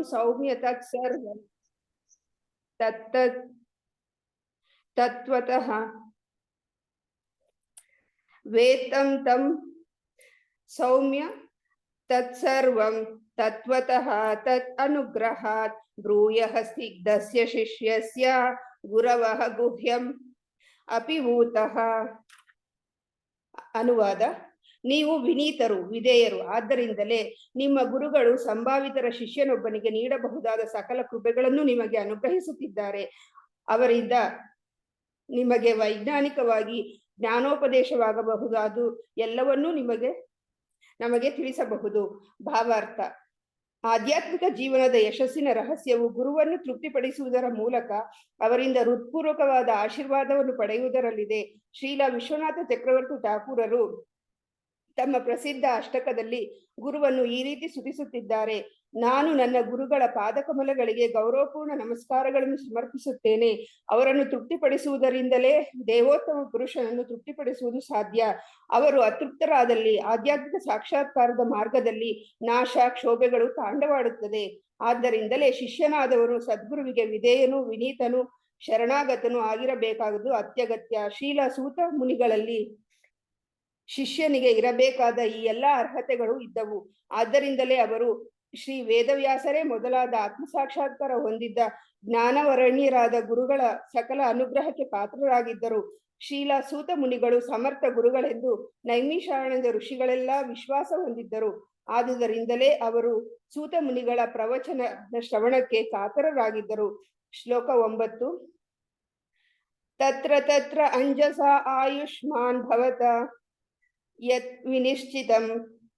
सौम्य तत्सर्वं तत्त्वतः वेत्तं तं सौम्य तत्सर्वं तत्त्वतः तत् अनुग्रहात् ब्रूयः स्निग्धस्य शिष्यस्य गुरवः गुह्यं ಅಪಿಭೂತಃ. ಅನುವಾದ: ನೀವು ವಿನೀತರು, ವಿಧೇಯರು, ಆದ್ದರಿಂದಲೇ ನಿಮ್ಮ ಗುರುಗಳು ಸಂಭಾವಿತರ ಶಿಷ್ಯನೊಬ್ಬನಿಗೆ ನೀಡಬಹುದಾದ ಸಕಲ ಕೃಪೆಗಳನ್ನು ನಿಮಗೆ ಅನುಗ್ರಹಿಸುತ್ತಿದ್ದಾರೆ. ಅವರಿಂದ ನಿಮಗೆ ವೈಜ್ಞಾನಿಕವಾಗಿ ಜ್ಞಾನೋಪದೇಶವಾಗಬಹುದಾದ ಎಲ್ಲವನ್ನೂ ನಮಗೆ ತಿಳಿಸಬಹುದು. ಭಾವಾರ್ಥ: ಆಧ್ಯಾತ್ಮಿಕ ಜೀವನದ ಯಶಸ್ಸಿನ ರಹಸ್ಯವು ಗುರುವನ್ನು ತೃಪ್ತಿಪಡಿಸುವುದರ ಮೂಲಕ ಅವರಿಂದ ಹೃತ್ಪೂರ್ವಕವಾದ ಆಶೀರ್ವಾದವನ್ನು ಪಡೆಯುವುದರಲ್ಲಿದೆ. ಶ್ರೀಲ ವಿಶ್ವನಾಥ ಚಕ್ರವರ್ತಿ ಠಾಕೂರರು ತಮ್ಮ ಪ್ರಸಿದ್ಧ ಅಷ್ಟಕದಲ್ಲಿ ಗುರುವನ್ನು ಈ ರೀತಿ ಸ್ತುತಿಸುತ್ತಿದ್ದಾರೆ: ನಾನು ನನ್ನ ಗುರುಗಳ ಪಾದಕಮಲಗಳಿಗೆ ಗೌರವಪೂರ್ಣ ನಮಸ್ಕಾರಗಳನ್ನು ಸಮರ್ಪಿಸುತ್ತೇನೆ. ಅವರನ್ನು ತೃಪ್ತಿಪಡಿಸುವುದರಿಂದಲೇ ದೇವೋತ್ತಮ ಪುರುಷನನ್ನು ತೃಪ್ತಿಪಡಿಸುವುದು ಸಾಧ್ಯ. ಅವರು ಅತೃಪ್ತರಾದಲ್ಲಿ ಆಧ್ಯಾತ್ಮಿಕ ಸಾಕ್ಷಾತ್ಕಾರದ ಮಾರ್ಗದಲ್ಲಿ ನಾಶ, ಕ್ಷೋಭೆಗಳು ತಾಂಡವಾಡುತ್ತದೆ. ಆದ್ದರಿಂದಲೇ ಶಿಷ್ಯನಾದವನು ಸದ್ಗುರುವಿಗೆ ವಿಧೇಯನು, ವಿನೀತನು, ಶರಣಾಗತನು ಆಗಿರಬೇಕಾಗುವುದು ಅತ್ಯಗತ್ಯ. ಶ್ರೀಲ ಸೂತ ಮುನಿಗಳಲ್ಲಿ ಶಿಷ್ಯನಿಗೆ ಇರಬೇಕಾದ ಈ ಎಲ್ಲ ಅರ್ಹತೆಗಳು ಇದ್ದವು. ಆದ್ದರಿಂದಲೇ ಅವರು ಶ್ರೀ ವೇದವ್ಯಾಸರೇ ಮೊದಲಾದ ಆತ್ಮಸಾಕ್ಷಾತ್ಕಾರ ಹೊಂದಿದ್ದ ಜ್ಞಾನವರಣ್ಯರಾದ ಗುರುಗಳ ಸಕಲ ಅನುಗ್ರಹಕ್ಕೆ ಪಾತ್ರರಾಗಿದ್ದರು. ಶ್ರೀಲ ಸೂತ ಮುನಿಗಳು ಸಮರ್ಥ ಗುರುಗಳೆಂದು ನೈಮಿಷಾರಣ್ಯದ ಋಷಿಗಳೆಲ್ಲ ವಿಶ್ವಾಸ ಹೊಂದಿದ್ದರು. ಆದುದರಿಂದಲೇ ಅವರು ಸೂತ ಮುನಿಗಳ ಪ್ರವಚನ ಶ್ರವಣಕ್ಕೆ ಕಾತರರಾಗಿದ್ದರು. ಶ್ಲೋಕ 9. ತತ್ರ ತತ್ರ ಅಂಜಸ ಆಯುಷ್ಮಾನ್ ಭವತ ಯತ್ ವಿನಿಶ್ಚಿತಂ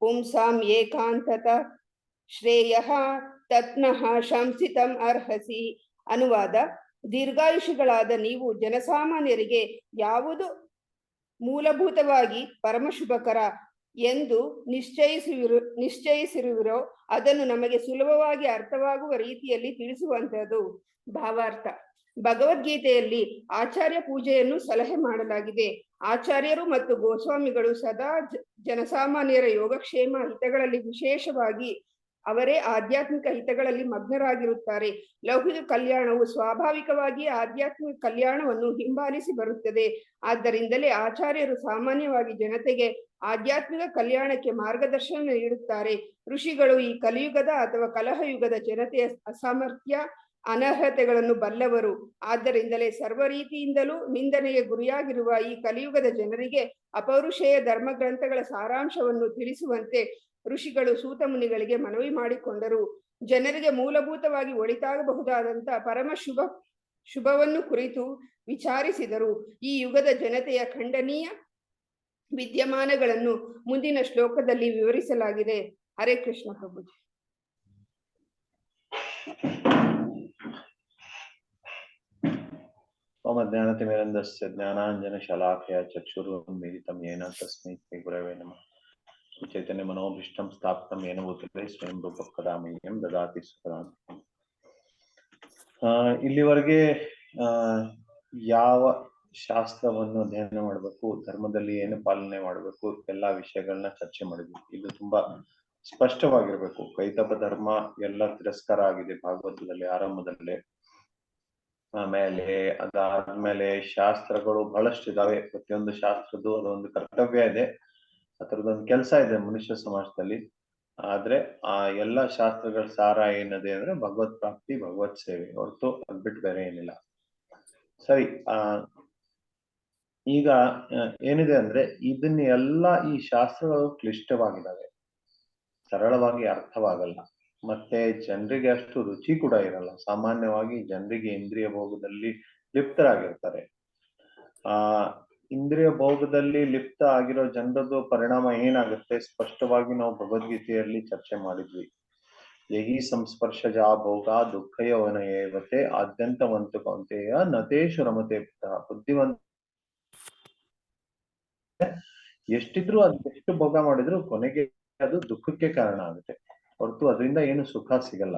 ಪುಂಸಾಂ ಏಕಾಂತತ ಶ್ರೇಯಃ ತತ್ನಃ ಶಂಸಿತಂ ಅರ್ಹಸಿ. ಅನುವಾದ: ದೀರ್ಘಾಯುಷಿಗಳಾದ ನೀವು ಜನಸಾಮಾನ್ಯರಿಗೆ ಯಾವುದು ಮೂಲಭೂತವಾಗಿ ಪರಮಶುಭಕರ ಎಂದು ನಿಶ್ಚಯಿಸಿರುವಿರೋ ಅದನ್ನು ನಮಗೆ ಸುಲಭವಾಗಿ ಅರ್ಥವಾಗುವ ರೀತಿಯಲ್ಲಿ ತಿಳಿಸುವಂತದ್ದು. ಭಾವಾರ್ಥ: ಭಗವದ್ಗೀತೆಯಲ್ಲಿ ಆಚಾರ್ಯ ಪೂಜೆಯನ್ನು ಸಲಹೆ ಮಾಡಲಾಗಿದೆ. ಆಚಾರ್ಯರು ಮತ್ತು ಗೋಸ್ವಾಮಿಗಳು ಸದಾ ಜನಸಾಮಾನ್ಯರ ಯೋಗಕ್ಷೇಮ ಹಿತಗಳಲ್ಲಿ, ವಿಶೇಷವಾಗಿ ಅವರೇ ಆಧ್ಯಾತ್ಮಿಕ ಹಿತಗಳಲ್ಲಿ ಮಗ್ನರಾಗಿರುತ್ತಾರೆ. ಲೌಕಿಕ ಕಲ್ಯಾಣವು ಸ್ವಾಭಾವಿಕವಾಗಿ ಆಧ್ಯಾತ್ಮಿಕ ಕಲ್ಯಾಣವನ್ನು ಹಿಂಬಾಲಿಸಿ ಬರುತ್ತದೆ. ಆದ್ದರಿಂದಲೇ ಆಚಾರ್ಯರು ಸಾಮಾನ್ಯವಾಗಿ ಜನತೆಗೆ ಆಧ್ಯಾತ್ಮಿಕ ಕಲ್ಯಾಣಕ್ಕೆ ಮಾರ್ಗದರ್ಶನ ನೀಡುತ್ತಾರೆ. ಋಷಿಗಳು ಈ ಕಲಿಯುಗದ ಅಥವಾ ಕಲಹಯುಗದ ಜನತೆಯ ಅಸಾಮರ್ಥ್ಯ, ಅನರ್ಹತೆಗಳನ್ನು ಬಲ್ಲವರು. ಆದ್ದರಿಂದಲೇ ಸರ್ವ ರೀತಿಯಿಂದಲೂ ನಿಂದನೆಗೆ ಗುರಿಯಾಗಿರುವ ಈ ಕಲಿಯುಗದ ಜನರಿಗೆ ಅಪೌರುಷೇಯ ಧರ್ಮಗ್ರಂಥಗಳ ಸಾರಾಂಶವನ್ನು ತಿಳಿಸುವಂತೆ ಋಷಿಗಳು ಸೂತ ಮುನಿಗಳಿಗೆ ಮನವಿ ಮಾಡಿಕೊಂಡರು. ಜನರಿಗೆ ಮೂಲಭೂತವಾಗಿ ಒಳಿತಾಗಬಹುದಾದಂಥ ಪರಮ ಶುಭವನ್ನು ಕುರಿತು ವಿಚಾರಿಸಿದರು. ಈ ಯುಗದ ಜನತೆಯ ಖಂಡನೀಯ ವಿದ್ಯಮಾನಗಳನ್ನು ಮುಂದಿನ ಶ್ಲೋಕದಲ್ಲಿ ವಿವರಿಸಲಾಗಿದೆ. ಹರೇ ಕೃಷ್ಣ ಪ್ರಭುಜಿ. ಓಂ ಅಜ್ಞಾನತಿಮಿರಂಧಸ್ಯ ಜ್ಞಾನಾಂಜನಶಲಾಕಯ ಚಕ್ಷುರುನ್ಮಿಲಿತಂ ಯೇನ ತಸ್ಮೈ ಶ್ರೀ ಗುರವೇ ನಮಃ. ಚೈತನ್ಯ ಮನೋಭೀಷ್ಟಂ ಸ್ಥಾಪಿತಂ ಯೇನ ಭೂತಲೆ ಸ್ವಯಂ ರೂಪಃ ಕदा ಮಹ್ಯಂ ದದಾತಿ ಸುಖದಾಂ. ಇಲ್ಲಿವರೆಗೆ ಯಾವ ಶಾಸ್ತ್ರವನ್ನು ಅಧ್ಯಯನ ಮಾಡಬೇಕು, ಧರ್ಮದಲ್ಲಿ ಏನು ಪಾಲನೆ ಮಾಡಬೇಕು, ಎಲ್ಲಾ ವಿಷಯಗಳನ್ನ ಚರ್ಚೆ ಮಾಡಿದ್ವಿ. ಇದು ತುಂಬಾ ಸ್ಪಷ್ಟವಾಗಿರ್ಬೇಕು. ಕೈತಪ ಧರ್ಮ ಎಲ್ಲ ತಿರಸ್ಕಾರ ಆಗಿದೆ ಭಾಗವತದಲ್ಲಿ ಆರಂಭದಲ್ಲೇ. ಆಮೇಲೆ ಅದಾದ್ಮೇಲೆ ಶಾಸ್ತ್ರಗಳು ಬಹಳಷ್ಟು ಇದಾವೆ. ಪ್ರತಿಯೊಂದು ಶಾಸ್ತ್ರದ್ದು ಅದೊಂದು ಕರ್ತವ್ಯ ಇದೆ, ಅದರದೊಂದು ಕೆಲಸ ಇದೆ ಮನುಷ್ಯ ಸಮಾಜದಲ್ಲಿ. ಆದ್ರೆ ಆ ಎಲ್ಲ ಶಾಸ್ತ್ರಗಳ ಸಾರ ಏನಿದೆ ಅಂದ್ರೆ ಭಗವತ್ ಪ್ರಾಪ್ತಿ, ಭಗವತ್ ಸೇವೆ ಹೊರತು ಅದ್ಬಿಟ್ಟು ಬೇರೆ ಏನಿಲ್ಲ. ಸರಿ, ಈಗ ಏನಿದೆ ಅಂದ್ರೆ ಇದನ್ನೆಲ್ಲ ಈ ಶಾಸ್ತ್ರಗಳು ಕ್ಲಿಷ್ಟವಾಗಿದ್ದಾವೆ, ಸರಳವಾಗಿ ಅರ್ಥವಾಗಲ್ಲ, ಮತ್ತೆ ಜನರಿಗೆ ಅಷ್ಟು ರುಚಿ ಕೂಡ ಇರಲ್ಲ. ಸಾಮಾನ್ಯವಾಗಿ ಜನರಿಗೆ ಇಂದ್ರಿಯ ಭೋಗದಲ್ಲಿ ಲಿಪ್ತರಾಗಿರ್ತಾರೆ. ಇಂದ್ರಿಯ ಭೋಗದಲ್ಲಿ ಲಿಪ್ತ ಆಗಿರೋ ಜನರದ್ದು ಪರಿಣಾಮ ಏನಾಗುತ್ತೆ ಸ್ಪಷ್ಟವಾಗಿ ನಾವು ಭಗವದ್ಗೀತೆಯಲ್ಲಿ ಚರ್ಚೆ ಮಾಡಿದ್ವಿ. ಯಹಿ ಸಂಸ್ಪರ್ಶಜಾ ಭೋಗ ದುಃಖಯವನಯೇವತೆ ಆದ್ಯಂತವಂತು ಕೌಂತೆಯ ನತೇಶು ರಮತೆ. ಬುದ್ಧಿವಂತ ಎಷ್ಟಿದ್ರು ಅದೆಷ್ಟು ಭೋಗ ಮಾಡಿದ್ರು ಕೊನೆಗೆ ಅದು ದುಃಖಕ್ಕೆ ಕಾರಣ ಆಗುತ್ತೆ ಹೊರತು ಅದರಿಂದ ಏನು ಸುಖ ಸಿಗಲ್ಲ.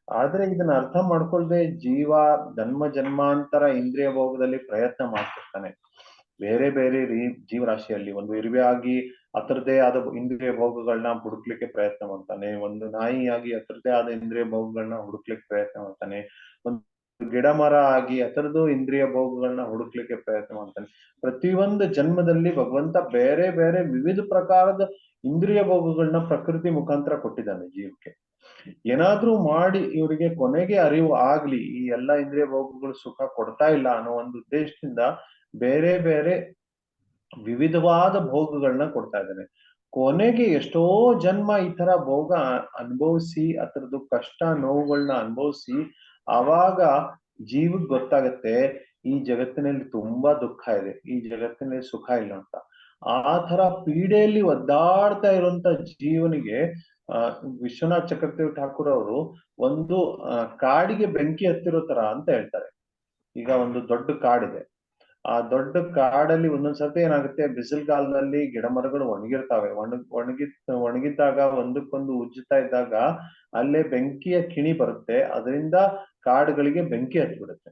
ಆದ್ರೆ ಇದನ್ನ ಅರ್ಥ ಮಾಡ್ಕೊಳ್ದೆ ಜೀವ ಜನ್ಮ ಜನ್ಮಾಂತರ ಇಂದ್ರಿಯ ಭೋಗದಲ್ಲಿ ಪ್ರಯತ್ನ ಮಾಡ್ತಿರ್ತಾನೆ. ಬೇರೆ ಬೇರೆ ಜೀವರಾಶಿಯಲ್ಲಿ ಒಂದು ಇರುವೆಯಾಗಿ ಅದರದೇ ಆದ ಇಂದ್ರಿಯ ಭೋಗಗಳನ್ನ ಹುಡುಕ್ಲಿಕ್ಕೆ ಪ್ರಯತ್ನ ಮಾಡ್ತಾನೆ. ಒಂದು ನಾಯಿಯಾಗಿ ಅದರದೇ ಆದ ಇಂದ್ರಿಯ ಭೋಗಗಳನ್ನ ಹುಡುಕ್ಲಿಕ್ಕೆ ಪ್ರಯತ್ನ ಮಾಡ್ತಾನೆ. ಒಂದು ಗಿಡ ಮರ ಆಗಿ ಅದರದ್ದು ಇಂದ್ರಿಯ ಭೋಗಗಳನ್ನ ಹುಡುಕ್ಲಿಕ್ಕೆ ಪ್ರಯತ್ನ ಮಾಡ್ತಾನೆ. ಪ್ರತಿಯೊಂದು ಜನ್ಮದಲ್ಲಿ ಭಗವಂತ ಬೇರೆ ಬೇರೆ ವಿವಿಧ ಪ್ರಕಾರದ ಇಂದ್ರಿಯ ಭೋಗಗಳನ್ನ ಪ್ರಕೃತಿ ಮುಖಾಂತರ ಕೊಟ್ಟಿದ್ದಾನೆ ಜೀವಕ್ಕೆ. ಏನಾದ್ರೂ ಮಾಡಿ ಇವರಿಗೆ ಕೊನೆಗೆ ಅರಿವು ಆಗ್ಲಿ, ಈ ಎಲ್ಲಾ ಇಂದ್ರಿಯ ಭೋಗಗಳು ಸುಖ ಕೊಡ್ತಾ ಇಲ್ಲ ಅನ್ನೋ ಒಂದು ಉದ್ದೇಶದಿಂದ ಬೇರೆ ಬೇರೆ ವಿವಿಧವಾದ ಭೋಗಗಳನ್ನ ಕೊಡ್ತಾ ಇದ್ದಾನೆ. ಕೊನೆಗೆ ಎಷ್ಟೋ ಜನ್ಮ ಈ ತರ ಭೋಗ ಅನುಭವಿಸಿ ಅದರದ್ದು ಕಷ್ಟ ನೋವುಗಳನ್ನ ಅನುಭವಿಸಿ ಆವಾಗ ಜೀವಕ್ಕೆ ಗೊತ್ತಾಗತ್ತೆ ಈ ಜಗತ್ತಿನಲ್ಲಿ ತುಂಬಾ ದುಃಖ ಇದೆ, ಈ ಜಗತ್ತಿನಲ್ಲಿ ಸುಖ ಇಲ್ಲ ಅಂತ. ಆ ತರ ಪೀಡೆಯಲ್ಲಿ ಒದ್ದಾಡ್ತಾ ಇರುವಂತ ಜೀವನಿಗೆ ವಿಶ್ವನಾಥ್ ಚಕ್ರವರ್ತಿ ಠಾಕೂರ್ ಅವರು ಒಂದು ಕಾಡಿಗೆ ಬೆಂಕಿ ಹತ್ತಿರೋ ತರ ಅಂತ ಹೇಳ್ತಾರೆ. ಈಗ ಒಂದು ದೊಡ್ಡ ಕಾಡಿದೆ, ಆ ದೊಡ್ಡ ಕಾಡಲ್ಲಿ ಒಂದೊಂದ್ಸತಿ ಏನಾಗುತ್ತೆ, ಬಿಸಿಲುಗಾಲದಲ್ಲಿ ಗಿಡ ಮರಗಳು ಒಣಗಿರ್ತಾವೆ. ಒಣಗಿದ್ದಾಗ ಒಂದಕ್ಕೊಂದು ಉಜ್ಜುತ್ತಾ ಇದ್ದಾಗ ಅಲ್ಲೇ ಬೆಂಕಿಯ ಕಿಣಿ ಬರುತ್ತೆ, ಅದರಿಂದ ಕಾಡುಗಳಿಗೆ ಬೆಂಕಿ ಹತ್ಬಿಡುತ್ತೆ.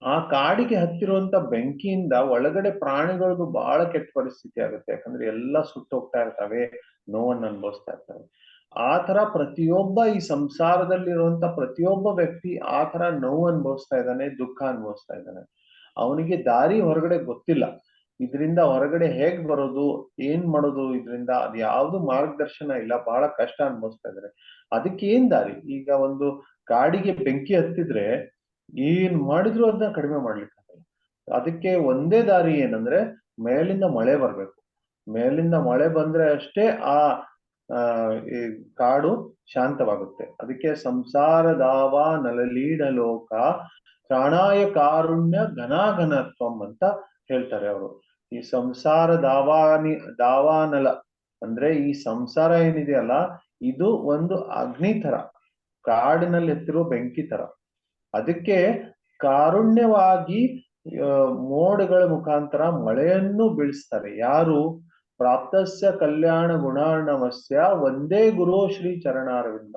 ಆ ಕಾಡಿಗೆ ಹತ್ತಿರುವಂತ ಬೆಂಕಿಯಿಂದ ಒಳಗಡೆ ಪ್ರಾಣಿಗಳಿಗೂ ಬಹಳ ಕೆಟ್ಟ ಪರಿಸ್ಥಿತಿ ಆಗುತ್ತೆ. ಯಾಕಂದ್ರೆ ಎಲ್ಲ ಸುಟ್ಟೋಗ್ತಾ ಇರ್ತವೆ, ನೋವನ್ನು ಅನುಭವಿಸ್ತಾ ಇರ್ತವೆ. ಆ ತರ ಪ್ರತಿಯೊಬ್ಬ ಈ ಸಂಸಾರದಲ್ಲಿರುವಂತ ಪ್ರತಿಯೊಬ್ಬ ವ್ಯಕ್ತಿ ಆ ತರ ನೋವು ಅನುಭವಿಸ್ತಾ ಇದ್ದಾನೆ, ದುಃಖ ಅನುಭವಿಸ್ತಾ ಇದ್ದಾನೆ. ಅವನಿಗೆ ದಾರಿ ಹೊರಗಡೆ ಗೊತ್ತಿಲ್ಲ. ಇದರಿಂದ ಹೊರಗಡೆ ಹೇಗ್ ಬರೋದು, ಏನ್ ಮಾಡೋದು, ಇದರಿಂದ ಅದ್ ಯಾವ್ದು ಮಾರ್ಗದರ್ಶನ ಇಲ್ಲ, ಬಹಳ ಕಷ್ಟ ಅನುಭವಿಸ್ತಾ ಇದ್ದಾರೆ. ಅದಕ್ಕೆ ಏನ್ ದಾರಿ? ಈಗ ಒಂದು ಕಾಡಿಗೆ ಬೆಂಕಿ ಹತ್ತಿದ್ರೆ ಏನ್ ಮಾಡಿದ್ರು ಅದನ್ನ ಕಡಿಮೆ ಮಾಡ್ಲಿಕ್ಕೆ ಆಗಲ್ಲ. ಅದಕ್ಕೆ ಒಂದೇ ದಾರಿ ಏನಂದ್ರೆ ಮೇಲಿಂದ ಮಳೆ ಬರ್ಬೇಕು. ಮೇಲಿಂದ ಮಳೆ ಬಂದ್ರೆ ಅಷ್ಟೇ ಈ ಕಾಡು ಶಾಂತವಾಗುತ್ತೆ. ಅದಕ್ಕೆ ಸಂಸಾರದಾವ ನಲಲೀಡ ಲೋಕ ಪ್ರಾಣಾಯ ಕಾರುಣ್ಯ ಘನಾಘನತ್ವಂ ಅಂತ ಹೇಳ್ತಾರೆ ಅವರು. ಈ ಸಂಸಾರ ದಾವಾನಲ ಅಂದ್ರೆ ಈ ಸಂಸಾರ ಏನಿದೆಯಲ್ಲ, ಇದು ಒಂದು ಅಗ್ನಿ ತರ, ಕಾಡಿನಲ್ಲಿ ಎತ್ತಿರೋ ಬೆಂಕಿ ತರ. ಅದಕ್ಕೆ ಕಾರುಣ್ಯವಾಗಿ ಮೋಡಗಳ ಮುಖಾಂತರ ಮಳೆಯನ್ನು ಬೀಳಿಸ್ತಾರೆ. ಯಾರು? ಪ್ರಾಪ್ತಸ್ಯ ಕಲ್ಯಾಣ ಗುಣಾರ್ಣವಸ್ಯ ಒಂದೇ ಗುರು ಶ್ರೀ ಚರಣಾರವಿಂದ.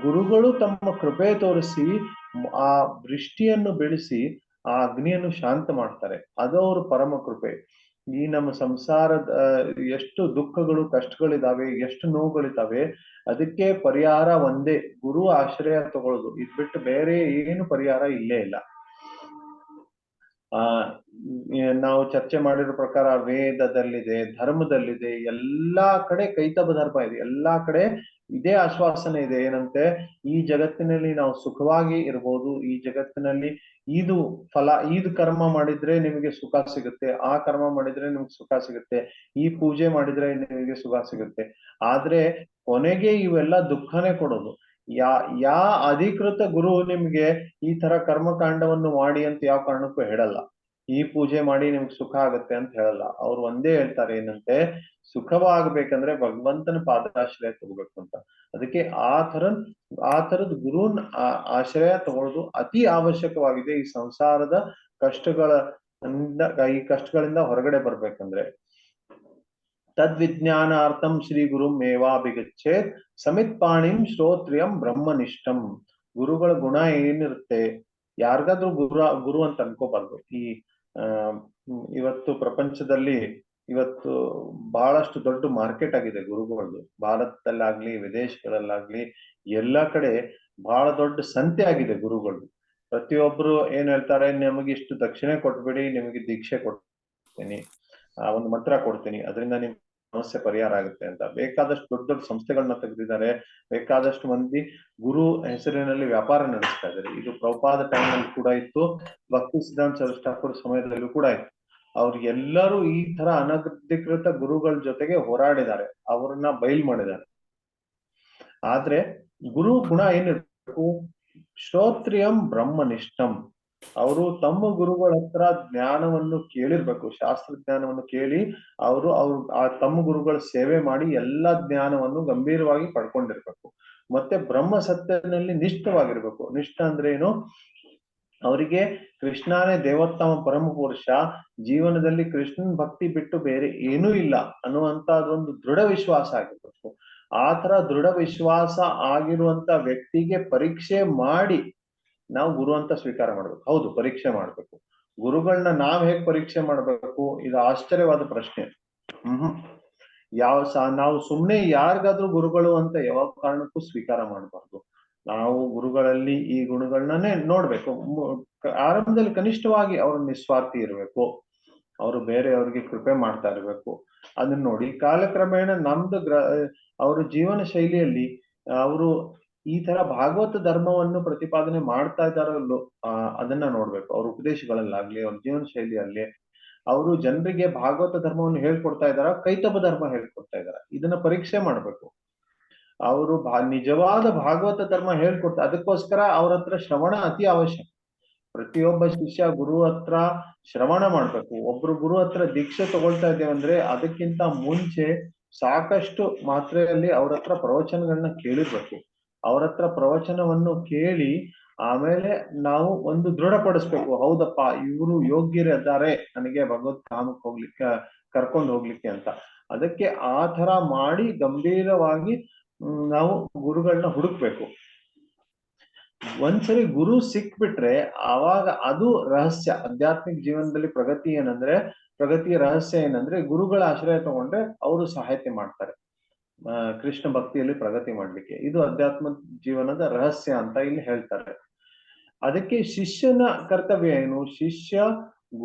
ಗುರುಗಳು ತಮ್ಮ ಕೃಪೆ ತೋರಿಸಿ ಆ ವೃಷ್ಟಿಯನ್ನು ಬೆಳೆಸಿ ಆ ಅಗ್ನಿಯನ್ನು ಶಾಂತ ಮಾಡ್ತಾರೆ. ಅದು ಅವ್ರ ಪರಮ ಕೃಪೆ. ಈ ನಮ್ಮ ಸಂಸಾರದ ಎಷ್ಟು ದುಃಖಗಳು ಕಷ್ಟಗಳಿದಾವೆ, ಎಷ್ಟು ನೋವುಗಳಿದಾವೆ, ಅದಕ್ಕೆ ಪರಿಹಾರ ಒಂದೇ, ಗುರು ಆಶ್ರಯ ತಗೊಳ್ಳೋದು. ಇದ್ ಬಿಟ್ಟು ಬೇರೆ ಏನು ಪರಿಹಾರ ಇಲ್ಲೇ ಇಲ್ಲ. ನಾವು ಚರ್ಚೆ ಮಾಡಿರೋ ಪ್ರಕಾರ ವೇದದಲ್ಲಿದೆ, ಧರ್ಮದಲ್ಲಿದೆ, ಎಲ್ಲಾ ಕಡೆ ಕೈತಬ ಧರ್ಮ ಇದೆ. ಎಲ್ಲಾ ಕಡೆ ಇದೇ ಆಶ್ವಾಸನೆ ಇದೆ. ಏನಂತೆ, ಈ ಜಗತ್ತಿನಲ್ಲಿ ನಾವು ಸುಖವಾಗಿ ಇರ್ಬೋದು, ಈ ಜಗತ್ತಿನಲ್ಲಿ ಇದು ಕರ್ಮ ಮಾಡಿದ್ರೆ ನಿಮಗೆ ಸುಖ ಸಿಗುತ್ತೆ, ಆ ಕರ್ಮ ಮಾಡಿದ್ರೆ ನಿಮ್ಗೆ ಸುಖ ಸಿಗುತ್ತೆ, ಈ ಪೂಜೆ ಮಾಡಿದ್ರೆ ನಿಮಗೆ ಸುಖ ಸಿಗುತ್ತೆ. ಆದ್ರೆ ಕೊನೆಗೆ ಇವೆಲ್ಲ ದುಃಖನೇ ಕೊಡೋದು. ಯಾ ಅಧಿಕೃತ ಗುರು ನಿಮ್ಗೆ ಈ ತರ ಕರ್ಮಕಾಂಡವನ್ನು ಮಾಡಿ ಅಂತ ಯಾವ ಕಾರಣಕ್ಕೂ ಹೇಳಲ್ಲ. ಈ ಪೂಜೆ ಮಾಡಿ ನಿಮ್ಗೆ ಸುಖ ಆಗುತ್ತೆ ಅಂತ ಹೇಳಲ್ಲ. ಅವ್ರು ಒಂದೇ ಹೇಳ್ತಾರೆ, ಏನಂತೆ, ಸುಖವಾಗಬೇಕಂದ್ರೆ ಭಗವಂತನ ಪಾದಾಶ್ರಯ ತಗೋಬೇಕು ಅಂತ. ಅದಕ್ಕೆ ಆ ತರದ ಗುರುನ್ ಆಶ್ರಯ ತಗೊಳ್ಳೋದು ಅತಿ ಅವಶ್ಯಕವಾಗಿದೆ ಈ ಸಂಸಾರದ ಈ ಕಷ್ಟಗಳಿಂದ ಹೊರಗಡೆ ಬರ್ಬೇಕಂದ್ರೆ. ತದ್ವಿಜ್ಞಾನಾರ್ಥಂ ಶ್ರೀ ಗುರು ಮೇವಾಭಿಗಚ್ಚೇತ್ ಸಮಿತ್ ಪಾಣಿಂ ಶ್ರೋತ್ರಿಯಂ ಬ್ರಹ್ಮನಿಷ್ಠಂ. ಗುರುಗಳ ಗುಣ ಏನಿರುತ್ತೆ, ಯಾರಿಗಾದ್ರೂ ಗುರು ಅಂತ ಅನ್ಕೋಬಾರ್ದು. ಇವತ್ತು ಪ್ರಪಂಚದಲ್ಲಿ ಇವತ್ತು ಬಹಳಷ್ಟು ದೊಡ್ಡ ಮಾರ್ಕೆಟ್ ಆಗಿದೆ ಗುರುಗಳದ್ದು. ಭಾರತದಲ್ಲಾಗ್ಲಿ ವಿದೇಶಗಳಲ್ಲಾಗ್ಲಿ ಎಲ್ಲಾ ಕಡೆ ಬಹಳ ದೊಡ್ಡ ಸಂತೆ ಆಗಿದೆ ಗುರುಗಳದ್ದು. ಪ್ರತಿಯೊಬ್ರು ಏನ್ ಹೇಳ್ತಾರೆ, ನಮಗೆ ಇಷ್ಟು ದಕ್ಷಿಣೆ ಕೊಟ್ಬಿಡಿ, ನಿಮಗೆ ದೀಕ್ಷೆ ಕೊಡ್ತೀನಿ, ಒಂದು ಮಂತ್ರ ಕೊಡ್ತೀನಿ, ಅದರಿಂದ ನಿಮ್ ಸಮಸ್ಯೆ ಪರಿಹಾರ ಆಗುತ್ತೆ ಅಂತ. ಬೇಕಾದಷ್ಟು ದೊಡ್ಡ ದೊಡ್ಡ ಸಂಸ್ಥೆಗಳನ್ನ ತೆಗೆದಿದ್ದಾರೆ. ಬೇಕಾದಷ್ಟು ಮಂದಿ ಗುರು ಹೆಸರಿನಲ್ಲಿ ವ್ಯಾಪಾರ ನಡೆಸ್ತಾ ಇದ್ದಾರೆ. ಇದು ಪ್ರಭುಪಾದ ಟೈಮ್ನಲ್ಲಿ ಕೂಡ ಇತ್ತು, ಭಕ್ತಿ ಸಿದ್ಧಾಂತ ಸರಸ್ವತಿ ಠಾಕೂರ್ ಸಮಯದಲ್ಲೂ ಕೂಡ ಇತ್ತು. ಅವ್ರಿಗೆಲ್ಲರೂ ಈ ತರ ಅನಧಿಕೃತ ಗುರುಗಳ ಜೊತೆಗೆ ಹೋರಾಡಿದ್ದಾರೆ, ಅವ್ರನ್ನ ಬಯಲ್ ಮಾಡಿದ್ದಾರೆ. ಆದ್ರೆ ಗುರು ಗುಣ ಏನಿರ್ಬೇಕು? ಶ್ರೋತ್ರಿಯಂ ಬ್ರಹ್ಮನಿಷ್ಠಂ. ಅವರು ತಮ್ಮ ಗುರುಗಳ ಹತ್ರ ಜ್ಞಾನವನ್ನು ಕೇಳಿರ್ಬೇಕು, ಶಾಸ್ತ್ರ ಜ್ಞಾನವನ್ನು ಕೇಳಿ ಅವರು ತಮ್ಮ ಗುರುಗಳ ಸೇವೆ ಮಾಡಿ ಎಲ್ಲಾ ಜ್ಞಾನವನ್ನು ಗಂಭೀರವಾಗಿ ಪಡ್ಕೊಂಡಿರ್ಬೇಕು. ಮತ್ತೆ ಬ್ರಹ್ಮ ಸತ್ಯನಲ್ಲಿ ನಿಷ್ಠವಾಗಿರ್ಬೇಕು. ನಿಷ್ಠ ಅಂದ್ರೆ ಏನು? ಅವರಿಗೆ ಕೃಷ್ಣನೇ ದೇವೋತ್ತಮ ಪರಮ ಪುರುಷ, ಜೀವನದಲ್ಲಿ ಕೃಷ್ಣನ್ ಭಕ್ತಿ ಬಿಟ್ಟು ಬೇರೆ ಏನೂ ಇಲ್ಲ ಅನ್ನುವಂತಹದೊಂದು ದೃಢ ವಿಶ್ವಾಸ ಆಗಿರ್ಬೇಕು. ಆ ತರ ದೃಢ ವಿಶ್ವಾಸ ಆಗಿರುವಂತ ವ್ಯಕ್ತಿಗೆ ಪರೀಕ್ಷೆ ಮಾಡಿ ನಾವು ಗುರು ಅಂತ ಸ್ವೀಕಾರ ಮಾಡ್ಬೇಕು. ಹೌದು, ಪರೀಕ್ಷೆ ಮಾಡ್ಬೇಕು. ಗುರುಗಳನ್ನ ನಾವ್ ಹೇಗ್ ಪರೀಕ್ಷೆ ಮಾಡ್ಬೇಕು? ಇದು ಆಶ್ಚರ್ಯವಾದ ಪ್ರಶ್ನೆ. ಹ್ಮ್ ನಾವು ಸುಮ್ನೆ ಯಾರಿಗಾದ್ರೂ ಗುರುಗಳು ಅಂತ ಯಾವ ಕಾರಣಕ್ಕೂ ಸ್ವೀಕಾರ ಮಾಡಬಾರ್ದು. ನಾವು ಗುರುಗಳಲ್ಲಿ ಈ ಗುಣಗಳನ್ನೇ ನೋಡ್ಬೇಕು. ಆರಂಭದಲ್ಲಿ ಕನಿಷ್ಠವಾಗಿ ಅವ್ರ ನಿಸ್ವಾರ್ಥಿ ಇರಬೇಕು, ಅವರು ಬೇರೆಯವ್ರಿಗೆ ಕೃಪೆ ಮಾಡ್ತಾ ಇರ್ಬೇಕು. ಅದನ್ನ ನೋಡಿ ಕಾಲಕ್ರಮೇಣ ಅವ್ರ ಜೀವನ ಶೈಲಿಯಲ್ಲಿ ಅವರು ಈ ತರ ಭಾಗವತ ಧರ್ಮವನ್ನು ಪ್ರತಿಪಾದನೆ ಮಾಡ್ತಾ ಇದ್ದಾರಲ್ಲೋ ಅದನ್ನ ನೋಡ್ಬೇಕು. ಅವ್ರ ಉಪದೇಶಗಳಲ್ಲಾಗ್ಲಿ, ಅವ್ರ ಜೀವನ ಶೈಲಿಯಲ್ಲಿ ಅವರು ಜನರಿಗೆ ಭಾಗವತ ಧರ್ಮವನ್ನು ಹೇಳ್ಕೊಡ್ತಾ ಇದಾರ, ಕೈತಪ ಧರ್ಮ ಹೇಳ್ಕೊಡ್ತಾ ಇದಾರ, ಇದನ್ನ ಪರೀಕ್ಷೆ ಮಾಡ್ಬೇಕು. ಅವರು ನಿಜವಾದ ಭಾಗವತ ಧರ್ಮ ಹೇಳ್ಕೊಡ್ತಾ, ಅದಕ್ಕೋಸ್ಕರ ಅವ್ರ ಹತ್ರ ಶ್ರವಣ ಅತಿ ಅವಶ್ಯಕ. ಪ್ರತಿಯೊಬ್ಬ ಶಿಷ್ಯ ಗುರು ಹತ್ರ ಶ್ರವಣ ಮಾಡ್ಬೇಕು. ಒಬ್ರು ಗುರು ಹತ್ರ ದೀಕ್ಷೆ ತಗೊಳ್ತಾ ಇದ್ದೇವೆ ಅಂದ್ರೆ ಅದಕ್ಕಿಂತ ಮುಂಚೆ ಸಾಕಷ್ಟು ಮಾತ್ರೆಯಲ್ಲಿ ಅವ್ರ ಹತ್ರ ಪ್ರವಚನಗಳನ್ನ ಕೇಳಿರ್ಬೇಕು. ಅವ್ರ ಹತ್ರ ಪ್ರವಚನವನ್ನು ಕೇಳಿ ಆಮೇಲೆ ನಾವು ಒಂದು ದೃಢಪಡಿಸ್ಬೇಕು, ಹೌದಪ್ಪ ಇವರು ಯೋಗ್ಯರಿದ್ದಾರೆ ನನಗೆ ಭಗವತ್ ಧಾಮಕ್ಕೆ ಹೋಗ್ಲಿಕ್ಕೆ ಕರ್ಕೊಂಡು ಹೋಗ್ಲಿಕ್ಕೆ ಅಂತ. ಅದಕ್ಕೆ ಆ ತರ ಮಾಡಿ ಗಂಭೀರವಾಗಿ ನಾವು ಗುರುಗಳನ್ನ ಹುಡುಕ್ಬೇಕು. ಒಂದ್ಸರಿ ಗುರು ಸಿಕ್ಬಿಟ್ರೆ ಆವಾಗ ಅದು ರಹಸ್ಯ. ಆಧ್ಯಾತ್ಮಿಕ ಜೀವನದಲ್ಲಿ ಪ್ರಗತಿಯ ರಹಸ್ಯ ಏನಂದ್ರೆ ಗುರುಗಳ ಆಶ್ರಯ ತಗೊಂಡ್ರೆ ಅವರು ಸಹಾಯತೆ ಮಾಡ್ತಾರೆ ಕೃಷ್ಣ ಭಕ್ತಿಯಲ್ಲಿ ಪ್ರಗತಿ ಮಾಡ್ಲಿಕ್ಕೆ. ಇದು ಅಧ್ಯಾತ್ಮ ಜೀವನದ ರಹಸ್ಯ ಅಂತ ಇಲ್ಲಿ ಹೇಳ್ತಾರೆ. ಅದಕ್ಕೆ ಶಿಷ್ಯನ ಕರ್ತವ್ಯ ಏನು? ಶಿಷ್ಯ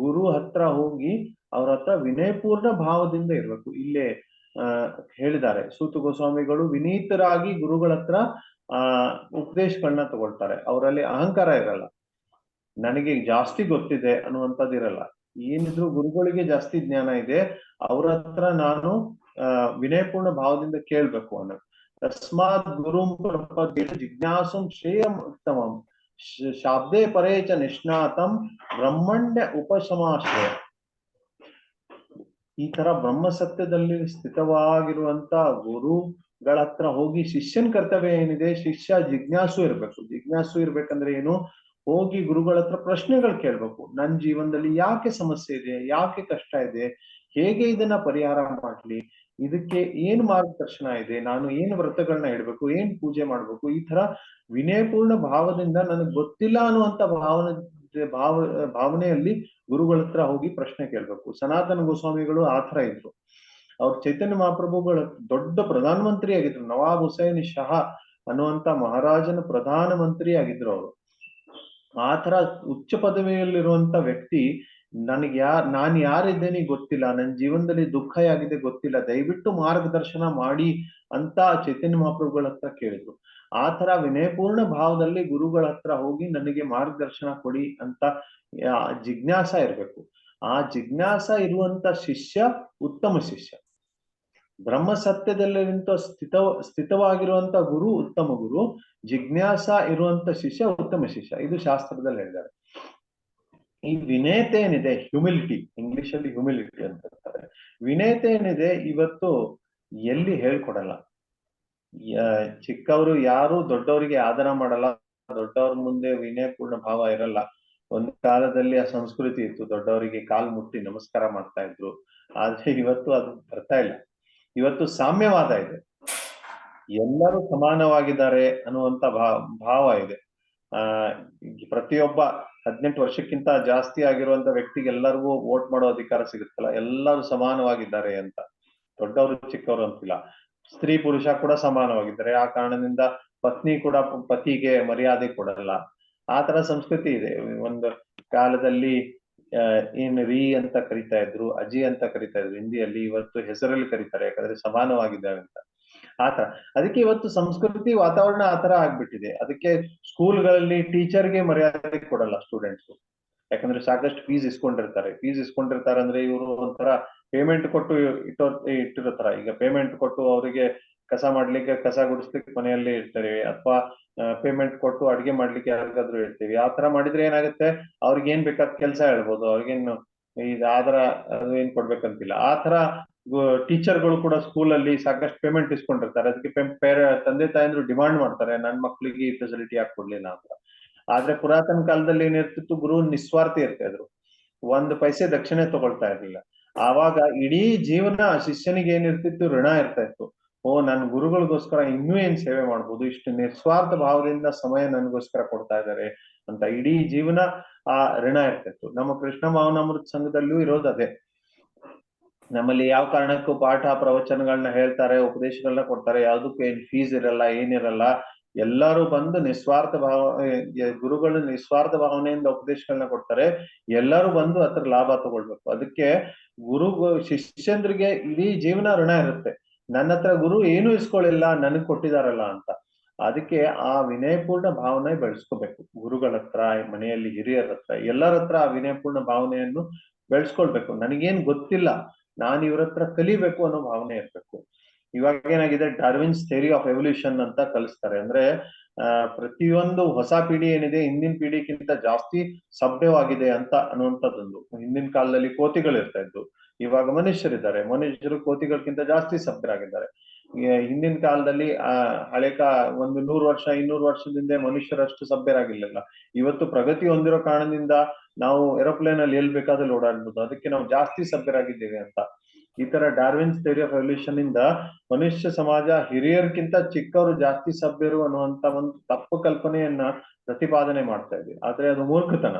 ಗುರು ಹತ್ರ ಹೋಗಿ ಅವ್ರ ಹತ್ರ ವಿನಯಪೂರ್ಣ ಭಾವದಿಂದ ಇರ್ಬೇಕು. ಇಲ್ಲೇ ಹೇಳಿದ್ದಾರೆ, ಸೂತ ಗೋಸ್ವಾಮಿಗಳು ವಿನೀತರಾಗಿ ಗುರುಗಳ ಹತ್ರ ಉಪದೇಶಗಳನ್ನ ತಗೊಳ್ತಾರೆ. ಅವರಲ್ಲಿ ಅಹಂಕಾರ ಇರಲ್ಲ, ನನಗೆ ಜಾಸ್ತಿ ಗೊತ್ತಿದೆ ಅನ್ನುವಂಥದ್ದಿರಲ್ಲ. ಏನಿದ್ರು ಗುರುಗಳಿಗೆ ಜಾಸ್ತಿ ಜ್ಞಾನ ಇದೆ, ಅವ್ರ ಹತ್ರ ನಾನು ವಿನಯಪೂರ್ಣ ಭಾವದಿಂದ ಕೇಳ್ಬೇಕು ಅನ್ನೋ. ತಸ್ಮಾತ್ ಗುರುಂ ಪ್ರಪದ್ಯೇತ ಜಿಜ್ಞಾಸುಂ ಶ್ರೇಯಂ ಉತ್ತಮಂ ಶಾಬ್ದೇ ಪರೇಚ ನಿಷ್ಣಾತಂ ಬ್ರಹ್ಮಣ್ಯ ಉಪಶಮಾಶ್ರಯ. ಈ ತರ ಬ್ರಹ್ಮ ಸತ್ಯದಲ್ಲಿ ಸ್ಥಿತವಾಗಿರುವಂತ ಗುರುಗಳ ಹತ್ರ ಹೋಗಿ ಶಿಷ್ಯನ ಕರ್ತವ್ಯ ಏನಿದೆ, ಶಿಷ್ಯ ಜಿಜ್ಞಾಸು ಇರ್ಬೇಕು. ಜಿಜ್ಞಾಸು ಇರ್ಬೇಕಂದ್ರೆ ಏನು? ಹೋಗಿ ಗುರುಗಳ ಹತ್ರ ಪ್ರಶ್ನೆಗಳು ಕೇಳ್ಬೇಕು. ನನ್ನ ಜೀವನದಲ್ಲಿ ಯಾಕೆ ಸಮಸ್ಯೆ ಇದೆ, ಯಾಕೆ ಕಷ್ಟ ಇದೆ, ಹೇಗೆ ಇದನ್ನ ಪರಿಹಾರ ಮಾಡ್ಲಿ, ಇದಕ್ಕೆ ಏನ್ ಮಾರ್ಗದರ್ಶನ ಇದೆ, ನಾನು ಏನು ವ್ರತಗಳನ್ನ ಇಡ್ಬೇಕು, ಏನ್ ಪೂಜೆ ಮಾಡ್ಬೇಕು. ಈ ತರ ವಿನಯಪೂರ್ಣ ಭಾವದಿಂದ ನನಗೆ ಗೊತ್ತಿಲ್ಲ ಅನ್ನುವಂತ ಭಾವನೆಯಲ್ಲಿ ಗುರುಗಳ ಹತ್ರ ಹೋಗಿ ಪ್ರಶ್ನೆ ಕೇಳ್ಬೇಕು. ಸನಾತನ ಗೋಸ್ವಾಮಿಗಳು ಆ ತರ ಇದ್ರು. ಅವ್ರು ಚೈತನ್ಯ ಮಹಾಪ್ರಭುಗಳ ದೊಡ್ಡ ಪ್ರಧಾನಮಂತ್ರಿ ಆಗಿದ್ರು. ನವಾಬ್ ಹುಸೇನ್ ಶಹಾ ಅನ್ನುವಂತ ಮಹಾರಾಜನ ಪ್ರಧಾನ ಮಂತ್ರಿ ಆಗಿದ್ರು ಅವರು. ಆ ತರ ಉಚ್ಚ ಪದವಿಯಲ್ಲಿರುವಂತ ವ್ಯಕ್ತಿ ನಾನು ಯಾರಿದ್ದೇನೆ ಗೊತ್ತಿಲ್ಲ, ನನ್ನ ಜೀವನದಲ್ಲಿ ದುಃಖ ಆಗಿದೆ ಗೊತ್ತಿಲ್ಲ, ದಯವಿಟ್ಟು ಮಾರ್ಗದರ್ಶನ ಮಾಡಿ ಅಂತ ಚೈತನ್ಯ ಮಹಾಪ್ರಭುಗಳ ಹತ್ರ ಕೇಳಿದ್ರು. ಆ ತರ ವಿನಯಪೂರ್ಣ ಭಾವದಲ್ಲಿ ಗುರುಗಳ ಹತ್ರ ಹೋಗಿ ನನಗೆ ಮಾರ್ಗದರ್ಶನ ಕೊಡಿ ಅಂತ ಜಿಜ್ಞಾಸ ಇರ್ಬೇಕು. ಆ ಜಿಜ್ಞಾಸ ಇರುವಂತ ಶಿಷ್ಯ ಉತ್ತಮ ಶಿಷ್ಯ. ಬ್ರಹ್ಮ ಸತ್ಯದಲ್ಲಿ ಸ್ಥಿತವಾಗಿರುವಂತ ಗುರು ಉತ್ತಮ ಗುರು, ಜಿಜ್ಞಾಸ ಇರುವಂತ ಶಿಷ್ಯ ಉತ್ತಮ ಶಿಷ್ಯ. ಇದು ಶಾಸ್ತ್ರದಲ್ಲಿ ಹೇಳಿದ್ದಾರೆ. ಈ ವಿನಯತೆ ಏನಿದೆ, ಹ್ಯುಮಿಲಿಟಿ, ಇಂಗ್ಲಿಷ್ ಅಲ್ಲಿ ಹ್ಯುಮಿಲಿಟಿ ಅಂತ ಹೇಳ್ತಾರೆ. ವಿನಯತೆ ಏನಿದೆ ಇವತ್ತು ಎಲ್ಲಿ ಹೇಳ್ಕೊಡಲ್ಲ. ಚಿಕ್ಕವರು ಯಾರು ದೊಡ್ಡವರಿಗೆ ಆದರ ಮಾಡಲ್ಲ, ದೊಡ್ಡವ್ರ ಮುಂದೆ ವಿನಯಪೂರ್ಣ ಭಾವ ಇರಲ್ಲ. ಒಂದು ಕಾಲದಲ್ಲಿ ಆ ಸಂಸ್ಕೃತಿ ಇತ್ತು, ದೊಡ್ಡವರಿಗೆ ಕಾಲ್ ಮುಟ್ಟಿ ನಮಸ್ಕಾರ ಮಾಡ್ತಾ ಇದ್ರು. ಆದ್ರೆ ಇವತ್ತು ಅದು ಬರ್ತಾ ಇಲ್ಲ. ಇವತ್ತು ಸಾಮ್ಯವಾದ ಇದೆ, ಎಲ್ಲರೂ ಸಮಾನವಾಗಿದ್ದಾರೆ ಅನ್ನುವಂತ ಭಾವ ಇದೆ. ಪ್ರತಿಯೊಬ್ಬ 18 ವರ್ಷಕ್ಕಿಂತ ಜಾಸ್ತಿ ಆಗಿರುವಂತ ವ್ಯಕ್ತಿಗೆ ಎಲ್ಲರಿಗೂ ವೋಟ್ ಮಾಡೋ ಅಧಿಕಾರ ಸಿಗುತ್ತಲ್ಲ, ಎಲ್ಲರೂ ಸಮಾನವಾಗಿದ್ದಾರೆ ಅಂತ. ದೊಡ್ಡವರು ಚಿಕ್ಕವರು ಅಂತಿಲ್ಲ, ಸ್ತ್ರೀ ಪುರುಷ ಕೂಡ ಸಮಾನವಾಗಿದ್ದಾರೆ. ಆ ಕಾರಣದಿಂದ ಪತ್ನಿ ಕೂಡ ಪತಿಗೆ ಮರ್ಯಾದೆ ಕೊಡಲ್ಲ. ಆ ತರ ಸಂಸ್ಕೃತಿ ಇದೆ. ಒಂದು ಕಾಲದಲ್ಲಿ ಏನ್ ರೀ ಅಂತ ಕರಿತಾ ಇದ್ರು, ಅಜ್ಜಿ ಅಂತ ಕರಿತಾ ಇದ್ರು ಹಿಂದಿಯಲ್ಲಿ. ಇವತ್ತು ಹೆಸರಲ್ಲಿ ಕರೀತಾರೆ, ಯಾಕಂದ್ರೆ ಸಮಾನವಾಗಿದ್ದಾರೆ ಅಂತ. ಆತರ ಅದಕ್ಕೆ ಇವತ್ತು ಸಂಸ್ಕೃತಿ ವಾತಾವರಣ ಆತರ ಆಗ್ಬಿಟ್ಟಿದೆ. ಅದಕ್ಕೆ ಸ್ಕೂಲ್ಗಳಲ್ಲಿ ಟೀಚರ್ಗೆ ಮರ್ಯಾದೆ ಕೊಡಲ್ಲ ಸ್ಟೂಡೆಂಟ್ಸ್. ಯಾಕಂದ್ರೆ ಸಾಕಷ್ಟು ಫೀಸ್ ಇಸ್ಕೊಂಡಿರ್ತಾರೆ ಅಂದ್ರೆ ಇವರು ಒಂಥರ ಪೇಮೆಂಟ್ ಕೊಟ್ಟು ಇಟ್ಟಿರ್ತಾರ. ಈಗ ಪೇಮೆಂಟ್ ಕೊಟ್ಟು ಅವರಿಗೆ ಕಸ ಗುಡಿಸ್ಲಿಕ್ಕೆ ಮನೆಯಲ್ಲಿ ಇರ್ತಾರೆ, ಅಥವಾ ಪೇಮೆಂಟ್ ಕೊಟ್ಟು ಅಡ್ಗೆ ಮಾಡ್ಲಿಕ್ಕೆ ಯಾರಿಗಾದ್ರೂ ಇರ್ತೀವಿ. ಆ ತರ ಮಾಡಿದ್ರೆ ಏನಾಗುತ್ತೆ, ಅವ್ರಿಗೆ ಏನ್ ಬೇಕಾದ ಕೆಲಸ ಹೇಳ್ಬೋದು, ಅವ್ರಿಗೇನು ಆದ್ರ ಅದು ಏನ್ ಕೊಡ್ಬೇಕಂತಿಲ್ಲ. ಆ ತರ ಟೀಚರ್ಗಳು ಕೂಡ ಸ್ಕೂಲಲ್ಲಿ ಸಾಕಷ್ಟು ಪೇಮೆಂಟ್ ಇಸ್ಕೊಂಡಿರ್ತಾರೆ. ಅದಕ್ಕೆ ತಂದೆ ತಾಯಂದ್ರು ಡಿಮಾಂಡ್ ಮಾಡ್ತಾರೆ, ನನ್ ಮಕ್ಳಿಗೆ ಈ ಫೆಸಿಲಿಟಿ ಯಾಕೆ ಕೊಡ್ಲಿಲ್ಲ ಅಂತ. ಆದ್ರೆ ಪುರಾತನ ಕಾಲದಲ್ಲಿ ಏನಿರ್ತಿತ್ತು, ಗುರು ನಿಸ್ವಾರ್ಥಿ ಇರ್ತಾ ಇದ್ರು, 1 ಪೈಸೆ ದಕ್ಷಿಣೆ ತಗೊಳ್ತಾ ಇರ್ಲಿಲ್ಲ. ಆವಾಗ ಇಡೀ ಜೀವನ ಶಿಷ್ಯನಿಗೆ ಏನಿರ್ತಿತ್ತು, ಋಣ ಇರ್ತಾ ಇತ್ತು. ನನ್ನ ಗುರುಗಳಿಗೋಸ್ಕರ ಇನ್ನೂ ಏನ್ ಸೇವೆ ಮಾಡ್ಬೋದು, ಇಷ್ಟು ನಿಸ್ವಾರ್ಥ ಭಾವದಿಂದ ಸಮಯ ನನಗೋಸ್ಕರ ಕೊಡ್ತಾ ಇದ್ದಾರೆ ಅಂತ ಇಡೀ ಜೀವನ ಆ ಋಣ ಇರ್ತಿತ್ತು. ನಮ್ಮ ಕೃಷ್ಣ ಭಾವನಾಮೃತ ಸಂಘದಲ್ಲೂ ಇರೋದು ಅದೇ. ನಮ್ಮಲ್ಲಿ ಯಾವ ಕಾರಣಕ್ಕೂ ಪಾಠ ಪ್ರವಚನಗಳನ್ನ ಹೇಳ್ತಾರೆ, ಉಪದೇಶಗಳನ್ನ ಕೊಡ್ತಾರೆ, ಯಾವ್ದಕ್ಕೂ ಏನ್ ಫೀಸ್ ಇರಲ್ಲ, ಏನಿರಲ್ಲ. ಎಲ್ಲರೂ ಬಂದು ನಿಸ್ವಾರ್ಥ ಗುರುಗಳು ನಿಸ್ವಾರ್ಥ ಭಾವನೆಯಿಂದ ಉಪದೇಶಗಳನ್ನ ಕೊಡ್ತಾರೆ. ಎಲ್ಲರೂ ಬಂದು ಅದ್ರ ಲಾಭ ತಗೊಳ್ಬೇಕು. ಅದಕ್ಕೆ ಶಿಷ್ಯಂದ್ರಿಗೆ ಇಡೀ ಜೀವನ ಋಣ ಇರುತ್ತೆ. ನನ್ನ ಹತ್ರ ಗುರು ಏನು ಇಸ್ಕೊಳ್ಳಿಲ್ಲ, ನನಗ್ ಕೊಟ್ಟಿದಾರಲ್ಲ ಅಂತ. ಅದಕ್ಕೆ ಆ ವಿನಯಪೂರ್ಣ ಭಾವನೆ ಬೆಳೆಸ್ಕೋಬೇಕು. ಗುರುಗಳ ಹತ್ರ, ಮನೆಯಲ್ಲಿ ಹಿರಿಯರ ಹತ್ರ, ಎಲ್ಲರ ಹತ್ರ ಆ ವಿನಯಪೂರ್ಣ ಭಾವನೆಯನ್ನು ಬೆಳೆಸ್ಕೊಳ್ಬೇಕು. ನನಗೇನ್ ಗೊತ್ತಿಲ್ಲ, ನಾನು ಇವ್ರ ಹತ್ರ ಕಲಿಬೇಕು ಅನ್ನೋ ಭಾವನೆ ಇರ್ಬೇಕು. ಇವಾಗ ಏನಾಗಿದೆ, ಡಾರ್ವಿನ್ಸ್ ಥಿಯರಿ ಆಫ್ ಎವಲ್ಯೂಷನ್ ಅಂತ ಕಲಿಸ್ತಾರೆ. ಅಂದ್ರೆ ಪ್ರತಿಯೊಂದು ಹೊಸ ಪೀಳಿ ಏನಿದೆ ಹಿಂದಿನ ಪೀಳಿಗಿಂತ ಜಾಸ್ತಿ ಸಭ್ಯವಾಗಿದೆ ಅಂತ ಅನ್ನುವಂಥದ್ದೊಂದು. ಹಿಂದಿನ ಕಾಲದಲ್ಲಿ ಕೋತಿಗಳು ಇರ್ತಾ ಇದ್ದು, ಇವಾಗ ಮನುಷ್ಯರಿದ್ದಾರೆ. ಮನುಷ್ಯರು ಕೋತಿಗಳಕ್ಕಿಂತ ಜಾಸ್ತಿ ಸಭ್ಯರಾಗಿದ್ದಾರೆ. ಹಿಂದಿನ ಕಾಲದಲ್ಲಿ ಒಂದು 100 ವರ್ಷ 200 ವರ್ಷದಿಂದ ಮನುಷ್ಯರಷ್ಟು ಸಭ್ಯರಾಗಿರ್ಲಿಲ್ಲ. ಇವತ್ತು ಪ್ರಗತಿ ಹೊಂದಿರೋ ಕಾರಣದಿಂದ ನಾವು ಏರೋಪ್ಲೇನ್ ಅಲ್ಲಿ ಎಲ್ಲಿ ಬೇಕಾದಲ್ಲಿ ಓಡಾಡ್ಬೋದು. ಅದಕ್ಕೆ ನಾವು ಜಾಸ್ತಿ ಸಭ್ಯರಾಗಿದ್ದೇವೆ ಅಂತ. ಈ ತರ ಡಾರ್ವಿನ್ಸ್ ಥಿಯರಿ ಆಫ್ ಎವಲ್ಯೂಷನ್ ಇಂದ ಮನುಷ್ಯ ಸಮಾಜ ಹಿರಿಯರ್ಗಿಂತ ಚಿಕ್ಕವರು ಜಾಸ್ತಿ ಸಭ್ಯರು ಅನ್ನುವಂತ ಒಂದು ತಪ್ಪು ಕಲ್ಪನೆಯನ್ನ ಪ್ರತಿಪಾದನೆ ಮಾಡ್ತಾ ಇದೆ. ಆದ್ರೆ ಅದು ಮೂರ್ಖತನ.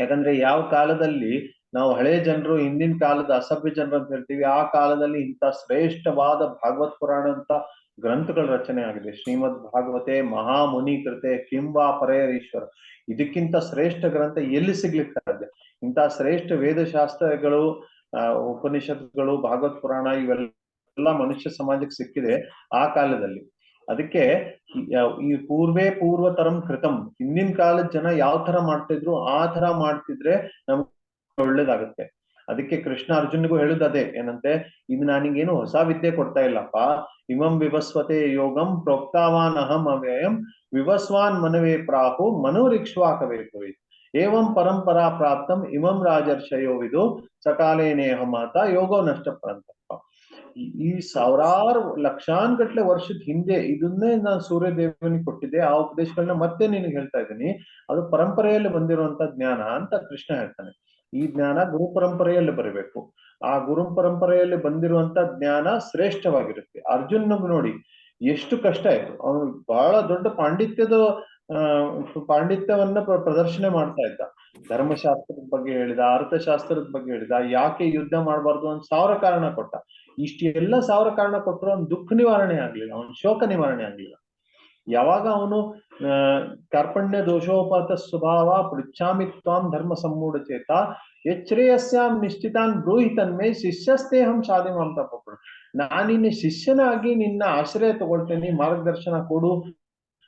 ಯಾಕಂದ್ರೆ ಯಾವ ಕಾಲದಲ್ಲಿ ನಾವು ಹಳೆ ಜನರು, ಹಿಂದಿನ ಕಾಲದ ಅಸಭ್ಯ ಜನರು ಅಂತ ಹೇಳ್ತೀವಿ, ಆ ಕಾಲದಲ್ಲಿ ಇಂಥ ಶ್ರೇಷ್ಠವಾದ ಭಾಗವತ್ ಪುರಾಣ ಅಂತ ಗ್ರಂಥಗಳ ರಚನೆ ಆಗಿದೆ. ಶ್ರೀಮದ್ ಭಾಗವತೆ ಮಹಾಮುನಿ ಕೃತೆ ಕಿಂವಾ ಪರೇರೀಶ್ವರ. ಇದಕ್ಕಿಂತ ಶ್ರೇಷ್ಠ ಗ್ರಂಥ ಎಲ್ಲಿ ಸಿಗ್ಲಿಕ್ಕೆ ಸಾಧ್ಯ? ಇಂಥ ಶ್ರೇಷ್ಠ ವೇದಶಾಸ್ತ್ರಗಳು, ಉಪನಿಷತ್ಗಳು, ಭಾಗವತ್ ಪುರಾಣ ಇವೆಲ್ಲ ಮನುಷ್ಯ ಸಮಾಜಕ್ಕೆ ಸಿಕ್ಕಿದೆ ಆ ಕಾಲದಲ್ಲಿ. ಅದಕ್ಕೆ ಈ ಪೂರ್ವತರಂ ಕೃತಂ, ಹಿಂದಿನ ಕಾಲದ ಜನ ಯಾವ ತರ ಮಾಡ್ತಿದ್ರು ಆ ತರ ಮಾಡ್ತಿದ್ರೆ ನಮ್ಗೆ ಒಳ್ಳೇದಾಗುತ್ತೆ. ಅದಕ್ಕೆ ಕೃಷ್ಣ ಅರ್ಜುನ್ಗೂ ಹೇಳುದದೇ ಏನಂತೆ, ಇದು ನಾನಿಗೇನು ಹೊಸ ವಿದ್ಯೆ ಕೊಡ್ತಾ ಇಲ್ಲಪ್ಪ. ಇಮಂ ವಿವಸ್ವತೆ ಯೋಗಂ ಪ್ರೋಕ್ತಾವಾನ್ ಅಹಂ ಅವ್ಯಯಂ ವಿವಸ್ವಾನ್ ಮನವೇ ಪ್ರಾಹು ಮನೋರಿಕ್ಷ್ವಾಕವೇ ಭವೇತ್ ಏವಂ ಪರಂಪರಾ ಪ್ರಾಪ್ತಂ ಇಮಂ ರಾಜರ್ಷಯೋ ವಿದು ಸಕಾಲೇ ನೇಹ ಮಾತ ಯೋಗೋ ನಷ್ಟ ಪರಂತಪ್ಪ. ಈ ಸಾವಿರಾರು ಲಕ್ಷಾನ್ಗಟ್ಲೆ ವರ್ಷದ ಹಿಂದೆ ಇದನ್ನೇ ನಾನು ಸೂರ್ಯದೇವನಿಗೆ ಕೊಟ್ಟಿದ್ದೆ. ಆ ಉಪದೇಶಗಳನ್ನ ಮತ್ತೆ ನಿನಗೆ ಹೇಳ್ತಾ ಇದ್ದೀನಿ. ಅದು ಪರಂಪರೆಯಲ್ಲಿ ಬಂದಿರುವಂತ ಜ್ಞಾನ ಅಂತ ಕೃಷ್ಣ ಹೇಳ್ತಾನೆ. ಈ ಜ್ಞಾನ ಗುರು ಪರಂಪರೆಯಲ್ಲಿ ಬರಬೇಕು. ಆ ಗುರು ಪರಂಪರೆಯಲ್ಲಿ ಬಂದಿರುವಂತ ಜ್ಞಾನ ಶ್ರೇಷ್ಠವಾಗಿರುತ್ತೆ. ಅರ್ಜುನ್ಗ್ ನೋಡಿ ಎಷ್ಟು ಕಷ್ಟ ಆಯ್ತು. ಅವನು ಬಹಳ ದೊಡ್ಡ ಪಾಂಡಿತ್ಯವನ್ನ ಪ್ರದರ್ಶನ ಮಾಡ್ತಾ ಇದ್ದ. ಧರ್ಮಶಾಸ್ತ್ರದ ಬಗ್ಗೆ ಹೇಳಿದ, ಅರ್ಥಶಾಸ್ತ್ರದ ಬಗ್ಗೆ ಹೇಳಿದ, ಯಾಕೆ ಯುದ್ಧ ಮಾಡಬಾರ್ದು ಅಂತ 1000 ಕಾರಣ ಕೊಟ್ಟ. ಇಷ್ಟೆಲ್ಲ 1000 ಕಾರಣ ಕೊಟ್ಟರು ಅವ್ನ ದುಃಖ ನಿವಾರಣೆ ಆಗ್ಲಿಲ್ಲ, ಅವನ ಶೋಕ ನಿವಾರಣೆ ಆಗ್ಲಿಲ್ಲ. ಯಾವಾಗ ಅವನು ಕಾರ್ಪಣ್ಯ ದೋಷೋಪಾತ ಸ್ವಭಾವ ಪೃಚ್ಛಾಮಿ ತ್ವಾಂ ಧರ್ಮ ಸಮ್ಮೂಢ ಚೇತ ಯಚ್ಛ್ರೇಯಸ್ಯಾಂ ನಿಶ್ಚಿತಾನ್ ಬ್ರೂಹಿ ತನ್ಮೇ ಶಿಷ್ಯಸ್ತೇಹಂ ಶಾದಿಮಾಂ ತಪಪಡು. ನಾನಿನ್ನ ಶಿಷ್ಯನಾಗಿ ನಿನ್ನ ಆಶ್ರಯ ತಗೊಳ್ತೇನೆ, ಮಾರ್ಗದರ್ಶನ ಕೊಡು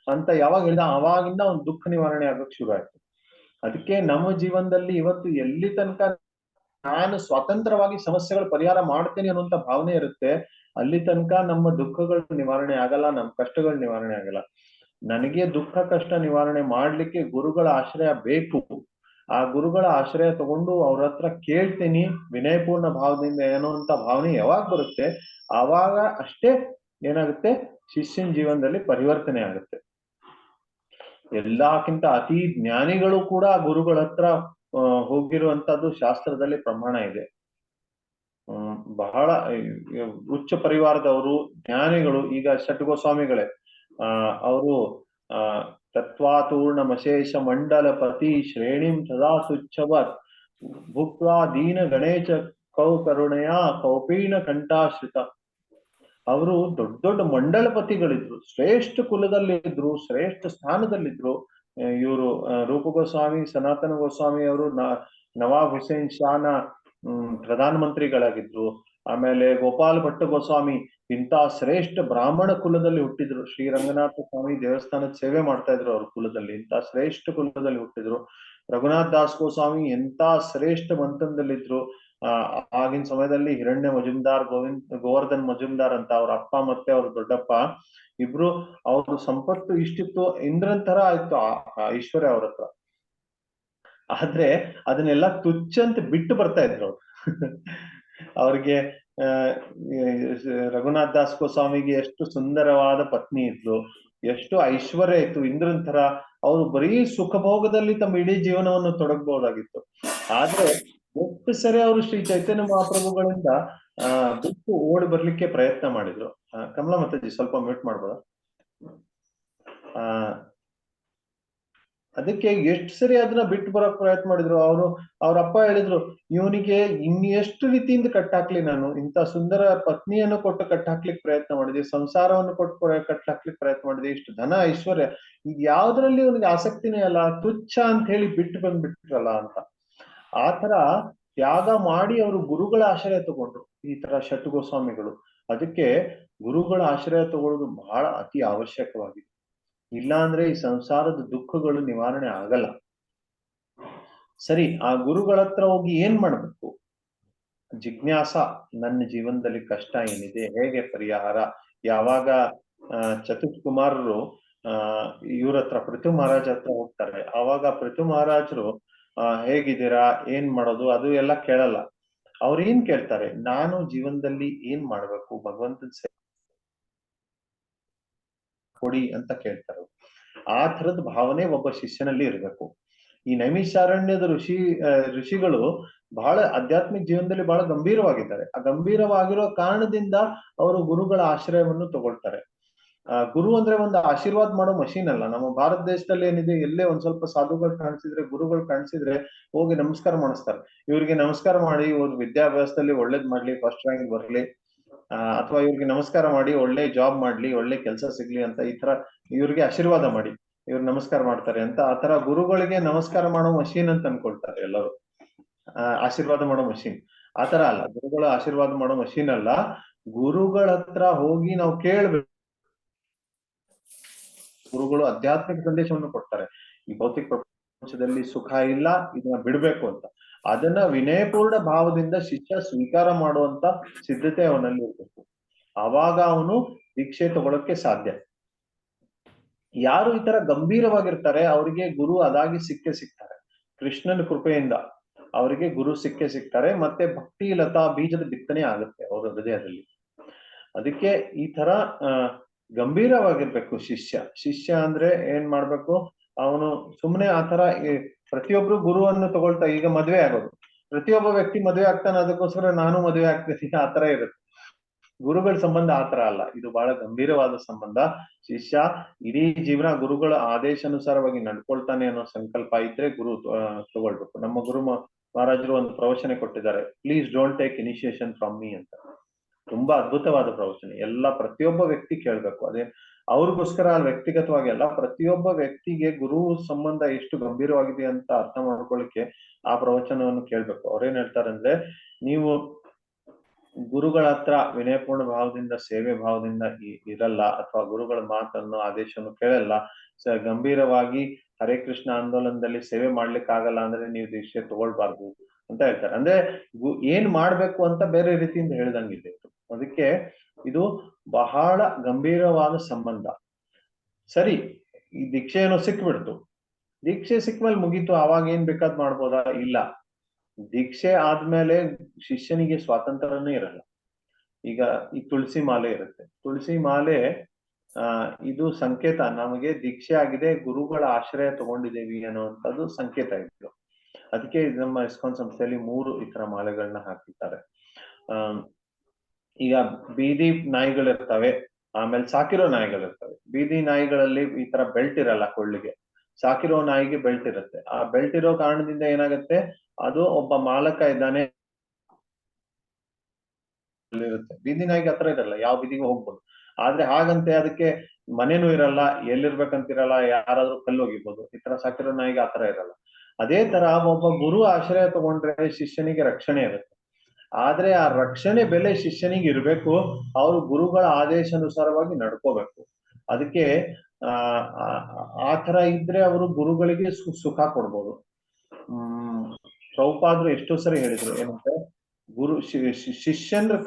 ಅಂತ ಯಾವಾಗ ಹೇಳಿದ, ಅವಾಗಿಂದ ಅವ್ನ ದುಃಖ ನಿವಾರಣೆ ಆಗಕ್ ಶುರು ಆಯ್ತು. ಅದಕ್ಕೆ ನಮ್ಮ ಜೀವನದಲ್ಲಿ ಇವತ್ತು ಎಲ್ಲಿ ತನಕ ನಾನು ಸ್ವತಂತ್ರವಾಗಿ ಸಮಸ್ಯೆಗಳ ಪರಿಹಾರ ಮಾಡ್ತೇನೆ ಅನ್ನುವಂತ ಭಾವನೆ ಇರುತ್ತೆ, ಅಲ್ಲಿ ತನಕ ನಮ್ಮ ದುಃಖಗಳ ನಿವಾರಣೆ ಆಗಲ್ಲ, ನಮ್ಮ ಕಷ್ಟಗಳ ನಿವಾರಣೆ ಆಗಲ್ಲ. ನನಗೆ ದುಃಖ ಕಷ್ಟ ನಿವಾರಣೆ ಮಾಡ್ಲಿಕ್ಕೆ ಗುರುಗಳ ಆಶ್ರಯ ಬೇಕು. ಆ ಗುರುಗಳ ಆಶ್ರಯ ತಗೊಂಡು ಅವ್ರ ಹತ್ರ ಕೇಳ್ತೀನಿ ವಿನಯಪೂರ್ಣ ಭಾವದಿಂದ ಅನ್ನುವಂತ ಭಾವನೆ ಯಾವಾಗ ಬರುತ್ತೆ, ಆವಾಗ ಅಷ್ಟೇ ಏನಾಗುತ್ತೆ, ಶಿಷ್ಯನ ಜೀವನದಲ್ಲಿ ಪರಿವರ್ತನೆ ಆಗುತ್ತೆ. ಎಲ್ಲಕ್ಕಿಂತ ಅತಿ ಜ್ಞಾನಿಗಳು ಕೂಡ ಗುರುಗಳ ಹತ್ರ ಹೋಗಿರುವಂತದ್ದು ಶಾಸ್ತ್ರದಲ್ಲಿ ಪ್ರಮಾಣ ಇದೆ. ಬಹಳ ಉಚ್ಚ ಪರಿವಾರದವರು ಜ್ಞಾನಿಗಳು. ಈಗ ಷಟ್ಗೋಸ್ವಾಮಿಗಳೇ ಅವರು ತತ್ವಾತೂರ್ಣ ಮಶೇಷ ಮಂಡಲ ಪತಿ ಶ್ರೇಣಿಂ ಸದಾ ಸುಚ್ಛವತ್ ಭುಕ್ವಾ ದೀನ ಗಣೇಶ ಕೌ ಕರುಣೆಯ ಕೌಪೀನ ಕಂಠಾಶ್ರಿತ. ಅವರು ದೊಡ್ಡ ದೊಡ್ಡ ಮಂಡಲಪತಿಗಳಿದ್ರು, ಶ್ರೇಷ್ಠ ಕುಲದಲ್ಲಿದ್ರು, ಶ್ರೇಷ್ಠ ಸ್ಥಾನದಲ್ಲಿದ್ರು. ಇವರು ರೂಪ ಗೋಸ್ವಾಮಿ, ಸನಾತನ ಗೋಸ್ವಾಮಿ ಅವರು ನವಾಬ್ ಹುಸೇನ್ ಶಾನ ಪ್ರಧಾನ ಮಂತ್ರಿಗಳಾಗಿದ್ರು. ಆಮೇಲೆ ಗೋಪಾಲ್ ಭಟ್ಟ ಗೋಸ್ವಾಮಿ ಇಂಥ ಶ್ರೇಷ್ಠ ಬ್ರಾಹ್ಮಣ ಕುಲದಲ್ಲಿ ಹುಟ್ಟಿದ್ರು. ಶ್ರೀರಂಗನಾಥ ಸ್ವಾಮಿ ದೇವಸ್ಥಾನದ ಸೇವೆ ಮಾಡ್ತಾ ಇದ್ರು ಅವ್ರ ಕುಲದಲ್ಲಿ, ಇಂಥ ಶ್ರೇಷ್ಠ ಕುಲದಲ್ಲಿ ಹುಟ್ಟಿದ್ರು. ರಘುನಾಥ್ ದಾಸ್ ಗೋಸ್ವಾಮಿ ಎಂತ ಶ್ರೇಷ್ಠ ಮಂತ್ರದಲ್ಲಿದ್ರು. ಆಗಿನ ಸಮಯದಲ್ಲಿ ಹಿರಣ್ಯ ಮಜುಮ್ದಾರ್, ಗೋವರ್ಧನ್ ಮಜುಮ್ದಾರ್ ಅಂತ ಅವ್ರ ಅಪ್ಪ ಮತ್ತೆ ಅವ್ರ ದೊಡ್ಡಪ್ಪ ಇಬ್ರು, ಅವ್ರ ಸಂಪತ್ತು ಇಷ್ಟಿತ್ತು, ಇಂದ್ರನ್ ತರ ಆಯ್ತು ಐಶ್ವರ್ಯ ಅವ್ರ ಹತ್ರ. ಆದ್ರೆ ಅದನ್ನೆಲ್ಲ ತುಚ್ಛ ಅಂತ ಬಿಟ್ಟು ಬರ್ತಾ ಇದ್ರು ಅವ್ರು. ಅವ್ರಿಗೆ ರಘುನಾಥ್ ದಾಸ್ ಗೋಸ್ವಾಮಿಗೆ ಎಷ್ಟು ಸುಂದರವಾದ ಪತ್ನಿ ಇದ್ಲು, ಎಷ್ಟು ಐಶ್ವರ್ಯ ಇತ್ತು, ಇಂದ್ರನ್ ತರ. ಅವ್ರು ಬರೀ ಸುಖಭೋಗದಲ್ಲಿ ತಮ್ಮ ಇಡೀ ಜೀವನವನ್ನು ತೊಡಗಬಹುದಾಗಿತ್ತು. ಆದ್ರೆ ಎಷ್ಟು ಸರಿ ಅವರು ಶ್ರೀ ಚೈತನ್ಯ ಮಹಾಪ್ರಭುಗಳಿಂದ ಬಿಟ್ಟು ಓಡಿ ಬರ್ಲಿಕ್ಕೆ ಪ್ರಯತ್ನ ಮಾಡಿದ್ರು. ಕಮಲಾ ಮಾತಾಜಿ ಸ್ವಲ್ಪ ಮ್ಯೂಟ್ ಮಾಡ್ಬೋದಾ? ಅದಕ್ಕೆ ಎಷ್ಟು ಸರಿ ಅದನ್ನ ಬಿಟ್ಟು ಬರೋಕ್ ಪ್ರಯತ್ನ ಮಾಡಿದ್ರು. ಅವ್ರ ಅಪ್ಪ ಹೇಳಿದ್ರು, ಇವನಿಗೆ ಇನ್ನೆಷ್ಟು ರೀತಿಯಿಂದ ಕಟ್ಟಾಕ್ಲಿ, ನಾನು ಇಂಥ ಸುಂದರ ಪತ್ನಿಯನ್ನು ಕೊಟ್ಟು ಕಟ್ಟಾಕ್ಲಿಕ್ಕೆ ಪ್ರಯತ್ನ ಮಾಡಿದೆ, ಸಂಸಾರವನ್ನು ಕೊಟ್ಟು ಕಟ್ಟಾಕ್ಲಿಕ್ಕೆ ಪ್ರಯತ್ನ ಮಾಡಿದೆ, ಇಷ್ಟು ಧನ ಐಶ್ವರ್ಯ, ಇದು ಯಾವ್ದ್ರಲ್ಲಿ ಇವನಿಗೆ ಆಸಕ್ತಿನೇ ಅಲ್ಲ, ತುಚ್ಛ ಅಂತ ಹೇಳಿ ಬಿಟ್ಟು ಬಂದ್ಬಿಟ್ರಲ್ಲ ಅಂತ. ಆ ತರ ತ್ಯಾಗ ಮಾಡಿ ಅವರು ಗುರುಗಳ ಆಶ್ರಯ ತಗೊಂಡ್ರು, ಈ ತರ ಷಟ್ಗೋಸ್ವಾಮಿಗಳು. ಅದಕ್ಕೆ ಗುರುಗಳ ಆಶ್ರಯ ತಗೊಳ್ಳೋದು ಬಹಳ ಅತಿ ಅವಶ್ಯಕವಾಗಿದೆ. ಇಲ್ಲ ಅಂದ್ರೆ ಈ ಸಂಸಾರದ ದುಃಖಗಳು ನಿವಾರಣೆ ಆಗಲ್ಲ. ಸರಿ, ಆ ಗುರುಗಳ ಹತ್ರ ಹೋಗಿ ಏನ್ ಮಾಡ್ಬೇಕು? ಜಿಜ್ಞಾಸ, ನನ್ನ ಜೀವನದಲ್ಲಿ ಕಷ್ಟ ಏನಿದೆ, ಹೇಗೆ ಪರಿಹಾರ? ಯಾವಾಗ ಚತುರ್ಥ್ ಕುಮಾರರು ಇವ್ರ ಹತ್ರ ಪೃಥು ಮಹಾರಾಜ್ ಹತ್ರ ಹೋಗ್ತಾರೆ, ಆವಾಗ ಪೃಥು ಮಹಾರಾಜರು ಹೇಗಿದ್ದೀರಾ, ಏನ್ ಮಾಡೋದು, ಅದು ಎಲ್ಲ ಕೇಳಲ್ಲ. ಅವ್ರು ಏನ್ ಕೇಳ್ತಾರೆ? ನಾನು ಜೀವನದಲ್ಲಿ ಏನ್ ಮಾಡ್ಬೇಕು, ಭಗವಂತನ ಕೊಡಿ ಅಂತ ಕೇಳ್ತಾರೆ. ಆ ತರದ ಭಾವನೆ ಒಬ್ಬ ಶಿಷ್ಯನಲ್ಲಿ ಇರಬೇಕು. ಈ ನೈಮಿಷಾರಣ್ಯದ ಋಷಿಗಳು ಬಹಳ ಆಧ್ಯಾತ್ಮಿಕ ಜೀವನದಲ್ಲಿ ಬಹಳ ಗಂಭೀರವಾಗಿದ್ದಾರೆ. ಆ ಗಂಭೀರವಾಗಿರೋ ಕಾರಣದಿಂದ ಅವರು ಗುರುಗಳ ಆಶ್ರಯವನ್ನು ತಗೊಳ್ತಾರೆ. ಗುರು ಅಂದ್ರೆ ಒಂದು ಆಶೀರ್ವಾದ ಮಾಡೋ ಮಷೀನ್ ಅಲ್ಲ. ನಮ್ಮ ಭಾರತ ದೇಶದಲ್ಲಿ ಏನಿದೆ, ಎಲ್ಲೇ ಒಂದ್ ಸ್ವಲ್ಪ ಸಾಧುಗಳು ಕಾಣಿಸಿದ್ರೆ, ಗುರುಗಳು ಕಾಣಿಸಿದ್ರೆ ಹೋಗಿ ನಮಸ್ಕಾರ ಮಾಡಿಸ್ತಾರೆ. ಇವ್ರಿಗೆ ನಮಸ್ಕಾರ ಮಾಡಿ ಇವ್ರ ವಿದ್ಯಾಭ್ಯಾಸದಲ್ಲಿ ಒಳ್ಳೇದ್ ಮಾಡ್ಲಿ, ಫಸ್ಟ್ ರ್ಯಾಂಕ್ ಬರ್ಲಿ, ಅಥವಾ ಇವ್ರಿಗೆ ನಮಸ್ಕಾರ ಮಾಡಿ ಒಳ್ಳೆ ಜಾಬ್ ಮಾಡ್ಲಿ, ಒಳ್ಳೆ ಕೆಲಸ ಸಿಗ್ಲಿ ಅಂತ ಈ ತರ ಇವ್ರಿಗೆ ಆಶೀರ್ವಾದ ಮಾಡಿ ಇವ್ರು ನಮಸ್ಕಾರ ಮಾಡ್ತಾರೆ ಅಂತ. ಆ ತರ ಗುರುಗಳಿಗೆ ನಮಸ್ಕಾರ ಮಾಡೋ ಮಷೀನ್ ಅಂತ ಅನ್ಕೊಳ್ತಾರೆ ಎಲ್ಲರೂ, ಆಶೀರ್ವಾದ ಮಾಡೋ ಮಷೀನ್. ಆತರ ಅಲ್ಲ, ಗುರುಗಳ ಆಶೀರ್ವಾದ ಮಾಡೋ ಮಷೀನ್ ಅಲ್ಲ. ಗುರುಗಳ ಹತ್ರ ಹೋಗಿ ನಾವು ಕೇಳ್ಬೇಕು. ಗುರುಗಳು ಆಧ್ಯಾತ್ಮಿಕ ಸಂದೇಶವನ್ನು ಕೊಡ್ತಾರೆ, ಈ ಭೌತಿಕ ಪ್ರಪಂಚದಲ್ಲಿ ಸುಖ ಇಲ್ಲ, ಇದನ್ನ ಬಿಡ್ಬೇಕು ಅಂತ. ಅದನ್ನ ವಿನಯಪೂರ್ಣ ಭಾವದಿಂದ ಶಿಷ್ಯ ಸ್ವೀಕಾರ ಮಾಡುವಂತ ಸಿದ್ಧತೆ ಅವನಲ್ಲಿ ಇರ್ಬೇಕು. ಆವಾಗ ಅವನು ದೀಕ್ಷೆ ತಗೊಳಕ್ಕೆ ಸಾಧ್ಯ. ಯಾರು ಈ ತರ ಗಂಭೀರವಾಗಿರ್ತಾರೆ ಅವರಿಗೆ ಗುರು ಅದಾಗಿ ಸಿಗ್ತಾರೆ. ಕೃಷ್ಣನ ಕೃಪೆಯಿಂದ ಅವರಿಗೆ ಗುರು ಸಿಗ್ತಾರೆ. ಮತ್ತೆ ಭಕ್ತಿ ಲತಾ ಬೀಜದ ಬಿತ್ತನೆ ಆಗುತ್ತೆ ಅವರ ಹೃದಯದಲ್ಲಿ. ಅದಕ್ಕೆ ಈ ತರ ಗಂಭೀರವಾಗಿರ್ಬೇಕು ಶಿಷ್ಯ ಅಂದ್ರೆ ಏನ್ ಮಾಡ್ಬೇಕು? ಅವನು ಸುಮ್ಮನೆ ಆತರ ಪ್ರತಿಯೊಬ್ರು ಗುರುವನ್ನು ತಗೊಳ್ತಾ, ಈಗ ಮದ್ವೆ ಆಗೋದು, ಪ್ರತಿಯೊಬ್ಬ ವ್ಯಕ್ತಿ ಮದ್ವೆ ಆಗ್ತಾನೆ, ಅದಕ್ಕೋಸ್ಕರ ನಾನು ಮದ್ವೆ ಆಗ್ತೀನಿ, ಆತರ ಇರುತ್ತೆ. ಗುರುಗಳ ಸಂಬಂಧ ಆತರ ಅಲ್ಲ, ಇದು ಬಹಳ ಗಂಭೀರವಾದ ಸಂಬಂಧ. ಶಿಷ್ಯ ಇಡೀ ಜೀವನ ಗುರುಗಳ ಆದೇಶಾನುಸಾರವಾಗಿ ನಡ್ಕೊಳ್ತಾನೆ ಅನ್ನೋ ಸಂಕಲ್ಪ ಇದ್ರೆ ಗುರು ತಗೊಳ್ಬೇಕು. ನಮ್ಮ ಗುರು ಮಹಾರಾಜರು ಒಂದು ಪ್ರವಚನೆ ಕೊಟ್ಟಿದ್ದಾರೆ, please don't take initiation from me ಅಂತ. ತುಂಬಾ ಅದ್ಭುತವಾದ ಪ್ರವಚನೆ, ಪ್ರತಿಯೊಬ್ಬ ವ್ಯಕ್ತಿ ಕೇಳ್ಬೇಕು. ಅದೇ ಅವ್ರಿಗೋಸ್ಕರ ವ್ಯಕ್ತಿಗತವಾಗಿ ಅಲ್ಲ, ಪ್ರತಿಯೊಬ್ಬ ವ್ಯಕ್ತಿಗೆ ಗುರು ಸಂಬಂಧ ಎಷ್ಟು ಗಂಭೀರವಾಗಿದೆ ಅಂತ ಅರ್ಥ ಮಾಡ್ಕೊಳ್ಳಿಕ್ಕೆ ಆ ಪ್ರವಚನವನ್ನು ಕೇಳ್ಬೇಕು. ಅವ್ರೇನ್ ಹೇಳ್ತಾರೆ ಅಂದ್ರೆ, ನೀವು ಗುರುಗಳ ಹತ್ರ ವಿನಯಪೂರ್ಣ ಭಾವದಿಂದ, ಸೇವೆ ಭಾವದಿಂದ ಇರಲ್ಲ, ಅಥವಾ ಗುರುಗಳ ಮಾತನ್ನು ಆದೇಶವನ್ನು ಕೇಳಲ್ಲ, ಗಂಭೀರವಾಗಿ ಹರೇ ಕೃಷ್ಣ ಆಂದೋಲನದಲ್ಲಿ ಸೇವೆ ಮಾಡ್ಲಿಕ್ಕೆ ಆಗಲ್ಲ ಅಂದ್ರೆ ನೀವು ದೀಕ್ಷೆ ತಗೊಳ್ಬಾರ್ದು ಅಂತ ಹೇಳ್ತಾರೆ. ಅಂದ್ರೆ ಏನ್ ಮಾಡ್ಬೇಕು ಅಂತ ಬೇರೆ ರೀತಿಯಿಂದ ಹೇಳ್ದಂಗಿದೆ. ಅದಕ್ಕೆ ಇದು ಬಹಳ ಗಂಭೀರವಾದ ಸಂಬಂಧ. ಸರಿ, ಈ ದೀಕ್ಷೆಯನ್ನು ಸಿಕ್ಬಿಡ್ತು, ದೀಕ್ಷೆ ಸಿಕ್ಮೇಲೆ ಮುಗೀತು, ಅವಾಗ ಏನ್ ಬೇಕಾದ್ ಮಾಡ್ಬೋದಾ? ಇಲ್ಲ. ದೀಕ್ಷೆ ಆದ್ಮೇಲೆ ಶಿಷ್ಯನಿಗೆ ಸ್ವಾತಂತ್ರ್ಯನೇ ಇರಲ್ಲ. ಈಗ ಈ ತುಳಸಿ ಮಾಲೆ ಇರುತ್ತೆ, ತುಳಸಿ ಮಾಲೆ ಇದು ಸಂಕೇತ, ನಮಗೆ ದೀಕ್ಷೆ ಆಗಿದೆ, ಗುರುಗಳ ಆಶ್ರಯ ತಗೊಂಡಿದ್ದೇವಿ ಅನ್ನುವಂಥದ್ದು ಸಂಕೇತ ಇದು. ಅದಕ್ಕೆ ನಮ್ಮ ಇಸ್ಕಾನ್ ಸಂಸ್ಥೆಯಲ್ಲಿ 3 ಈ ತರ ಮಾಲೆಗಳನ್ನ ಹಾಕಿರ್ತಾರೆ. ಈಗ ಬೀದಿ ನಾಯಿಗಳಿರ್ತವೆ, ಆಮೇಲೆ ಸಾಕಿರೋ ನಾಯಿಗಳಿರ್ತವೆ. ಬೀದಿ ನಾಯಿಗಳಲ್ಲಿ ಈ ತರ ಬೆಲ್ಟ್ ಇರಲ್ಲ ಕೊಳ್ಳಿಗೆ, ಸಾಕಿರೋ ನಾಯಿಗೆ ಬೆಲ್ಟ್ ಇರುತ್ತೆ. ಆ ಬೆಲ್ಟ್ ಇರೋ ಕಾರಣದಿಂದ ಏನಾಗುತ್ತೆ, ಅದು ಒಬ್ಬ ಮಾಲಕ ಇದ್ದಾನೆ ಇರುತ್ತೆ. ಬೀದಿ ನಾಯಿಗೆ ಹತ್ರ ಇರಲ್ಲ, ಯಾವ ಬೀದಿಗೆ ಹೋಗ್ಬೋದು. ಆದ್ರೆ ಹಾಗಂತೆ ಅದಕ್ಕೆ ಮನೇನೂ ಇರಲ್ಲ, ಎಲ್ಲಿರ್ಬೇಕಂತಿರಲ್ಲ, ಯಾರಾದ್ರೂ ಕಲ್ಲು ಹೋಗಿರ್ಬೋದು. ಈ ತರ ಸಾಕಿರೋ ನಾಯಿಗೆ ಆತರ ಇರಲ್ಲ. ಅದೇ ತರ ಒಬ್ಬ ಗುರು ಆಶ್ರಯ ತಗೊಂಡ್ರೆ ಶಿಷ್ಯನಿಗೆ ರಕ್ಷಣೆ ಇರುತ್ತೆ. ಆದ್ರೆ ಆ ರಕ್ಷಣೆ ಬೆಲೆ ಶಿಷ್ಯನಿಗೆ ಇರ್ಬೇಕು, ಅವರು ಗುರುಗಳ ಆದೇಶಾನುಸಾರವಾಗಿ ನಡ್ಕೋಬೇಕು. ಅದಕ್ಕೆ ಆ ತರ ಇದ್ರೆ ಅವರು ಗುರುಗಳಿಗೆ ಸುಖ ಕೊಡ್ಬೋದು. ಪ್ರಭುಪಾದರು ಎಷ್ಟೋ ಸರಿ ಹೇಳಿದ್ರು, ಏನಂದ್ರೆ ಶಿಷ್ಯನ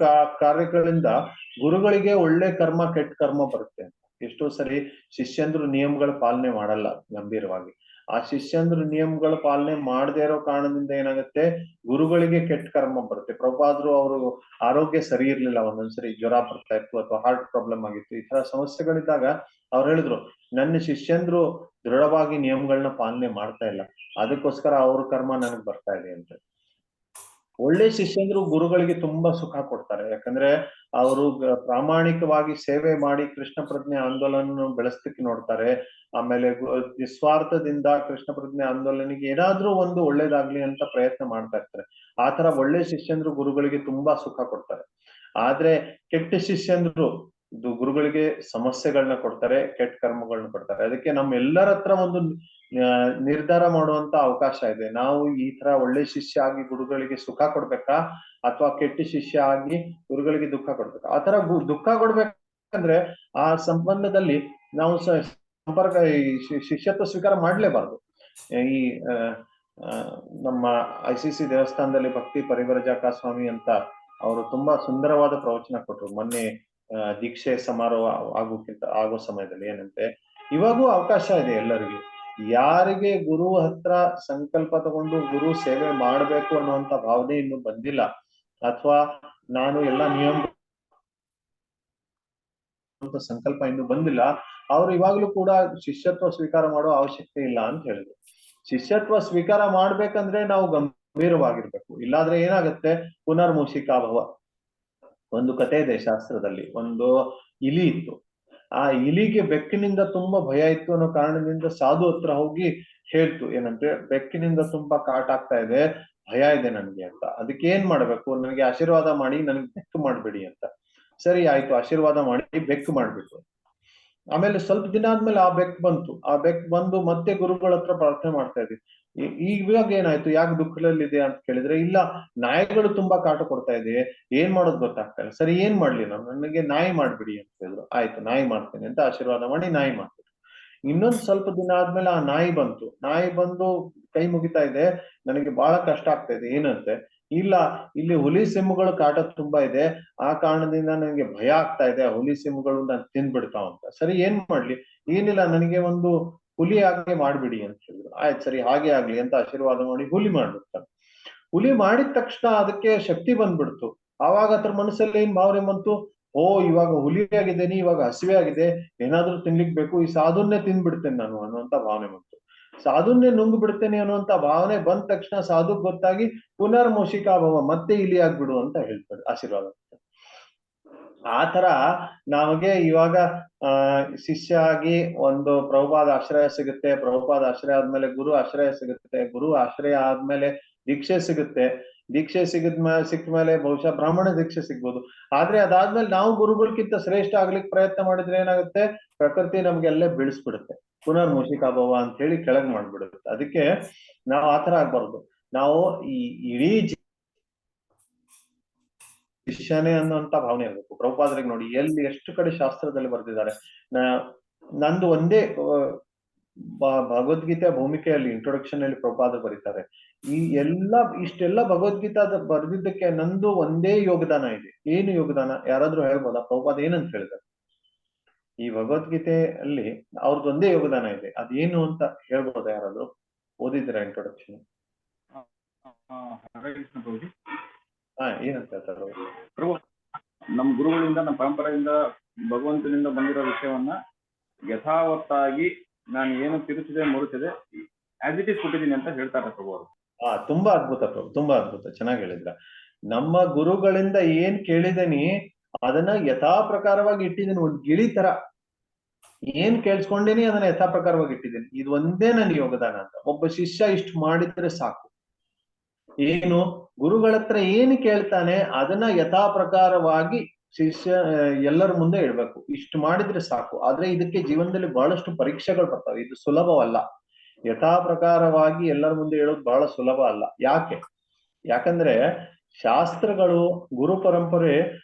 ಕಾರ್ಯಗಳಿಂದ ಗುರುಗಳಿಗೆ ಒಳ್ಳೆ ಕರ್ಮ ಕೆಟ್ಟ ಕರ್ಮ ಬರುತ್ತೆ ಅಂತ. ಎಷ್ಟೋ ಸರಿ ಶಿಷ್ಯಂದ್ರು ನಿಯಮಗಳ ಪಾಲನೆ ಮಾಡಲ್ಲ ಗಂಭೀರವಾಗಿ. ಆ ಶಿಷ್ಯಂದ್ರು ನಿಯಮಗಳ ಪಾಲನೆ ಮಾಡದೇ ಇರೋ ಕಾರಣದಿಂದ ಏನಾಗುತ್ತೆ, ಗುರುಗಳಿಗೆ ಕೆಟ್ಟ ಕರ್ಮ ಬರುತ್ತೆ. ಪ್ರಭುಪಾದರು ಅವರು ಆರೋಗ್ಯ ಸರಿ ಇರ್ಲಿಲ್ಲ, ಒಂದೊಂದ್ಸರಿ ಜ್ವರ ಬರ್ತಾ ಇತ್ತು, ಅಥವಾ ಹಾರ್ಟ್ ಪ್ರಾಬ್ಲಮ್ ಆಗಿತ್ತು. ಈ ತರ ಸಮಸ್ಯೆಗಳಿದ್ದಾಗ ಅವ್ರು ಹೇಳಿದ್ರು, ನನ್ನ ಶಿಷ್ಯಂದ್ರು ದೃಢವಾಗಿ ನಿಯಮಗಳನ್ನ ಪಾಲನೆ ಮಾಡ್ತಾ ಇಲ್ಲ, ಅದಕ್ಕೋಸ್ಕರ ಅವ್ರ ಕರ್ಮ ನನಗ್ ಬರ್ತಾ ಇದೆ ಅಂತ. ಒಳ್ಳೆ ಶಿಷ್ಯಂದ್ರು ಗುರುಗಳಿಗೆ ತುಂಬಾ ಸುಖ ಕೊಡ್ತಾರೆ. ಯಾಕಂದ್ರೆ ಅವರು ಪ್ರಾಮಾಣಿಕವಾಗಿ ಸೇವೆ ಮಾಡಿ ಕೃಷ್ಣ ಪ್ರಜ್ಞೆ ಆಂದೋಲನ ಬೆಳೆಸಲಿಕ್ಕೆ ನೋಡ್ತಾರೆ. ಆಮೇಲೆ ನಿಸ್ವಾರ್ಥದಿಂದ ಕೃಷ್ಣ ಪ್ರಜ್ಞೆ ಆಂದೋಲನಿಗೆ ಏನಾದ್ರೂ ಒಂದು ಒಳ್ಳೇದಾಗ್ಲಿ ಅಂತ ಪ್ರಯತ್ನ ಮಾಡ್ತಾ ಇರ್ತಾರೆ. ಆ ತರ ಒಳ್ಳೆ ಶಿಷ್ಯಂದ್ರು ಗುರುಗಳಿಗೆ ತುಂಬಾ ಸುಖ ಕೊಡ್ತಾರೆ. ಆದ್ರೆ ಕೆಟ್ಟ ಶಿಷ್ಯಂದ್ರು ಗುರುಗಳಿಗೆ ಸಮಸ್ಯೆಗಳನ್ನ ಕೊಡ್ತಾರೆ, ಕೆಟ್ಟ ಕರ್ಮಗಳನ್ನ ಕೊಡ್ತಾರೆ. ಅದಕ್ಕೆ ನಮ್ಮೆಲ್ಲರ ಹತ್ರ ಒಂದು ನಿರ್ಧಾರ ಮಾಡುವಂತ ಅವಕಾಶ ಇದೆ. ನಾವು ಈ ತರ ಒಳ್ಳೆ ಶಿಷ್ಯ ಆಗಿ ಗುರುಗಳಿಗೆ ಸುಖ ಕೊಡ್ಬೇಕಾ, ಅಥವಾ ಕೆಟ್ಟ ಶಿಷ್ಯ ಆಗಿ ಗುರುಗಳಿಗೆ ದುಃಖ ಕೊಡ್ಬೇಕಾ? ಆ ತರ ದುಃಖ ಕೊಡ್ಬೇಕಂದ್ರೆ ಆ ಸಂಬಂಧದಲ್ಲಿ ನಾವು ಸಂಪರ್ಕ ಶಿಷ್ಯತ್ವ ಸ್ವೀಕಾರ ಮಾಡ್ಲೇಬಾರ್ದು. ಈ ನಮ್ಮ ICC ದೇವಸ್ಥಾನದಲ್ಲಿ ಭಕ್ತಿ ಪರಿವರ್ಜಕ ಸ್ವಾಮಿ ಅಂತ ಅವರು ತುಂಬಾ ಸುಂದರವಾದ ಪ್ರವಚನ ಕೊಟ್ಟರು ಮೊನ್ನೆ ದೀಕ್ಷೆ ಸಮಾರೋಹ ಆಗೋ ಸಮಯದಲ್ಲಿ. ಏನಂತೆ, ಇವಾಗೂ ಅವಕಾಶ ಇದೆ ಎಲ್ಲರಿಗೂ. ಯಾರಿಗೆ ಗುರು ಹತ್ರ ಸಂಕಲ್ಪ ತಗೊಂಡು ಗುರು ಸೇವೆ ಮಾಡ್ಬೇಕು ಅನ್ನುವಂತ ಭಾವನೆ ಇನ್ನು ಬಂದಿಲ್ಲ, ಅಥವಾ ನಾನು ಎಲ್ಲ ನಿಯಮ ಸಂಕಲ್ಪ ಇನ್ನು ಬಂದಿಲ್ಲ, ಅವ್ರು ಇವಾಗ್ಲೂ ಕೂಡ ಶಿಷ್ಯತ್ವ ಸ್ವೀಕಾರ ಮಾಡೋ ಅವಶ್ಯಕತೆ ಇಲ್ಲ ಅಂತ ಹೇಳಿದ್ರು. ಶಿಷ್ಯತ್ವ ಸ್ವೀಕಾರ ಮಾಡ್ಬೇಕಂದ್ರೆ ನಾವು ಗಂಭೀರವಾಗಿರ್ಬೇಕು. ಇಲ್ಲಾದ್ರೆ ಏನಾಗುತ್ತೆ, ಪುನರ್ಮೂಷಿಕಾಭವ. ಒಂದು ಕಥೆ ಇದೆ ಶಾಸ್ತ್ರದಲ್ಲಿ. ಒಂದು ಇಲಿ ಇತ್ತು. ಆ ಇಲಿಗೆ ಬೆಕ್ಕಿನಿಂದ ತುಂಬಾ ಭಯ ಇತ್ತು ಅನ್ನೋ ಕಾರಣದಿಂದ ಸಾಧು ಹತ್ರ ಹೋಗಿ ಹೇಳ್ತು, ಏನಂದ್ರೆ ಬೆಕ್ಕಿನಿಂದ ತುಂಬಾ ಕಾಟ ಆಗ್ತಾ ಇದೆ, ಭಯ ಇದೆ ನನ್ಗೆ ಅಂತ. ಅದಕ್ಕೆ ಏನ್ ಮಾಡ್ಬೇಕು, ನನಗೆ ಆಶೀರ್ವಾದ ಮಾಡಿ ನನಗೆ ಬೆಕ್ಕು ಮಾಡ್ಬಿಡಿ ಅಂತ. ಸರಿ ಆಯ್ತು, ಆಶೀರ್ವಾದ ಮಾಡಿ ಬೆಕ್ಕು ಮಾಡ್ಬಿಟ್ಟು. ಆಮೇಲೆ ಸ್ವಲ್ಪ ದಿನ ಆದ್ಮೇಲೆ ಆ ಬೆಕ್ಕು ಬಂತು. ಆ ಬೆಕ್ಕು ಬಂದು ಮತ್ತೆ ಗುರುಗಳ ಹತ್ರ ಪ್ರಾರ್ಥನೆ ಮಾಡ್ತಾ ಇದ್ವಿ. ಇವಾಗ ಏನಾಯ್ತು, ಯಾಕೆ ದುಃಖದಲ್ಲಿದೆ ಅಂತ ಕೇಳಿದ್ರೆ, ಇಲ್ಲ ನಾಯಿಗಳು ತುಂಬಾ ಕಾಟ ಕೊಡ್ತಾ ಇದೆ, ಏನ್ ಮಾಡೋದು ಗೊತ್ತಾಗ್ತಾ ಇಲ್ಲ. ಸರಿ ಏನ್ ಮಾಡ್ಲಿ ನಾನು, ನನಗೆ ನಾಯಿ ಮಾಡ್ಬಿಡಿ ಅಂತ ಹೇಳಿದ್ರು. ಆಯ್ತು ನಾಯಿ ಮಾಡ್ತೇನೆ ಅಂತ ಆಶೀರ್ವಾದ ಮಾಡಿ ನಾಯಿ ಮಾಡ್ಬಿಟ್ಟು. ಇನ್ನೊಂದು ಸ್ವಲ್ಪ ದಿನ ಆದ್ಮೇಲೆ ಆ ನಾಯಿ ಬಂತು. ನಾಯಿ ಬಂದು ಕೈ ಮುಗಿತಾ ಇದೆ, ನನಗೆ ಬಹಳ ಕಷ್ಟ ಆಗ್ತಾ ಇದೆ. ಏನಂತೆ, ಇಲ್ಲ ಇಲ್ಲಿ ಹುಲಿ ಸಿಂಹಗಳು ಕಾಟ ತುಂಬಾ ಇದೆ, ಆ ಕಾರಣದಿಂದ ನನಗೆ ಭಯ ಆಗ್ತಾ ಇದೆ, ಹುಲಿ ಸಿಂಹಗಳು ನಾನು ತಿಂದ್ಬಿಡ್ತಾವ ಅಂತ. ಸರಿ ಏನ್ ಮಾಡ್ಲಿ, ಏನಿಲ್ಲ ನನಗೆ ಒಂದು ಹುಲಿ ಹಾಗೆ ಮಾಡ್ಬಿಡಿ ಅಂತ ಹೇಳಿದ್ರು. ಆಯ್ತು ಸರಿ ಹಾಗೆ ಆಗ್ಲಿ ಅಂತ ಆಶೀರ್ವಾದ ಮಾಡಿ ಹುಲಿ ಮಾಡ್ಬಿಡ್ತಾನೆ. ಹುಲಿ ಮಾಡಿದ ತಕ್ಷಣ ಅದಕ್ಕೆ ಶಕ್ತಿ ಬಂದ್ಬಿಡ್ತು. ಆವಾಗ ಅದ್ರ ಮನಸ್ಸಲ್ಲಿ ಏನ್ ಭಾವನೆ ಬಂತು, ಓ ಇವಾಗ ಹುಲಿ ಆಗಿದ್ದೇನೆ, ಇವಾಗ ಹಸಿವೆ ಆಗಿದೆ, ಏನಾದ್ರೂ ತಿನ್ಲಿಕ್ ಬೇಕು, ಈ ಸಾಧುನ್ನೇ ತಿಂದ್ಬಿಡ್ತೇನೆ ನಾನು ಅನ್ನುವಂತ ಭಾವನೆ ಬಂತು. ಸಾಧುನ್ನೇ ನುಂಗ್ ಬಿಡ್ತೇನೆ ಅನ್ನುವಂತ ಭಾವನೆ ಬಂದ ತಕ್ಷಣ ಸಾಧುಗ್ ಗೊತ್ತಾಗಿ ಪುನರ್ಮೂಷಿಕಾಭವ, ಮತ್ತೆ ಇಲಿ ಆಗ್ಬಿಡು ಅಂತ ಹೇಳ್ತಾರೆ, ಆಶೀರ್ವಾದ. ಆ ತರ ನಮಗೆ ಇವಾಗ ಶಿಷ್ಯ ಆಗಿ ಒಂದು ಪ್ರಭುಪಾದ ಆಶ್ರಯ ಸಿಗುತ್ತೆ, ಪ್ರಭುಪಾದ ಆಶ್ರಯ ಆದ್ಮೇಲೆ ಗುರು ಆಶ್ರಯ ಸಿಗುತ್ತೆ, ಗುರು ಆಶ್ರಯ ಆದ್ಮೇಲೆ ದೀಕ್ಷೆ ಸಿಗುತ್ತೆ, ದೀಕ್ಷೆ ಸಿಕ್ಕ ಮೇಲೆ ಬಹುಶಃ ಬ್ರಾಹ್ಮಣ ದೀಕ್ಷೆ ಸಿಗ್ಬೋದು. ಆದ್ರೆ ಅದಾದ್ಮೇಲೆ ನಾವು ಗುರುಗಳಿಗಿಂತ ಶ್ರೇಷ್ಠ ಆಗ್ಲಿಕ್ಕೆ ಪ್ರಯತ್ನ ಮಾಡಿದ್ರೆ ಏನಾಗುತ್ತೆ, ಪ್ರಕೃತಿ ನಮ್ಗೆಲ್ಲೇ ಬೀಳಿಸ್ಬಿಡುತ್ತೆ, ಪುನರ್ಮೂಷಿಕಾಭವ ಅಂತ ಹೇಳಿ ಕೆಳಗ್ ಮಾಡ್ಬಿಡುತ್ತೆ. ಅದಕ್ಕೆ ನಾವು ಆತರ ಆಗ್ಬಾರ್ದು. ನಾವು ಈ ಇಡೀ ಶಿಷ್ಯನೇ ಅನ್ನುವಂತ ಭಾವನೆ ಇರಬೇಕು. ಪ್ರಭುಪಾದರಿಗೆ ನೋಡಿ ಎಲ್ಲಿ ಎಷ್ಟು ಕಡೆ ಶಾಸ್ತ್ರದಲ್ಲಿ ಬರೆದಿದ್ದಾರೆ. ನಂದು ಒಂದೇ ಭಗವದ್ಗೀತೆ ಭೂಮಿಕೆಯಲ್ಲಿ ಇಂಟ್ರೊಡಕ್ಷನ್ ಅಲ್ಲಿ ಪ್ರಭುಪಾದರು ಬರೀತಾರೆ, ಈ ಇಷ್ಟೆಲ್ಲ ಭಗವದ್ಗೀತಾ ಬರೆದಿದ್ದಕ್ಕೆ ನಂದು ಒಂದೇ ಯೋಗದಾನ ಇದೆ. ಏನು ಯೋಗದಾನ, ಯಾರಾದ್ರೂ ಹೇಳ್ಬೋದಾ? ಪ್ರಭುಪಾದ ಏನಂತ ಹೇಳಿದ್ದಾರೆ ಈ ಭಗವದ್ಗೀತೆಯಲ್ಲಿ ಅವ್ರದ್ದು ಒಂದೇ ಯೋಗದಾನ ಇದೆ, ಅದೇನು ಅಂತ ಹೇಳ್ಬೋದಾ? ಯಾರಾದ್ರೂ ಓದಿದ್ದೀರಾ ಇಂಟ್ರೊಡಕ್ಷನ್? ಏನಂತ ಹೇಳ್ತಾರೆ ಪ್ರಭು? ನಮ್ಮ ಗುರುಗಳಿಂದ, ನಮ್ಮ ಪರಂಪರೆಯಿಂದ, ಭಗವಂತನಿಂದ ಬಂದಿರೋ ವಿಷಯವನ್ನ ಯಥಾವತ್ತಾಗಿ ನಾನು ಏನು ತಿರುಚಿದೆ ಮರುಚಿದೆ ಆಸ್ ಇಟ್ ಈಸ್ ಕೊಟ್ಟಿದ್ದೀನಿ ಅಂತ ಹೇಳ್ತಾರೆ ಪ್ರಭು ಅವರು. ತುಂಬಾ ಅದ್ಭುತ ಪ್ರಭು, ತುಂಬಾ ಅದ್ಭುತ, ಚೆನ್ನಾಗಿ ಹೇಳಿದ್ರ. ನಮ್ಮ ಗುರುಗಳಿಂದ ಏನ್ ಕೇಳಿದೀನಿ ಅದನ್ನ ಯಥಾ ಪ್ರಕಾರವಾಗಿ ಇಟ್ಟಿದ್ದೀನಿ. ಒಂದ್ ಗಿಳಿ ತರ ಏನ್ ಕೇಳಿಸ್ಕೊಂಡಿನಿ ಅದನ್ನ ಯಥಾ ಪ್ರಕಾರವಾಗಿ ಇಟ್ಟಿದ್ದೀನಿ. ಇದು ಒಂದೇ ನನ್ನ ಯೋಗದಾನ ಅಂತ. ಒಬ್ಬ ಶಿಷ್ಯ ಇಷ್ಟು ಮಾಡಿದ್ರೆ ಸಾಕು. ಏನು ಗುರುಗಳ ಹತ್ರ ಏನು ಕೇಳ್ತಾನೆ ಅದನ್ನ ಯಥಾ ಪ್ರಕಾರವಾಗಿ ಶಿಷ್ಯ ಎಲ್ಲರ ಮುಂದೆ ಇಡ್ಬೇಕು. ಇಷ್ಟು ಮಾಡಿದ್ರೆ ಸಾಕು. ಆದ್ರೆ ಇದಕ್ಕೆ ಜೀವನದಲ್ಲಿ ಬಹಳಷ್ಟು ಪರೀಕ್ಷೆಗಳು ಬರ್ತವೆ, ಇದು ಸುಲಭವಲ್ಲ. ಯಥಾ ಪ್ರಕಾರವಾಗಿ ಎಲ್ಲರ ಮುಂದೆ ಹೇಳೋದು ಬಹಳ ಸುಲಭ ಅಲ್ಲ. ಯಾಕಂದ್ರೆ ಶಾಸ್ತ್ರಗಳು, ಗುರು ಪರಂಪರೆ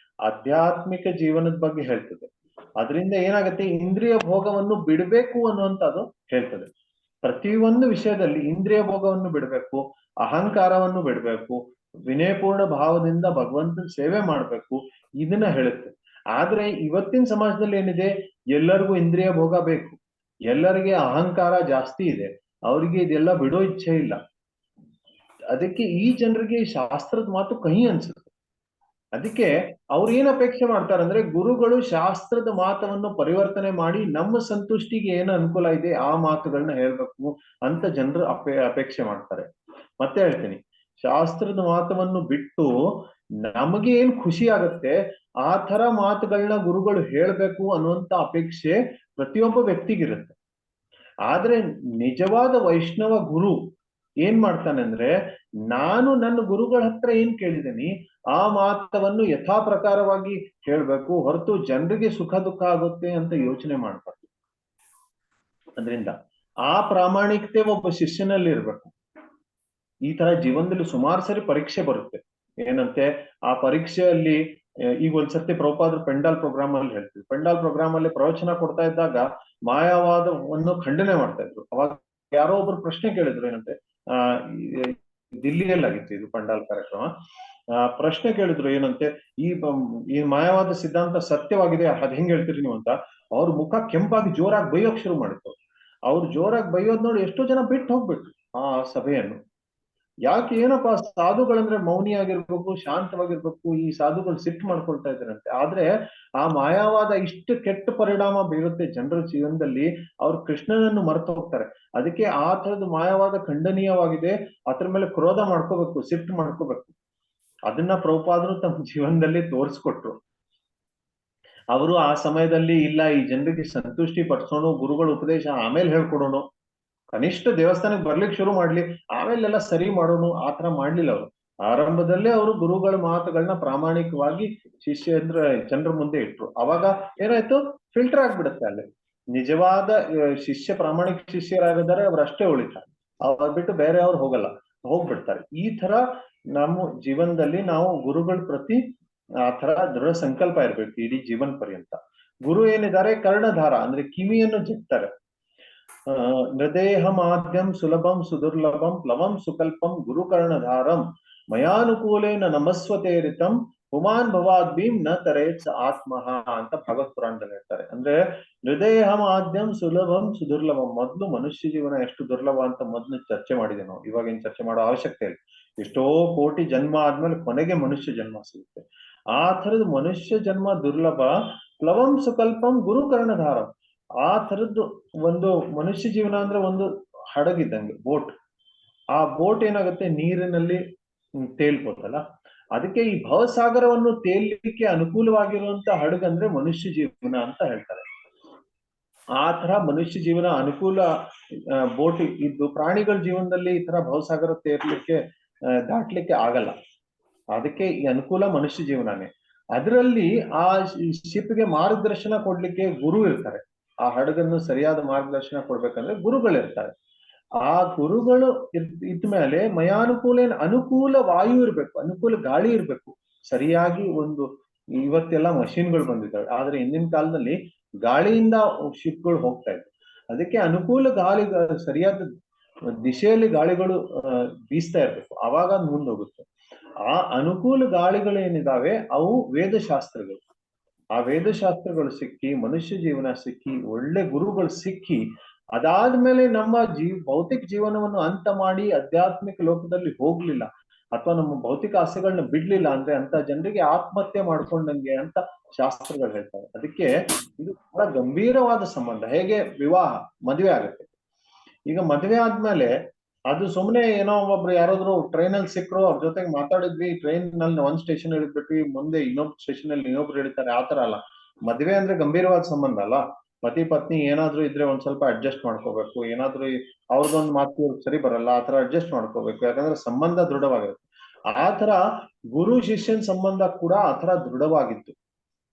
ಆಧ್ಯಾತ್ಮಿಕ ಜೀವನದ ಬಗ್ಗೆ ಹೇಳ್ತದೆ. ಅದರಿಂದ ಏನಾಗುತ್ತೆ, ಇಂದ್ರಿಯ ಭೋಗವನ್ನು ಬಿಡಬೇಕು ಅನ್ನುವಂಥದ್ದು ಹೇಳ್ತದೆ. ಪ್ರತಿಯೊಂದು ವಿಷಯದಲ್ಲಿ ಇಂದ್ರಿಯ ಭೋಗವನ್ನು ಬಿಡಬೇಕು, ಅಹಂಕಾರವನ್ನು ಬಿಡಬೇಕು, ವಿನಯಪೂರ್ಣ ಭಾವದಿಂದ ಭಗವಂತನ ಸೇವೆ ಮಾಡ್ಬೇಕು, ಇದನ್ನ ಹೇಳುತ್ತೆ. ಆದ್ರೆ ಇವತ್ತಿನ ಸಮಾಜದಲ್ಲಿ ಏನಿದೆ, ಎಲ್ಲರಿಗೂ ಇಂದ್ರಿಯ ಭೋಗ ಬೇಕು, ಎಲ್ಲರಿಗೆ ಅಹಂಕಾರ ಜಾಸ್ತಿ ಇದೆ, ಅವರಿಗೆ ಇದೆಲ್ಲ ಬಿಡೋ ಇಚ್ಛೆ ಇಲ್ಲ. ಅದಕ್ಕೆ ಈ ಜನರಿಗೆ ಶಾಸ್ತ್ರದ ಮಾತು ಕಹಿ ಅನ್ಸುತ್ತೆ. ಅದಕ್ಕೆ ಅವ್ರು ಏನ್ ಅಪೇಕ್ಷೆ ಮಾಡ್ತಾರಂದ್ರೆ, ಗುರುಗಳು ಶಾಸ್ತ್ರದ ಮಾತವನ್ನು ಪರಿವರ್ತನೆ ಮಾಡಿ ನಮ್ಮ ಸಂತುಷ್ಟಿಗೆ ಏನು ಅನುಕೂಲ ಇದೆ ಆ ಮಾತುಗಳನ್ನ ಹೇಳ್ಬೇಕು ಅಂತ ಜನರು ಅಪೇಕ್ಷೆ ಮಾಡ್ತಾರೆ. ಮತ್ತೆ ಹೇಳ್ತೀನಿ, ಶಾಸ್ತ್ರದ ಮಾತವನ್ನು ಬಿಟ್ಟು ನಮಗೆ ಏನ್ ಖುಷಿ ಆಗತ್ತೆ ಆ ತರ ಮಾತುಗಳನ್ನ ಗುರುಗಳು ಹೇಳ್ಬೇಕು ಅನ್ನುವಂತ ಅಪೇಕ್ಷೆ ಪ್ರತಿಯೊಬ್ಬ ವ್ಯಕ್ತಿಗಿರುತ್ತೆ. ಆದ್ರೆ ನಿಜವಾದ ವೈಷ್ಣವ ಗುರು ಏನ್ ಮಾಡ್ತಾನೆ ಅಂದ್ರೆ, ನಾನು ನನ್ನ ಗುರುಗಳ ಹತ್ರ ಏನ್ ಕೇಳಿದ್ದೀನಿ ಆ ಮಾತವನ್ನು ಯಥಾ ಪ್ರಕಾರವಾಗಿ ಹೇಳ್ಬೇಕು ಹೊರತು ಜನರಿಗೆ ಸುಖ ದುಃಖ ಆಗುತ್ತೆ ಅಂತ ಯೋಚನೆ ಮಾಡ್ಬಾರ್ದು. ಅದರಿಂದ ಆ ಪ್ರಾಮಾಣಿಕತೆ ಒಬ್ಬ ಶಿಷ್ಯನಲ್ಲಿ ಇರ್ಬೇಕು. ಈ ತರ ಜೀವನದಲ್ಲಿ ಸುಮಾರು ಸರಿ ಪರೀಕ್ಷೆ ಬರುತ್ತೆ. ಏನಂತೆ ಆ ಪರೀಕ್ಷೆಯಲ್ಲಿ ಈಗ ಒಂದ್ಸರ್ತಿ ಪ್ರಭುಪಾದರು ಪೆಂಡಾಲ್ ಪ್ರೋಗ್ರಾಮ್ ಅಲ್ಲಿ ಹೇಳ್ತಿದ್ರು. ಪೆಂಡಾಲ್ ಪ್ರೋಗ್ರಾಮ್ ಅಲ್ಲಿ ಪ್ರವಚನ ಕೊಡ್ತಾ ಇದ್ದಾಗ ಮಾಯಾವಾದವನ್ನು ಖಂಡನೆ ಮಾಡ್ತಾ ಇದ್ರು. ಅವಾಗ ಯಾರೋ ಒಬ್ರು ಪ್ರಶ್ನೆ ಕೇಳಿದ್ರು. ಏನಂತೆ ದಿಲ್ಲಿಯಲ್ಲಿ ಆಗಿತ್ತು ಇದು ಪೆಂಡಾಲ್ ಕಾರ್ಯಕ್ರಮ. ಪ್ರಶ್ನೆ ಕೇಳಿದ್ರು ಏನಂತೆ, ಈ ಮಾಯಾವಾದ ಸಿದ್ಧಾಂತ ಸತ್ಯವಾಗಿದೆ ಅದ್ ಹೆಂಗ್ ಹೇಳ್ತೀರಿ ನೀವು ಅಂತ. ಅವ್ರ ಮುಖ ಕೆಂಪಾಗಿ ಜೋರಾಗಿ ಬೈಯೋಕ್ ಶುರು ಮಾಡಿತ್ತು. ಅವ್ರು ಜೋರಾಗಿ ಬೈಯೋದ್ ನೋಡಿ ಎಷ್ಟೋ ಜನ ಬಿಟ್ಟು ಹೋಗ್ಬಿಟ್ರು ಆ ಸಭೆಯನ್ನು. ಯಾಕೆ? ಏನಪ್ಪಾ, ಸಾಧುಗಳಂದ್ರೆ ಮೌನಿ ಆಗಿರ್ಬೇಕು, ಶಾಂತವಾಗಿರ್ಬೇಕು, ಈ ಸಾಧುಗಳು ಸಿಟ್ಟು ಮಾಡ್ಕೊಳ್ತಾ ಇದ್ದಾರಂತೆ. ಆದ್ರೆ ಆ ಮಾಯಾವಾದ ಇಷ್ಟು ಕೆಟ್ಟ ಪರಿಣಾಮ ಬೀರುತ್ತೆ ಜನರ ಜೀವನದಲ್ಲಿ, ಅವ್ರು ಕೃಷ್ಣನನ್ನು ಮರೆತು ಹೋಗ್ತಾರೆ. ಅದಕ್ಕೆ ಆ ತರದ ಮಾಯಾವಾದ ಖಂಡನೀಯವಾಗಿದೆ. ಅದ್ರ ಮೇಲೆ ಕ್ರೋಧ ಮಾಡ್ಕೋಬೇಕು, ಸಿಟ್ಟು ಮಾಡ್ಕೋಬೇಕು. ಅದನ್ನ ಪ್ರಭುಪಾದರು ತಮ್ಮ ಜೀವನದಲ್ಲಿ ತೋರಿಸ್ಕೊಟ್ರು. ಅವರು ಆ ಸಮಯದಲ್ಲಿ ಇಲ್ಲ, ಈ ಜನರಿಗೆ ಸಂತುಷ್ಟಿ ಪಡಿಸೋಣ, ಗುರುಗಳ ಉಪದೇಶ ಆಮೇಲೆ ಹೇಳ್ಕೊಡೋಣ, ಕನಿಷ್ಠ ದೇವಸ್ಥಾನಕ್ಕೆ ಬರ್ಲಿಕ್ಕೆ ಶುರು ಮಾಡ್ಲಿ, ಆಮೇಲೆಲ್ಲ ಸರಿ ಮಾಡೋಣ, ಆತರ ಮಾಡ್ಲಿಲ್ಲ ಅವರು. ಆರಂಭದಲ್ಲೇ ಅವರು ಗುರುಗಳ ಮಾತುಗಳನ್ನ ಪ್ರಾಮಾಣಿಕವಾಗಿ ಜನರ ಮುಂದೆ ಇಟ್ರು. ಅವಾಗ ಏನಾಯ್ತು, ಫಿಲ್ಟರ್ ಆಗ್ಬಿಡುತ್ತೆ ಅಲ್ಲಿ. ನಿಜವಾದ ಶಿಷ್ಯ, ಪ್ರಾಮಾಣಿಕ ಶಿಷ್ಯರಾಗಿದ್ದಾರೆ ಅವರಷ್ಟೇ ಉಳಿತಾರೆ. ಅವ್ರು ಬಿಟ್ಟು ಬೇರೆ ಅವ್ರು ಹೋಗ್ಬಿಡ್ತಾರೆ. ಈ ತರ ನಮ್ಮ ಜೀವನದಲ್ಲಿ ನಾವು ಗುರುಗಳ ಪ್ರತಿ ಆ ತರ ದೃಢ ಸಂಕಲ್ಪ ಇರ್ಬೇಕು ಇಡೀ ಜೀವನ ಪರ್ಯಂತ. ಗುರು ಏನಿದ್ದಾರೆ ಕರ್ಣಧಾರ ಅಂದ್ರೆ ಕಿವಿಯನ್ನು ಜಗ್ತಾರೆ. ನೃದೇಹ ಮಾಧ್ಯಂ ಸುಲಭಂ ಸುದುರ್ಲಭಂ ಪ್ಲವಂ ಸುಕಲ್ಪಂ ಗುರು ಕರ್ಣಧಾರಂ ಮಯಾನುಕೂಲೇನ ನಮಸ್ವತೇರಿತಂ ಹುಮಾನ್ ಭವಾದ್ಭೀಂ ನ ತರೇತ್ಸ ಆತ್ಮಃ ಅಂತ ಭಗವತ್ ಪುರಾಣದಲ್ಲಿ ಹೇಳ್ತಾರೆ. ಅಂದ್ರೆ ಹೃದಯ ಮಾಧ್ಯಂ ಸುಲಭಂ ಸುದುರ್ಲಭಂ. ಮೊದ್ಲು ಮನುಷ್ಯ ಜೀವನ ಎಷ್ಟು ದುರ್ಲಭ ಅಂತ ಮೊದ್ಲು ಚರ್ಚೆ ಮಾಡಿದೆ ನಾವು. ಇವಾಗ ಏನ್ ಚರ್ಚೆ ಮಾಡೋ ಅವಶ್ಯಕತೆ ಇಲ್ಲ. ಎಷ್ಟೋ ಕೋಟಿ ಜನ್ಮ ಆದ್ಮೇಲೆ ಕೊನೆಗೆ ಮನುಷ್ಯ ಜನ್ಮ ಸಿಗುತ್ತೆ. ಆ ತರದ ಮನುಷ್ಯ ಜನ್ಮ ದುರ್ಲಭ. ಪ್ಲವಂ ಸುಕಲ್ಪಂ ಗುರು ಕರ್ಣಧಾರಂ. ಆ ತರದ್ದು ಒಂದು ಮನುಷ್ಯ ಜೀವನ ಅಂದ್ರೆ ಒಂದು ಹಡಗಿದ್ದಂಗೆ, ಬೋಟ್. ಆ ಬೋಟ್ ಏನಾಗುತ್ತೆ, ನೀರಿನಲ್ಲಿ ತೇಲ್ಬೋದಲ್ಲ. ಅದಕ್ಕೆ ಈ ಭವಸಾಗರವನ್ನು ತೇಲಿಕ್ಕೆ ಅನುಕೂಲವಾಗಿರುವಂತ ಹಡಗಂದ್ರೆ ಮನುಷ್ಯ ಜೀವನ ಅಂತ ಹೇಳ್ತಾರೆ. ಆ ತರ ಮನುಷ್ಯ ಜೀವನ ಅನುಕೂಲ ಬೋಟ್ ಇದ್ದು, ಪ್ರಾಣಿಗಳ ಜೀವನದಲ್ಲಿ ಈ ತರ ಭವಸಾಗರ ತೇರ್ಲಿಕ್ಕೆ ದಾಟ್ಲಿಕ್ಕೆ ಆಗಲ್ಲ. ಅದಕ್ಕೆ ಈ ಅನುಕೂಲ ಮನುಷ್ಯ ಜೀವನನೇ. ಅದರಲ್ಲಿ ಆ ಶಿಪ್ಗೆ ಮಾರ್ಗದರ್ಶನ ಕೊಡ್ಲಿಕ್ಕೆ ಗುರು ಇರ್ತಾರೆ. ಆ ಹಡಗನ್ನು ಸರಿಯಾದ ಮಾರ್ಗದರ್ಶನ ಕೊಡ್ಬೇಕಂದ್ರೆ ಗುರುಗಳಿರ್ತಾರೆ. ಆ ಗುರುಗಳು ಇದ್ಮೇಲೆ ಮಯಾನುಕೂಲೇನ, ಅನುಕೂಲ ವಾಯು ಇರ್ಬೇಕು, ಅನುಕೂಲ ಗಾಳಿ ಇರ್ಬೇಕು. ಸರಿಯಾಗಿ ಒಂದು, ಇವತ್ತೆಲ್ಲ ಮಷಿನ್ಗಳು ಬಂದಿದ್ದಾವೆ, ಆದ್ರೆ ಹಿಂದಿನ ಕಾಲದಲ್ಲಿ ಗಾಳಿಯಿಂದ ಶಿಪ್ಗಳು ಹೋಗ್ತಾ ಇದ್ವು. ಅದಕ್ಕೆ ಅನುಕೂಲ ಗಾಳಿ, ಸರಿಯಾದ ದಿಶೆಯಲ್ಲಿ ಗಾಳಿಗಳು ಬೀಸ್ತಾ ಇರ್ಬೇಕು, ಅವಾಗ ಮುಂದೋಗುತ್ತೆ. ಆ ಅನುಕೂಲ ಗಾಳಿಗಳು ಏನಿದಾವೆ ಅವು ವೇದಶಾಸ್ತ್ರಗಳು. ಆ ವೇದಶಾಸ್ತ್ರಗಳು ಸಿಕ್ಕಿ, ಮನುಷ್ಯ ಜೀವನ ಸಿಕ್ಕಿ, ಒಳ್ಳೆ ಗುರುಗಳು ಸಿಕ್ಕಿ, ಅದಾದ್ಮೇಲೆ ನಮ್ಮ ಭೌತಿಕ ಜೀವನವನ್ನು ಅಂತ ಮಾಡಿ ಆಧ್ಯಾತ್ಮಿಕ ಲೋಕದಲ್ಲಿ ಹೋಗ್ಲಿಲ್ಲ ಅಥವಾ ನಮ್ಮ ಭೌತಿಕ ಆಸೆಗಳನ್ನ ಬಿಡ್ಲಿಲ್ಲ ಅಂದ್ರೆ ಅಂತ ಜನರಿಗೆ ಆತ್ಮಹತ್ಯೆ ಮಾಡ್ಕೊಂಡಂಗೆ ಅಂತ ಶಾಸ್ತ್ರಗಳು ಹೇಳ್ತಾರೆ. ಅದಕ್ಕೆ ಇದು ಬಹಳ ಗಂಭೀರವಾದ ಸಂಬಂಧ. ಹೇಗೆ ವಿವಾಹ, ಮದುವೆ ಆಗುತ್ತೆ. ಈಗ ಮದುವೆ ಆದ್ಮೇಲೆ ಅದು ಸುಮ್ನೆ ಏನೋ ಒಬ್ಬೊಬ್ರು ಯಾರಾದ್ರು ಟ್ರೈನಲ್ಲಿ ಸಿಕ್ಕರು, ಅವ್ರ ಜೊತೆಗೆ ಮಾತಾಡಿದ್ವಿ, ಟ್ರೈನ್ ನಲ್ಲಿ ಒಂದ್ ಸ್ಟೇಷನ್ ಇಳಿದ್ಬಿಟ್ವಿ, ಮುಂದೆ ಇನ್ನೊಬ್ಬ ಸ್ಟೇಷನ್ ಅಲ್ಲಿ ಇನ್ನೊಬ್ರು ಇಳಿತಾರೆ, ಆತರ ಅಲ್ಲ. ಮದ್ವೆ ಅಂದ್ರೆ ಗಂಭೀರವಾದ ಸಂಬಂಧ ಅಲ್ಲ. ಪತಿ ಪತ್ನಿ ಏನಾದ್ರು ಇದ್ರೆ ಒಂದ್ ಸ್ವಲ್ಪ ಅಡ್ಜಸ್ಟ್ ಮಾಡ್ಕೋಬೇಕು. ಏನಾದ್ರು ಅವ್ರದೊಂದು ಮಾತು ಸರಿ ಬರಲ್ಲ, ಆತರ ಅಡ್ಜಸ್ಟ್ ಮಾಡ್ಕೋಬೇಕು. ಯಾಕಂದ್ರೆ ಸಂಬಂಧ ದೃಢವಾಗಿರುತ್ತೆ. ಆತರ ಗುರು ಶಿಷ್ಯನ್ ಸಂಬಂಧ ಕೂಡ ಆತರ ದೃಢವಾಗಿತ್ತು.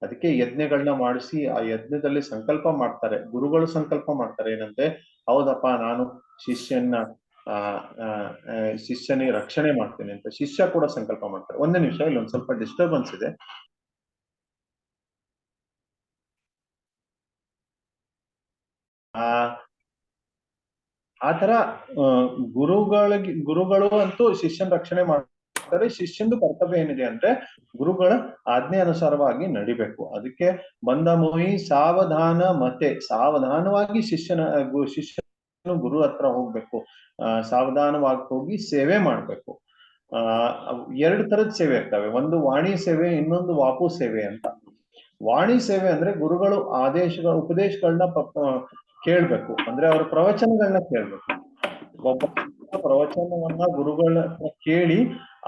ಅದಕ್ಕೆ ಯಜ್ಞಗಳನ್ನ ಮಾಡಿಸಿ ಆ ಯಜ್ಞದಲ್ಲಿ ಸಂಕಲ್ಪ ಮಾಡ್ತಾರೆ, ಗುರುಗಳು ಸಂಕಲ್ಪ ಮಾಡ್ತಾರೆ. ಏನಂತೆ, ಹೌದಪ್ಪ ನಾನು ಶಿಷ್ಯನಿಗೆ ರಕ್ಷಣೆ ಮಾಡ್ತೇನೆ ಅಂತ ಶಿಷ್ಯ ಕೂಡ ಸಂಕಲ್ಪ ಮಾಡ್ತಾರೆ. ಒಂದೇ ನಿಮಿಷ, ಇಲ್ಲಿ ಒಂದ್ ಸ್ವಲ್ಪ ಡಿಸ್ಟರ್ಬೆನ್ಸ್ ಇದೆ. ಆತರ ಗುರುಗಳು ಅಂತೂ ಶಿಷ್ಯನ ರಕ್ಷಣೆ ಮಾಡ್ತಾರೆ. ಶಿಷ್ಯಂದು ಕರ್ತವ್ಯ ಏನಿದೆ ಅಂದ್ರೆ ಗುರುಗಳ ಆಜ್ಞೆ ಅನುಸಾರವಾಗಿ ನಡಿಬೇಕು. ಅದಕ್ಕೆ ಬಂದ ಮೋಹಿ ಸಾವಧಾನ ಮತೆ, ಸಾವಧಾನವಾಗಿ ಶಿಷ್ಯನು ಗುರು ಹತ್ರ ಹೋಗ್ಬೇಕು. ಸಾವಧಾನವಾಗಿ ಹೋಗಿ ಸೇವೆ ಮಾಡ್ಬೇಕು. ಎರಡು ತರದ ಸೇವೆ ಇರ್ತವೆ. ಒಂದು ವಾಣಿ ಸೇವೆ, ಇನ್ನೊಂದು ವಾಪು ಸೇವೆ ಅಂತ. ವಾಣಿ ಸೇವೆ ಅಂದ್ರೆ ಗುರುಗಳು ಉಪದೇಶಗಳನ್ನ ಕೇಳ್ಬೇಕು, ಅಂದ್ರೆ ಅವ್ರ ಪ್ರವಚನಗಳನ್ನ ಕೇಳ್ಬೇಕು. ಒಬ್ಬ ಪ್ರವಚನವನ್ನ ಗುರುಗಳ ಹತ್ರ ಕೇಳಿ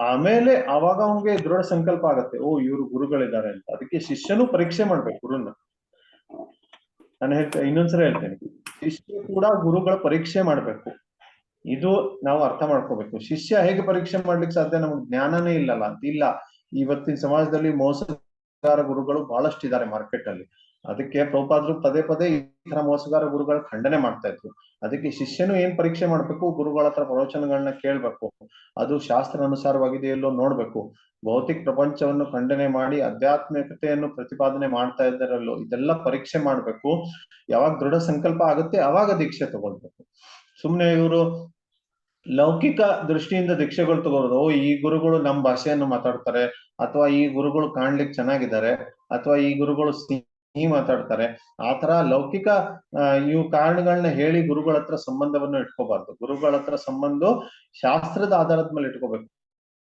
ಆಮೇಲೆ ಅವಾಗ ಅವ್ನಿಗೆ ದೃಢ ಸಂಕಲ್ಪ ಆಗತ್ತೆ, ಓ ಇವ್ರು ಗುರುಗಳಿದ್ದಾರೆ ಅಂತ. ಅದಕ್ಕೆ ಶಿಷ್ಯನು ಪರೀಕ್ಷೆ ಮಾಡ್ಬೇಕು ಗುರುನ. ನಾನು ಇನ್ನೊಂದ್ಸಲ ಹೇಳ್ತೇನೆ, ಶಿಷ್ಯ ಕೂಡ ಗುರುಗಳ ಪರೀಕ್ಷೆ ಮಾಡ್ಬೇಕು. ಇದು ನಾವು ಅರ್ಥ ಮಾಡ್ಕೋಬೇಕು. ಶಿಷ್ಯ ಹೇಗೆ ಪರೀಕ್ಷೆ ಮಾಡ್ಲಿಕ್ಕೆ ಸಾಧ್ಯ? ನಮ್ಗೆ ಜ್ಞಾನನೇ ಇಲ್ಲಲ್ಲ ಅಂತ ಇಲ್ಲ. ಇವತ್ತಿನ ಸಮಾಜದಲ್ಲಿ ಮೋಸಗಾರ ಗುರುಗಳು ಬಹಳಷ್ಟು ಇದ್ದಾರೆ ಮಾರ್ಕೆಟ್ ಅಲ್ಲಿ. ಅದಕ್ಕೆ ಪ್ರಭುಪಾದರು ಪದೇ ಪದೇ ಈ ತರ ಮೋಸಗಾರ ಗುರುಗಳ ಖಂಡನೆ ಮಾಡ್ತಾ ಇದ್ರು. ಅದಕ್ಕೆ ಶಿಷ್ಯನು ಏನ್ ಪರೀಕ್ಷೆ ಮಾಡ್ಬೇಕು? ಗುರುಗಳ ಹತ್ರ ಪ್ರವಚನಗಳನ್ನ ಕೇಳ್ಬೇಕು, ಅದು ಶಾಸ್ತ್ರ ಅನುಸಾರವಾಗಿದೆಯಲ್ಲೋ ನೋಡ್ಬೇಕು. ಭೌತಿಕ ಪ್ರಪಂಚವನ್ನು ಖಂಡನೆ ಮಾಡಿ ಆಧ್ಯಾತ್ಮಿಕತೆಯನ್ನು ಪ್ರತಿಪಾದನೆ ಮಾಡ್ತಾ ಇದ್ದಾರಲ್ಲೋ, ಇದೆಲ್ಲ ಪರೀಕ್ಷೆ ಮಾಡ್ಬೇಕು. ಯಾವಾಗ ದೃಢ ಸಂಕಲ್ಪ ಆಗುತ್ತೆ ಅವಾಗ ದೀಕ್ಷೆ ತಗೊಳ್ಬೇಕು. ಸುಮ್ನೆ ಇವರು ಲೌಕಿಕ ದೃಷ್ಟಿಯಿಂದ ದೀಕ್ಷೆಗಳು ತಗೋದು, ಓ ಈ ಗುರುಗಳು ನಮ್ಮ ಭಾಷೆಯನ್ನು ಮಾತಾಡ್ತಾರೆ, ಅಥವಾ ಈ ಗುರುಗಳು ಕಾಣ್ಲಿಕ್ಕೆ ಚೆನ್ನಾಗಿದ್ದಾರೆ, ಅಥವಾ ಈ ಗುರುಗಳು ಸಿಹಿ ಮಾತಾಡ್ತಾರೆ, ಆತರ ಲೌಕಿಕ ಇವು ಕಾರಣಗಳನ್ನ ಹೇಳಿ ಗುರುಗಳ ಹತ್ರ ಸಂಬಂಧವನ್ನು ಇಟ್ಕೋಬಾರ್ದು. ಗುರುಗಳ ಹತ್ರ ಸಂಬಂಧ ಶಾಸ್ತ್ರದ ಆಧಾರದ ಮೇಲೆ ಇಟ್ಕೋಬೇಕು.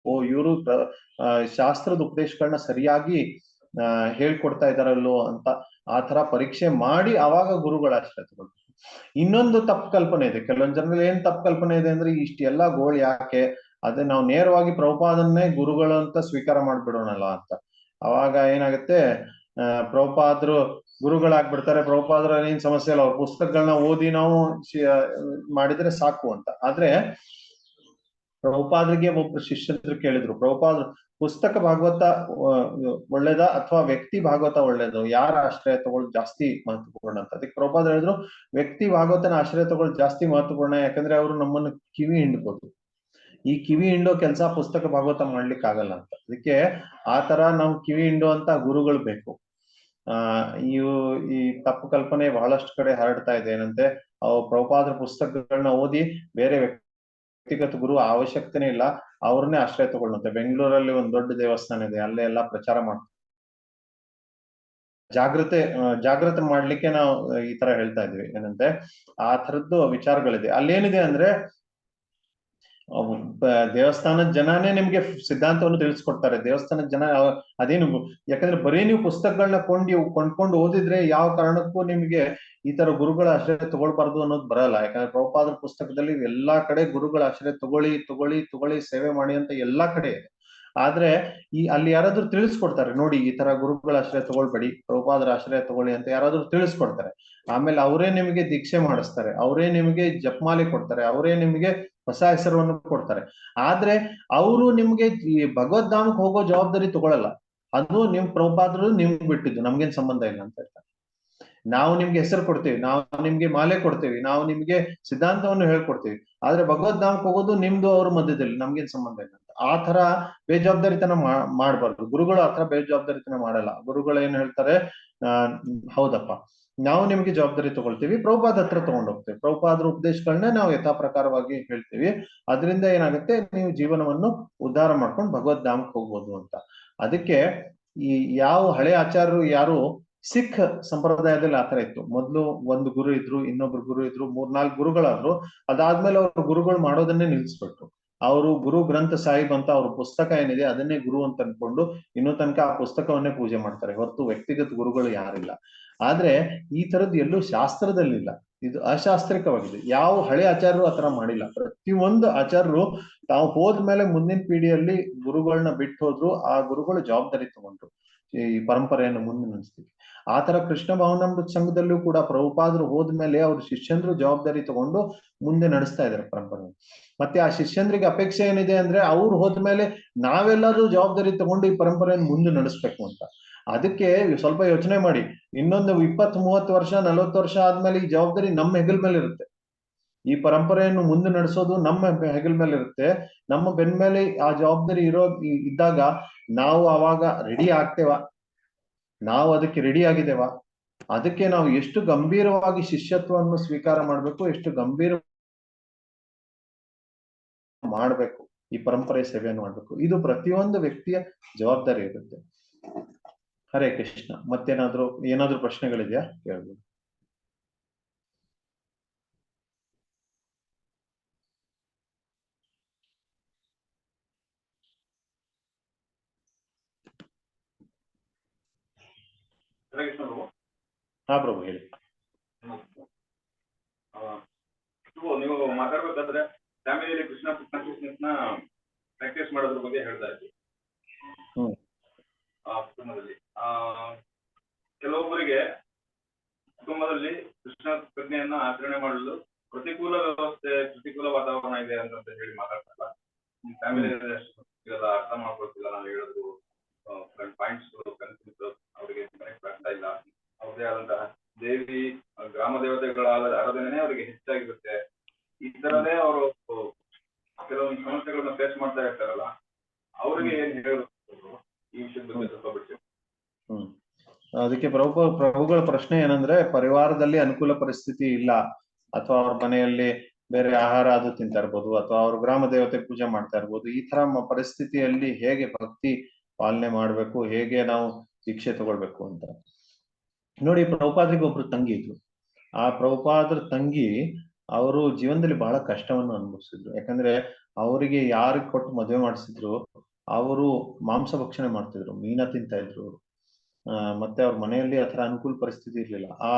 ಓ ಇವರು ಶಾಸ್ತ್ರದ ಉಪದೇಶಗಳನ್ನ ಸರಿಯಾಗಿ ಹೇಳ್ಕೊಡ್ತಾ ಇದಾರಲ್ಲೋ ಅಂತ ಆತರ ಪರೀಕ್ಷೆ ಮಾಡಿ ಅವಾಗ ಗುರುಗಳ ಆಶ್ರಯ ತಗೊಳ್ಬೇಕು. ಇನ್ನೊಂದು ತಪ್ಪು ಕಲ್ಪನೆ ಇದೆ ಕೆಲವೊಂದ್ ಜನರಲ್ಲಿ. ಏನ್ ತಪ್ಪು ಕಲ್ಪನೆ ಇದೆ ಅಂದ್ರೆ, ಇಷ್ಟೆಲ್ಲಾ ಗೋಳ್ ಯಾಕೆ, ಅದೇ ನಾವು ನೇರವಾಗಿ ಪ್ರಭುಪಾದನ್ನೇ ಗುರುಗಳು ಅಂತ ಸ್ವೀಕಾರ ಮಾಡ್ಬಿಡೋಣಲ್ಲ ಅಂತ. ಅವಾಗ ಏನಾಗುತ್ತೆ, ಪ್ರಭುಪಾದರು ಗುರುಗಳಾಗ್ಬಿಡ್ತಾರೆ. ಪ್ರಭುಪಾದರ ಏನ್ ಸಮಸ್ಯೆ ಇಲ್ಲ, ಅವ್ರ ಪುಸ್ತಕಗಳನ್ನ ಓದಿ ನಾವು ಮಾಡಿದ್ರೆ ಸಾಕು ಅಂತ. ಆದ್ರೆ ಪ್ರಭುಪಾದರಿಗೆ ಒಬ್ರು ಶಿಷ್ಯರು ಕೇಳಿದ್ರು, ಪ್ರಭುಪಾದರು ಪುಸ್ತಕ ಭಾಗವತ ಒಳ್ಳೇದ ಅಥವಾ ವ್ಯಕ್ತಿ ಭಾಗವತ ಒಳ್ಳೇದು, ಯಾರ ಆಶ್ರಯ ತಗೊಳ್ಳೋದು ಜಾಸ್ತಿ ಮಹತ್ವಪೂರ್ಣ ಅಂತ. ಅದಕ್ಕೆ ಪ್ರಭುಪಾದರು ಹೇಳಿದ್ರು, ವ್ಯಕ್ತಿ ಭಾಗವತನ ಆಶ್ರಯ ತಗೊಳ್ಳೋದು ಜಾಸ್ತಿ ಮಹತ್ವಪೂರ್ಣ. ಯಾಕಂದ್ರೆ ಅವರು ನಮ್ಮನ್ನು ಕಿವಿ ಹಿಂಡ್ಬೋದು. ಈ ಕಿವಿ ಹಿಂಡೋ ಕೆಲಸ ಪುಸ್ತಕ ಭಾಗವತ ಮಾಡ್ಲಿಕ್ಕೆ ಆಗಲ್ಲ ಅಂತ. ಅದಕ್ಕೆ ಆತರ ನಾವು ಕಿವಿ ಹಿಂಡುವಂತ ಗುರುಗಳು ಬೇಕು. ಈ ತಪ್ಪು ಕಲ್ಪನೆ ಬಹಳಷ್ಟು ಕಡೆ ಹರಡ್ತಾ ಇದೆ. ಏನಂತೆ, ಅವು ಪ್ರಭುಪಾದರ ಪುಸ್ತಕಗಳನ್ನ ಓದಿ ಬೇರೆ ವ್ಯಕ್ತಿಗತ ಗುರು ಅವಶ್ಯಕತೆನೇ ಇಲ್ಲ, ಅವ್ರನ್ನೇ ಆಶ್ರಯ ತಗೊಳ್ಳಂತೆ. ಬೆಂಗಳೂರಲ್ಲಿ ಒಂದ್ ದೊಡ್ಡ ದೇವಸ್ಥಾನ ಇದೆ, ಅಲ್ಲೇ ಎಲ್ಲಾ ಪ್ರಚಾರ ಮಾಡ್ತಾರೆ. ಜಾಗೃತಿ ಮಾಡ್ಲಿಕ್ಕೆ ನಾವು ಈ ತರ ಹೇಳ್ತಾ ಇದ್ವಿ. ಏನಂತೆ, ಆ ತರದ್ದು ವಿಚಾರಗಳಿದೆ. ಅಲ್ಲೇನಿದೆ ಅಂದ್ರೆ, ದೇವಸ್ಥಾನದ ಜನನೇ ನಿಮ್ಗೆ ಸಿದ್ಧಾಂತವನ್ನು ತಿಳಿಸ್ಕೊಡ್ತಾರೆ. ದೇವಸ್ಥಾನದ ಜನ ಅದೇನು, ಯಾಕಂದ್ರೆ ಬರೀ ನೀವು ಪುಸ್ತಕಗಳನ್ನ ಕೊಂಡ್ಕೊಂಡು ಓದಿದ್ರೆ ಯಾವ ಕಾರಣಕ್ಕೂ ನಿಮ್ಗೆ ಈ ತರ ಗುರುಗಳ ಆಶ್ರಯ ತಗೊಳ್ಬಾರ್ದು ಅನ್ನೋದು ಬರಲ್ಲ. ಯಾಕಂದ್ರೆ ಪ್ರಭುಪಾದರ ಪುಸ್ತಕದಲ್ಲಿ ಎಲ್ಲಾ ಕಡೆ ಗುರುಗಳ ಆಶ್ರಯ ತಗೊಳ್ಳಿ ಸೇವೆ ಮಾಡಿ ಅಂತ ಎಲ್ಲಾ ಕಡೆ ಇದೆ. ಆದ್ರೆ ಅಲ್ಲಿ ಯಾರಾದ್ರೂ ತಿಳಿಸ್ಕೊಡ್ತಾರೆ, ನೋಡಿ ಈ ತರ ಗುರುಗಳ ಆಶ್ರಯ ತಗೊಳ್ಬೇಡಿ, ಪ್ರಭುಪಾದರ ಆಶ್ರಯ ತಗೊಳ್ಳಿ ಅಂತ ಯಾರಾದ್ರೂ ತಿಳಿಸ್ಕೊಡ್ತಾರೆ. ಆಮೇಲೆ ಅವರೇ ನಿಮಗೆ ದೀಕ್ಷೆ ಮಾಡಿಸ್ತಾರೆ, ಅವರೇ ನಿಮಗೆ ಜಪಮಾಲೆ ಕೊಡ್ತಾರೆ, ಅವರೇ ನಿಮಗೆ ಹೊಸ ಹೆಸರನ್ನು ಕೊಡ್ತಾರೆ. ಆದ್ರೆ ಅವರು ನಿಮ್ಗೆ ಈ ಭಗವದ್ಧಾಮಕ್ಕೆ ಹೋಗೋ ಜವಾಬ್ದಾರಿ ತಗೊಳಲ್ಲ. ಅದು ನಿಮ್ ಪ್ರಭುಪಾದರು ನಿಮ್ಗೆ ಬಿಟ್ಟಿದ್ದು, ನಮ್ಗೇನ್ ಸಂಬಂಧ ಇಲ್ಲ ಅಂತ ಹೇಳ್ತಾರೆ. ನಾವು ನಿಮ್ಗೆ ಹೆಸರು ಕೊಡ್ತೀವಿ, ನಾವು ನಿಮ್ಗೆ ಮಾಲೆ ಕೊಡ್ತೀವಿ, ನಾವು ನಿಮ್ಗೆ ಸಿದ್ಧಾಂತವನ್ನು ಹೇಳ್ಕೊಡ್ತೀವಿ, ಆದ್ರೆ ಭಗವದ್ಧಾಮಕ್ಕೆ ಹೋಗೋದು ನಿಮ್ದು ಅವ್ರ ಮಧ್ಯದಲ್ಲಿ, ನಮ್ಗೇನ್ ಸಂಬಂಧ ಇಲ್ಲ ಅಂತ. ಆ ತರ ಬೇಜವಾಬ್ದಾರಿತನ ಮಾಡ್ಬಾರ್ದು. ಗುರುಗಳು ಆತರ ಬೇಜವಾಬ್ದಾರಿತನ ಮಾಡಲ್ಲ. ಗುರುಗಳು ಏನ್ ಹೇಳ್ತಾರೆ, ಹೌದಪ್ಪ ನಾವು ನಿಮ್ಗೆ ಜವಾಬ್ದಾರಿ ತಗೊಳ್ತೀವಿ, ಪ್ರಭುಪಾದ ಹತ್ರ ತಗೊಂಡೋಗ್ತೇವೆ, ಪ್ರಭುಪಾದರ ಉಪದೇಶಗಳನ್ನ ನಾವು ಯಥಾ ಪ್ರಕಾರವಾಗಿ ಹೇಳ್ತೀವಿ, ಅದರಿಂದ ಏನಾಗುತ್ತೆ, ನೀವು ಜೀವನವನ್ನು ಉದ್ಧಾರ ಮಾಡ್ಕೊಂಡು ಭಗವದ್ಧಾಮಕ್ಕೆ ಹೋಗ್ಬೋದು ಅಂತ. ಅದಕ್ಕೆ ಈ ಯಾವ ಹಳೆ ಆಚಾರ್ಯರು ಯಾರು ಸಿಖ್ ಸಂಪ್ರದಾಯದಲ್ಲಿ ಆತರ ಇತ್ತು. ಮೊದ್ಲು ಒಂದು ಗುರು ಇದ್ರು, ಇನ್ನೊಬ್ರು ಗುರು ಇದ್ರು, 3-4 ಗುರುಗಳಾದ್ರು. ಅದಾದ್ಮೇಲೆ ಅವ್ರ ಗುರುಗಳು ಮಾಡೋದನ್ನೇ ನಿಲ್ಲಿಸ್ಬಿಟ್ರು. ಅವರು ಗುರು ಗ್ರಂಥ ಸಾಹಿಬ್ ಅಂತ ಅವ್ರ ಪುಸ್ತಕ ಏನಿದೆ ಅದನ್ನೇ ಗುರು ಅಂತ ಅನ್ಕೊಂಡು ಇನ್ನೂ ತನಕ ಆ ಪುಸ್ತಕವನ್ನೇ ಪೂಜೆ ಮಾಡ್ತಾರೆ, ಹೊರತು ವ್ಯಕ್ತಿಗತ ಗುರುಗಳು ಯಾರಿಲ್ಲ. ಆದ್ರೆ ಈ ತರದ್ದು ಎಲ್ಲೂ ಶಾಸ್ತ್ರದಲ್ಲಿಲ್ಲ, ಇದು ಅಶಾಸ್ತ್ರಿಕವಾಗಿದೆ. ಯಾವ ಹಳೆ ಆಚಾರ್ಯರು ಆತರ ಮಾಡಿಲ್ಲ. ಪ್ರತಿಯೊಂದು ಆಚಾರ್ಯರು ತಾವು ಹೋದ್ಮೇಲೆ ಮುಂದಿನ ಪೀಳಿಗೆಯಲ್ಲಿ ಗುರುಗಳನ್ನ ಬಿಟ್ಟು ಹೋದ್ರು, ಆ ಗುರುಗಳು ಜವಾಬ್ದಾರಿ ತಗೊಂಡ್ರು ಈ ಪರಂಪರೆಯನ್ನು ಮುಂದೆ ನಡೆಸ್ತೀವಿ. ಆತರ ಕೃಷ್ಣ ಭವನಾಮೃತ ಸಂಘದಲ್ಲೂ ಕೂಡ ಪ್ರಭುಪಾದರು ಹೋದ್ಮೇಲೆ ಅವ್ರ ಶಿಷ್ಯಂದ್ರು ಜವಾಬ್ದಾರಿ ತಗೊಂಡು ಮುಂದೆ ನಡೆಸ್ತಾ ಇದ್ದಾರೆ ಪರಂಪರೆ. ಮತ್ತೆ ಆ ಶಿಷ್ಯಂದ್ರಿಗೆ ಅಪೇಕ್ಷೆ ಏನಿದೆ ಅಂದ್ರೆ, ಅವ್ರು ಹೋದ್ಮೇಲೆ ನಾವೆಲ್ಲರೂ ಜವಾಬ್ದಾರಿ ತಗೊಂಡು ಈ ಪರಂಪರೆಯನ್ನು ಮುಂದೆ ನಡೆಸ್ಬೇಕು ಅಂತ. ಅದಕ್ಕೆ ಸ್ವಲ್ಪ ಯೋಚನೆ ಮಾಡಿ, ಇನ್ನೊಂದು 20-30 ವರ್ಷ 40 ವರ್ಷ ಆದ್ಮೇಲೆ ಈ ಜವಾಬ್ದಾರಿ ನಮ್ಮ ಹೆಗಲ್ ಮೇಲೆ ಇರುತ್ತೆ. ಈ ಪರಂಪರೆಯನ್ನು ಮುಂದೆ ನಡೆಸೋದು ನಮ್ಮ ಹೆಗಲ್ ಮೇಲೆ ಇರುತ್ತೆ. ನಮ್ಮ ಬೆನ್ ಮೇಲೆ ಆ ಜವಾಬ್ದಾರಿ ಇದ್ದಾಗ ನಾವು ಅವಾಗ ರೆಡಿ ಆಗ್ತೇವಾ, ನಾವು ಅದಕ್ಕೆ ರೆಡಿ ಆಗಿದ್ದೇವಾ? ಅದಕ್ಕೆ ನಾವು ಎಷ್ಟು ಗಂಭೀರವಾಗಿ ಶಿಷ್ಯತ್ವವನ್ನು ಸ್ವೀಕಾರ ಮಾಡ್ಬೇಕು, ಎಷ್ಟು ಗಂಭೀರ ಮಾಡ್ಬೇಕು, ಈ ಪರಂಪರೆ ಸೇವೆಯನ್ನು ಮಾಡ್ಬೇಕು. ಇದು ಪ್ರತಿಯೊಂದು ವ್ಯಕ್ತಿಯ ಜವಾಬ್ದಾರಿ ಇರುತ್ತೆ. ಹರೇ ಕೃಷ್ಣ. ಏನಾದ್ರೂ ಪ್ರಶ್ನೆಗಳಿದೆಯಾ? ಕೇಳ್ಬೋದು. ಹಾ ಪ್ರಭು, ಹೇಳಿ. ನೀವು ಮಾತಾಡ್ಬೇಕಾದ್ರೆ ಫ್ಯಾಮಿಲಿಯಲ್ಲಿ ಕೃಷ್ಣ ಕಾನ್ಶಿಯಸ್ನೆಸ್ ನ ಪ್ರಾಕ್ಟೀಸ್ ಮಾಡೋದ್ರ ಬಗ್ಗೆ ಹೇಳ್ತಾ ಇದ್ವಿ. ಹ್ಮ್ ಕುಟುಂಬದಲ್ಲಿ ಕೆಲವೊಬ್ಬರಿಗೆ ಕುಟುಂಬದಲ್ಲಿ ಕೃಷ್ಣ ಪ್ರಜ್ಞೆಯನ್ನ ಆಚರಣೆ ಮಾಡಲು ಪ್ರತಿಕೂಲ ವ್ಯವಸ್ಥೆ, ಪ್ರತಿಕೂಲ ವಾತಾವರಣ ಇದೆ ಅಂತ ಹೇಳಿ ಮಾತಾಡ್ತಾರಲ್ಲ. ಫ್ಯಾಮಿಲಿ ಅರ್ಥ ಮಾಡ್ಕೊಳ್ತಿಲ್ಲ, ನಾವು ಹೇಳೋದು ಪಾಯಿಂಟ್ಸ್ ಅವರಿಗೆ ಕನೆಕ್ಟ್ ಆಗ್ತಾ ಇಲ್ಲ. ಅವ್ರದೇ ಆದಂತಹ ದೇವಿ ಗ್ರಾಮ ದೇವತೆಗಳ ಆರಾಧನೆ ಅವರಿಗೆ ಹೆಚ್ಚಾಗಿರುತ್ತೆ. ಈ ತರದೇ ಅವರು ಕೆಲವೊಂದು ಸಮಸ್ಯೆಗಳನ್ನ ಫೇಸ್ ಮಾಡ್ತಾ ಇರ್ತಾರಲ್ಲ, ಅವ್ರಿಗೆ ಏನ್ ಹೇಳೋದು ಈ ವಿಷಯದ ಬಗ್ಗೆ ಸ್ವಲ್ಪ ಬಿಡ್ತೀವಿ. ಅದಕ್ಕೆ ಪ್ರಭುಗಳ ಪ್ರಶ್ನೆ ಏನಂದ್ರೆ, ಪರಿವಾರದಲ್ಲಿ ಅನುಕೂಲ ಪರಿಸ್ಥಿತಿ ಇಲ್ಲ, ಅಥವಾ ಅವ್ರ ಮನೆಯಲ್ಲಿ ಬೇರೆ ಆಹಾರ ಅದು ತಿಂತಾ ಇರ್ಬೋದು, ಅಥವಾ ಅವ್ರ ಗ್ರಾಮ ದೇವತೆ ಪೂಜೆ ಮಾಡ್ತಾ ಇರ್ಬೋದು. ಈ ತರ ಪರಿಸ್ಥಿತಿಯಲ್ಲಿ ಹೇಗೆ ಭಕ್ತಿ ಪಾಲನೆ ಮಾಡ್ಬೇಕು, ಹೇಗೆ ನಾವು ದೀಕ್ಷೆ ತಗೊಳ್ಬೇಕು ಅಂತ ನೋಡಿ. ಪ್ರಭುಪಾದ್ರಿಗೆ ಒಬ್ರು ತಂಗಿ ಇದ್ರು. ಆ ಪ್ರಭುಪಾದ್ರ ತಂಗಿ ಅವರು ಜೀವನದಲ್ಲಿ ಬಹಳ ಕಷ್ಟವನ್ನು ಅನುಭವಿಸಿದ್ರು. ಯಾಕಂದ್ರೆ ಅವರಿಗೆ ಯಾರಿಗೆ ಕೊಟ್ಟು ಮದುವೆ ಮಾಡಿಸಿದ್ರು ಅವರು ಮಾಂಸ ಭಕ್ಷಣೆ ಮಾಡ್ತಿದ್ರು, ಮೀನ ತಿಂತಾ ಇದ್ರು. ಮತ್ತೆ ಅವ್ರ ಮನೆಯಲ್ಲಿ ಆತರ ಅನುಕೂಲ ಪರಿಸ್ಥಿತಿ ಇರ್ಲಿಲ್ಲ. ಆ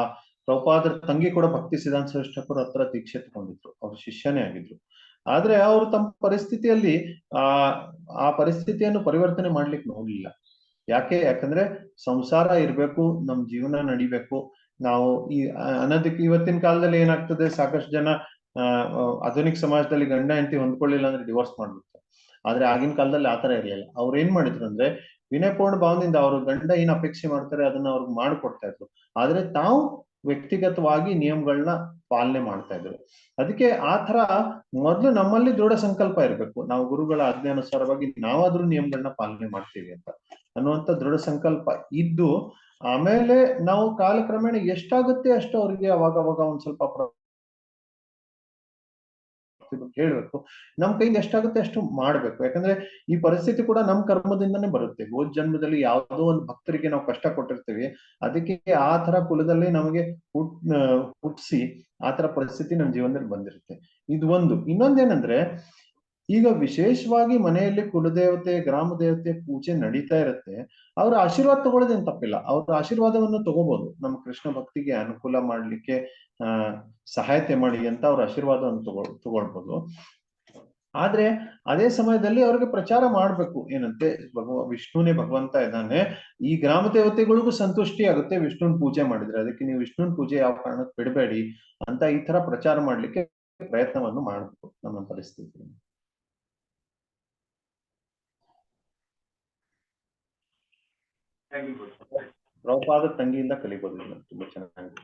ಪ್ರಭುಪಾದ್ರ ತಂಗಿ ಕೂಡ ಭಕ್ತಿ ಸಿದ್ಧಾಂತ ಸೃಷ್ಟಕರು ಹತ್ರ ದೀಕ್ಷೆ ತಗೊಂಡಿದ್ರು, ಅವ್ರ ಶಿಷ್ಯನೇ ಆಗಿದ್ರು. ಆದ್ರೆ ಅವರು ತಮ್ಮ ಪರಿಸ್ಥಿತಿಯಲ್ಲಿ ಆ ಪರಿಸ್ಥಿತಿಯನ್ನು ಪರಿವರ್ತನೆ ಮಾಡ್ಲಿಕ್ಕೆ ನೋಡ್ಲಿಲ್ಲ. ಯಾಕಂದ್ರೆ ಸಂಸಾರ ಇರ್ಬೇಕು, ನಮ್ ಜೀವನ ನಡಿಬೇಕು. ನಾವು ಈ ಇವತ್ತಿನ ಕಾಲದಲ್ಲಿ ಏನಾಗ್ತದೆ, ಸಾಕಷ್ಟು ಜನ ಆಧುನಿಕ ಸಮಾಜದಲ್ಲಿ ಗಂಡ ಹೆಂಡತಿ ಹೊಂದ್ಕೊಳ್ಳಿಲ್ಲ ಅಂದ್ರೆ ಡಿವೋರ್ಸ್ ಮಾಡ್ಬಿಡ್ತಾರೆ. ಆದ್ರೆ ಆಗಿನ ಕಾಲದಲ್ಲಿ ಆತರ ಇರ್ಲಿಲ್ಲ. ಅವ್ರು ಏನ್ ಮಾಡಿದ್ರು ಅಂದ್ರೆ ವಿನಯಪೂರ್ಣ ಭಾವದಿಂದ ಅವರು ಗಂಡ ಏನ್ ಅಪೇಕ್ಷೆ ಮಾಡ್ತಾರೆ ಅದನ್ನ ಅವ್ರಿಗೆ ಮಾಡ್ಕೊಡ್ತಾ ಇದ್ರು. ಆದ್ರೆ ತಾವು ವ್ಯಕ್ತಿಗತವಾಗಿ ನಿಯಮಗಳನ್ನ ಪಾಲನೆ ಮಾಡ್ತಾ ಇದ್ರು. ಅದಕ್ಕೆ ಆ ತರ ಮೊದ್ಲು ನಮ್ಮಲ್ಲಿ ದೃಢ ಸಂಕಲ್ಪ ಇರ್ಬೇಕು, ನಾವು ಗುರುಗಳ ಆಜ್ಞಾನುಸಾರವಾಗಿ ನಾವಾದ್ರೂ ನಿಯಮಗಳನ್ನ ಪಾಲನೆ ಮಾಡ್ತೀವಿ ಅಂತ ಅನ್ನುವಂಥ ದೃಢ ಸಂಕಲ್ಪ ಇದ್ದು, ಆಮೇಲೆ ನಾವು ಕಾಲಕ್ರಮೇಣ ಎಷ್ಟಾಗುತ್ತೆ ಅಷ್ಟು ಅವ್ರಿಗೆ ಅವಾಗ ಒಂದ್ ಸ್ವಲ್ಪ ಹೇಳ್ಬೇಕು. ನಮ್ ಕೈಯಿಂದ ಎಷ್ಟಾಗುತ್ತೆ ಅಷ್ಟು ಮಾಡ್ಬೇಕು. ಯಾಕಂದ್ರೆ ಈ ಪರಿಸ್ಥಿತಿ ಕೂಡ ನಮ್ ಕರ್ಮದಿಂದನೇ ಬರುತ್ತೆ. ಹೋದ ಜನ್ಮದಲ್ಲಿ ಯಾವುದೋ ಒಂದು ಭಕ್ತರಿಗೆ ನಾವು ಕಷ್ಟ ಕೊಟ್ಟಿರ್ತೀವಿ, ಅದಕ್ಕೆ ಆ ತರ ಕುಲದಲ್ಲಿ ನಮಗೆ ಹುಟ್ಟಿಸಿ ಆ ತರ ಪರಿಸ್ಥಿತಿ ನಮ್ಮ ಜೀವನದಲ್ಲಿ ಬಂದಿರುತ್ತೆ. ಇದು ಒಂದು. ಇನ್ನೊಂದೇನಂದ್ರೆ, ಈಗ ವಿಶೇಷವಾಗಿ ಮನೆಯಲ್ಲಿ ಕುಲದೇವತೆ ಗ್ರಾಮ ದೇವತೆ ಪೂಜೆ ನಡೀತಾ ಇರುತ್ತೆ. ಅವ್ರ ಆಶೀರ್ವಾದ ತಗೊಳ್ಳೋದೇನ್ ತಪ್ಪಿಲ್ಲ, ಅವ್ರ ಆಶೀರ್ವಾದವನ್ನು ತಗೋಬಹುದು. ನಮ್ಮ ಕೃಷ್ಣ ಭಕ್ತಿಗೆ ಅನುಕೂಲ ಮಾಡ್ಲಿಕ್ಕೆ ಸಹಾಯತೆ ಮಾಡಿ ಅಂತ ಅವ್ರ ಆಶೀರ್ವಾದವನ್ನು ತಗೊಳ್ಬಹುದು. ಆದ್ರೆ ಅದೇ ಸಮಯದಲ್ಲಿ ಅವ್ರಿಗೆ ಪ್ರಚಾರ ಮಾಡ್ಬೇಕು ಏನಂತೆ, ವಿಷ್ಣುನೇ ಭಗವಂತ ಇದ್ದಾನೆ, ಈ ಗ್ರಾಮ ದೇವತೆಗಳಿಗೂ ಸಂತುಷ್ಟಿ ಆಗುತ್ತೆ ವಿಷ್ಣುನ್ ಪೂಜೆ ಮಾಡಿದ್ರೆ, ಅದಕ್ಕೆ ನೀವು ವಿಷ್ಣುನ್ ಪೂಜೆ ಯಾವ ಕಾರಣಕ್ಕೆ ಬಿಡಬೇಡಿ ಅಂತ ಈ ತರ ಪ್ರಚಾರ ಮಾಡ್ಲಿಕ್ಕೆ ಪ್ರಯತ್ನವನ್ನು ಮಾಡ್ಬೇಕು ನಮ್ಮ ಪರಿಸ್ಥಿತಿ. ಪ್ರಭುಪಾದ ತಂಗಿಯಿಂದ ಕಲಿಬಹುದು, ತುಂಬಾ ಚೆನ್ನಾಗಿ.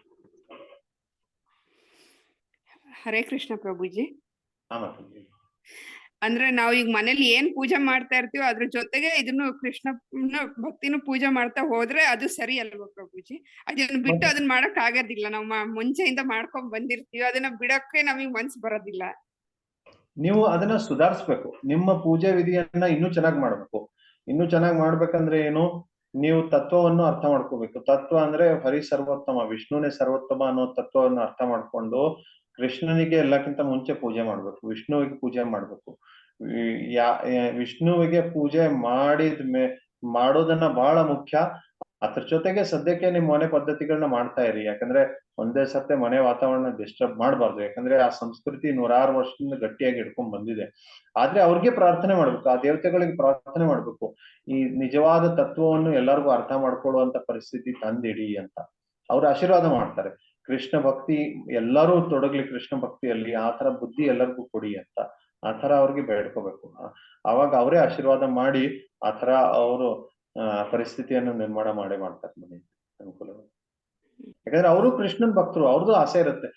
ಹರೇ ಕೃಷ್ಣ ಪ್ರಭುಜಿ. ಅಂದ್ರೆ ನಾವ್ ಈಗ ಮನೇಲಿ ಏನ್ ಪೂಜೆ ಮಾಡ್ತಾ ಇರ್ತೀವೋ ಅದ್ರ ಜೊತೆಗೆ ಇದನ್ನು ಕೃಷ್ಣ ಭಕ್ತಿನೂ ಪೂಜೆ ಮಾಡ್ತಾ ಹೋದ್ರೆ ಅದು ಸರಿ ಅಲ್ವಾ ಪ್ರಭುಜಿ? ಅದನ್ನ ಬಿಟ್ಟು ಅದನ್ನ ಮಾಡಕ್ ಆಗೋದಿಲ್ಲ. ನಾವು ಮುಂಚೆಯಿಂದ ಮಾಡ್ಕೊಂಡ್ ಬಂದಿರ್ತೀವಿ, ಅದನ್ನ ಬಿಡಕ್ಕೆ ನಮಗ್ ಮನ್ಸು ಬರೋದಿಲ್ಲ. ನೀವು ಅದನ್ನ ಸುಧಾರಿಸ್ಬೇಕು. ನಿಮ್ಮ ಪೂಜೆ ವಿಧಿಯನ್ನ ಇನ್ನೂ ಚೆನ್ನಾಗಿ ಮಾಡ್ಬೇಕು. ಇನ್ನೂ ಚೆನ್ನಾಗಿ ಮಾಡ್ಬೇಕಂದ್ರೆ ಏನು, ನೀವು ತತ್ವವನ್ನು ಅರ್ಥ ಮಾಡ್ಕೋಬೇಕು. ತತ್ವ ಅಂದ್ರೆ ಹರಿ ಸರ್ವೋತ್ತಮ, ವಿಷ್ಣುನೇ ಸರ್ವೋತ್ತಮ ಅನ್ನೋ ತತ್ವವನ್ನು ಅರ್ಥ ಮಾಡ್ಕೊಂಡು ಕೃಷ್ಣನಿಗೆ ಎಲ್ಲಕ್ಕಿಂತ ಮುಂಚೆ ಪೂಜೆ ಮಾಡ್ಬೇಕು, ವಿಷ್ಣುವಿಗೆ ಪೂಜೆ ಮಾಡ್ಬೇಕು. ವಿಷ್ಣುವಿಗೆ ಪೂಜೆ ಮಾಡೋದನ್ನ ಬಹಳ ಮುಖ್ಯ. ಅದ್ರ ಜೊತೆಗೆ ಸದ್ಯಕ್ಕೆ ನಿಮ್ ಮನೆ ಪದ್ಧತಿಗಳನ್ನ ಮಾಡ್ತಾ ಇರಿ. ಯಾಕಂದ್ರೆ ಒಂದೇ ಸತ್ತೆ ಮನೆ ವಾತಾವರಣ ಡಿಸ್ಟರ್ಬ್ ಮಾಡಬಾರ್ದು. ಯಾಕಂದ್ರೆ ಆ ಸಂಸ್ಕೃತಿ 106 ವರ್ಷದಿಂದ ಗಟ್ಟಿಯಾಗಿ ಹಿಡ್ಕೊಂಡ್ ಬಂದಿದೆ. ಆದ್ರೆ ಅವ್ರಿಗೆ ಪ್ರಾರ್ಥನೆ ಮಾಡ್ಬೇಕು, ಆ ದೇವತೆಗಳಿಗೆ ಪ್ರಾರ್ಥನೆ ಮಾಡ್ಬೇಕು, ಈ ನಿಜವಾದ ತತ್ವವನ್ನು ಎಲ್ಲರಿಗೂ ಅರ್ಥ ಮಾಡ್ಕೊಳ್ಳುವಂತ ಪರಿಸ್ಥಿತಿ ತಂದಿಡಿ ಅಂತ ಅವ್ರ ಆಶೀರ್ವಾದ ಮಾಡ್ತಾರೆ. ಕೃಷ್ಣ ಭಕ್ತಿ ಎಲ್ಲರೂ ತೊಡಗ್ಲಿ ಕೃಷ್ಣ ಭಕ್ತಿಯಲ್ಲಿ, ಆ ತರ ಬುದ್ಧಿ ಎಲ್ಲರಿಗೂ ಕೊಡಿ ಅಂತ ಆ ತರ ಅವ್ರಿಗೆ ಬೇಡ್ಕೋಬೇಕು. ಅವಾಗ ಅವರೇ ಆಶೀರ್ವಾದ ಮಾಡಿ ಆ ತರ ಅವರು ಪರಿಸ್ಥಿತಿಯನ್ನು ನಿರ್ಮಾಣ ಮಾಡ್ತಾರೆ ಮನೆ ಅನುಕೂಲವಾಗಿ. ಯಾಕಂದ್ರೆ ಅವರು ಕೃಷ್ಣನ್ ಭಕ್ತರು, ಅವ್ರದ್ದು ಆಸೆ ಇರುತ್ತೆ.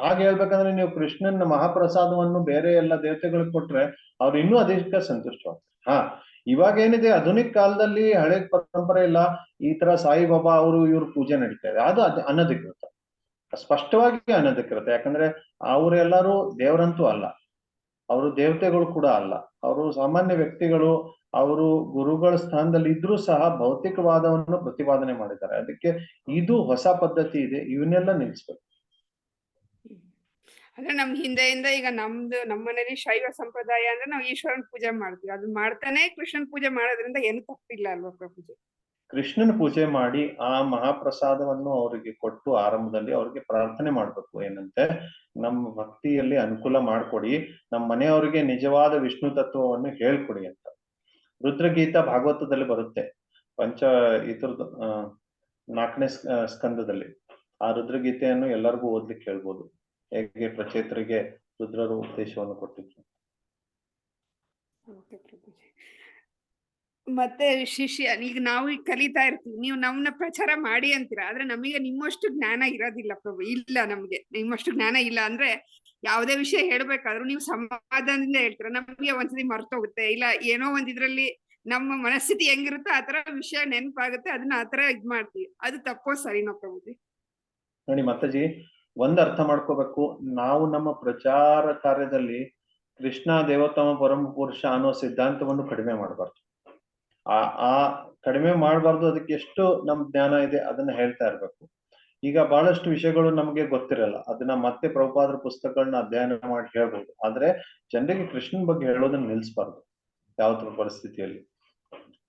ಹಾಗೆ ಹೇಳ್ಬೇಕಂದ್ರೆ ನೀವು ಕೃಷ್ಣನ್ ಮಹಾಪ್ರಸಾದವನ್ನು ಬೇರೆ ಎಲ್ಲ ದೇವತೆಗಳಿಗೆ ಕೊಟ್ರೆ ಅವ್ರು ಇನ್ನೂ ಅಧಿಕ ಸಂತುಷ್ಟವಾಗ್ತಾರೆ. ಇವಾಗ ಏನಿದೆ ಆಧುನಿಕ ಕಾಲದಲ್ಲಿ ಹಳೆ ಪರಂಪರೆ ಇಲ್ಲ, ಈ ತರ ಸಾಯಿಬಾಬಾ ಇವ್ರ ಪೂಜೆ ನಡೀತಾ ಇದೆ, ಅದು ಅನಧಿಕೃತ, ಸ್ಪಷ್ಟವಾಗಿ ಅನಧಿಕೃತ. ಯಾಕಂದ್ರೆ ಅವರೆಲ್ಲರೂ ದೇವರಂತೂ ಅಲ್ಲ, ಅವರು ದೇವತೆಗಳು ಕೂಡ ಅಲ್ಲ, ಅವರು ಸಾಮಾನ್ಯ ವ್ಯಕ್ತಿಗಳು. ಅವರು ಗುರುಗಳ ಸ್ಥಾನದಲ್ಲಿ ಇದ್ರೂ ಸಹ ಭೌತಿಕವಾದವನ್ನು ಪ್ರತಿಪಾದನೆ ಮಾಡಿದ್ದಾರೆ. ಅದಕ್ಕೆ ಇದು ಹೊಸ ಪದ್ಧತಿ ಇದೆ, ಇವನ್ನೆಲ್ಲ ನಿಲ್ಸ್ಬೇಕು. ಅಂದ್ರೆ ನಮ್ ಹಿಂದೆಯಿಂದ ಈಗ ನಮ್ಮ ಮನೇಲಿ ಶೈವ ಸಂಪ್ರದಾಯ ಅಂದ್ರೆ ನಾವು ಈಶ್ವರನ್ ಪೂಜೆ ಮಾಡ್ತೀವಿ, ಅದು ಮಾಡ್ತಾನೆ ಕೃಷ್ಣನ್ ಪೂಜೆ ಮಾಡೋದ್ರಿಂದ ಏನು ತಪ್ಪಿಲ್ಲ ಅಲ್ವಾ ಪ್ರಭುಜಿ? ಕೃಷ್ಣನ ಪೂಜೆ ಮಾಡಿ ಆ ಮಹಾಪ್ರಸಾದವನ್ನು ಅವರಿಗೆ ಕೊಟ್ಟು ಆರಂಭದಲ್ಲಿ ಅವ್ರಿಗೆ ಪ್ರಾರ್ಥನೆ ಮಾಡ್ಬೇಕು. ಏನಂತೆ, ನಮ್ಮ ಭಕ್ತಿಯಲ್ಲಿ ಅನುಕೂಲ ಮಾಡ್ಕೊಡಿ, ನಮ್ಮ ಮನೆಯವರಿಗೆ ನಿಜವಾದ ವಿಷ್ಣು ತತ್ವವನ್ನು ಹೇಳ್ಕೊಡಿ ಅಂತ. ರುದ್ರಗೀತ ಭಾಗವತದಲ್ಲಿ ಬರುತ್ತೆ, ಇದ್ರದ್ದು 4ನೇ ಸ್ಕಂದದಲ್ಲಿ. ಆ ರುದ್ರಗೀತೆಯನ್ನು ಎಲ್ಲರಿಗೂ ಓದ್ಲಿಕ್ಕೆ ಹೇಳ್ಬೋದು, ಹೇಗೆ ಪ್ರಚೇತರಿಗೆ ರುದ್ರರು ಉಪದೇಶವನ್ನು ಕೊಟ್ಟಿದ್ರು. ಮತ್ತೆ ಶಿಷ್ಯ, ಈಗ ನಾವು ಈಗ ಕಲಿತಾ ಇರ್ತೀವಿ, ನೀವು ನಮ್ಮನ್ನ ಪ್ರಚಾರ ಮಾಡಿ ಅಂತೀರಾ, ಆದ್ರೆ ನಮಗೆ ನಿಮ್ಮಷ್ಟು ಜ್ಞಾನ ಇರೋದಿಲ್ಲ ಪ್ರಭು. ಇಲ್ಲ, ನಮ್ಗೆ ನಿಮ್ಮಷ್ಟು ಜ್ಞಾನ ಇಲ್ಲ. ಅಂದ್ರೆ ಯಾವುದೇ ವಿಷಯ ಹೇಳ್ಬೇಕಾದ್ರೂ ನೀವು ಸಮಾಧಾನದಿಂದ ಹೇಳ್ತೀರಾ, ನಮ್ಗೆ ಒಂದ್ಸತಿ ಮರ್ತೋಗುತ್ತೆ, ಇಲ್ಲ ಏನೋ ಒಂದಿದ್ರಲ್ಲಿ ನಮ್ಮ ಮನಸ್ಥಿತಿ ಹೆಂಗಿರುತ್ತೋ ಆತರ ವಿಷಯ ನೆನಪಾಗುತ್ತೆ, ಅದನ್ನ ಆತರ ಇದ್ ಮಾಡ್ತೀವಿ. ಅದು ತಪ್ಪೋ ಸರಿನೋ ಪ್ರಭುಜಿ? ನೋಡಿ ಮಾತಾಜಿ, ಒಂದ್ ಅರ್ಥ ಮಾಡ್ಕೋಬೇಕು, ನಾವು ನಮ್ಮ ಪ್ರಚಾರ ಕಾರ್ಯದಲ್ಲಿ ಕೃಷ್ಣ ದೇವೋತ್ತಮ ಪರಮ ಪುರುಷ ಅನ್ನೋ ಸಿದ್ಧಾಂತವನ್ನು ಕಡಿಮೆ ಮಾಡಬಾರ್ದು. ಆ ಕಡಿಮೆ ಮಾಡಬಾರ್ದು. ಅದಕ್ಕೆ ಎಷ್ಟು ನಮ್ ಜ್ಞಾನ ಇದೆ ಅದನ್ನ ಹೇಳ್ತಾ ಇರ್ಬೇಕು. ಈಗ ಬಹಳಷ್ಟು ವಿಷಯಗಳು ನಮ್ಗೆ ಗೊತ್ತಿರಲ್ಲ, ಅದನ್ನ ಮತ್ತೆ ಪ್ರಭುಪಾದರ ಪುಸ್ತಕಗಳನ್ನ ಅಧ್ಯಯನ ಮಾಡಿ ಹೇಳ್ಬೋದು. ಆದ್ರೆ ಜನರಿಗೆ ಕೃಷ್ಣನ್ ಬಗ್ಗೆ ಹೇಳೋದನ್ನ ನಿಲ್ಸ್ಬಾರ್ದು ಯಾವತ್ತರ ಪರಿಸ್ಥಿತಿಯಲ್ಲಿ.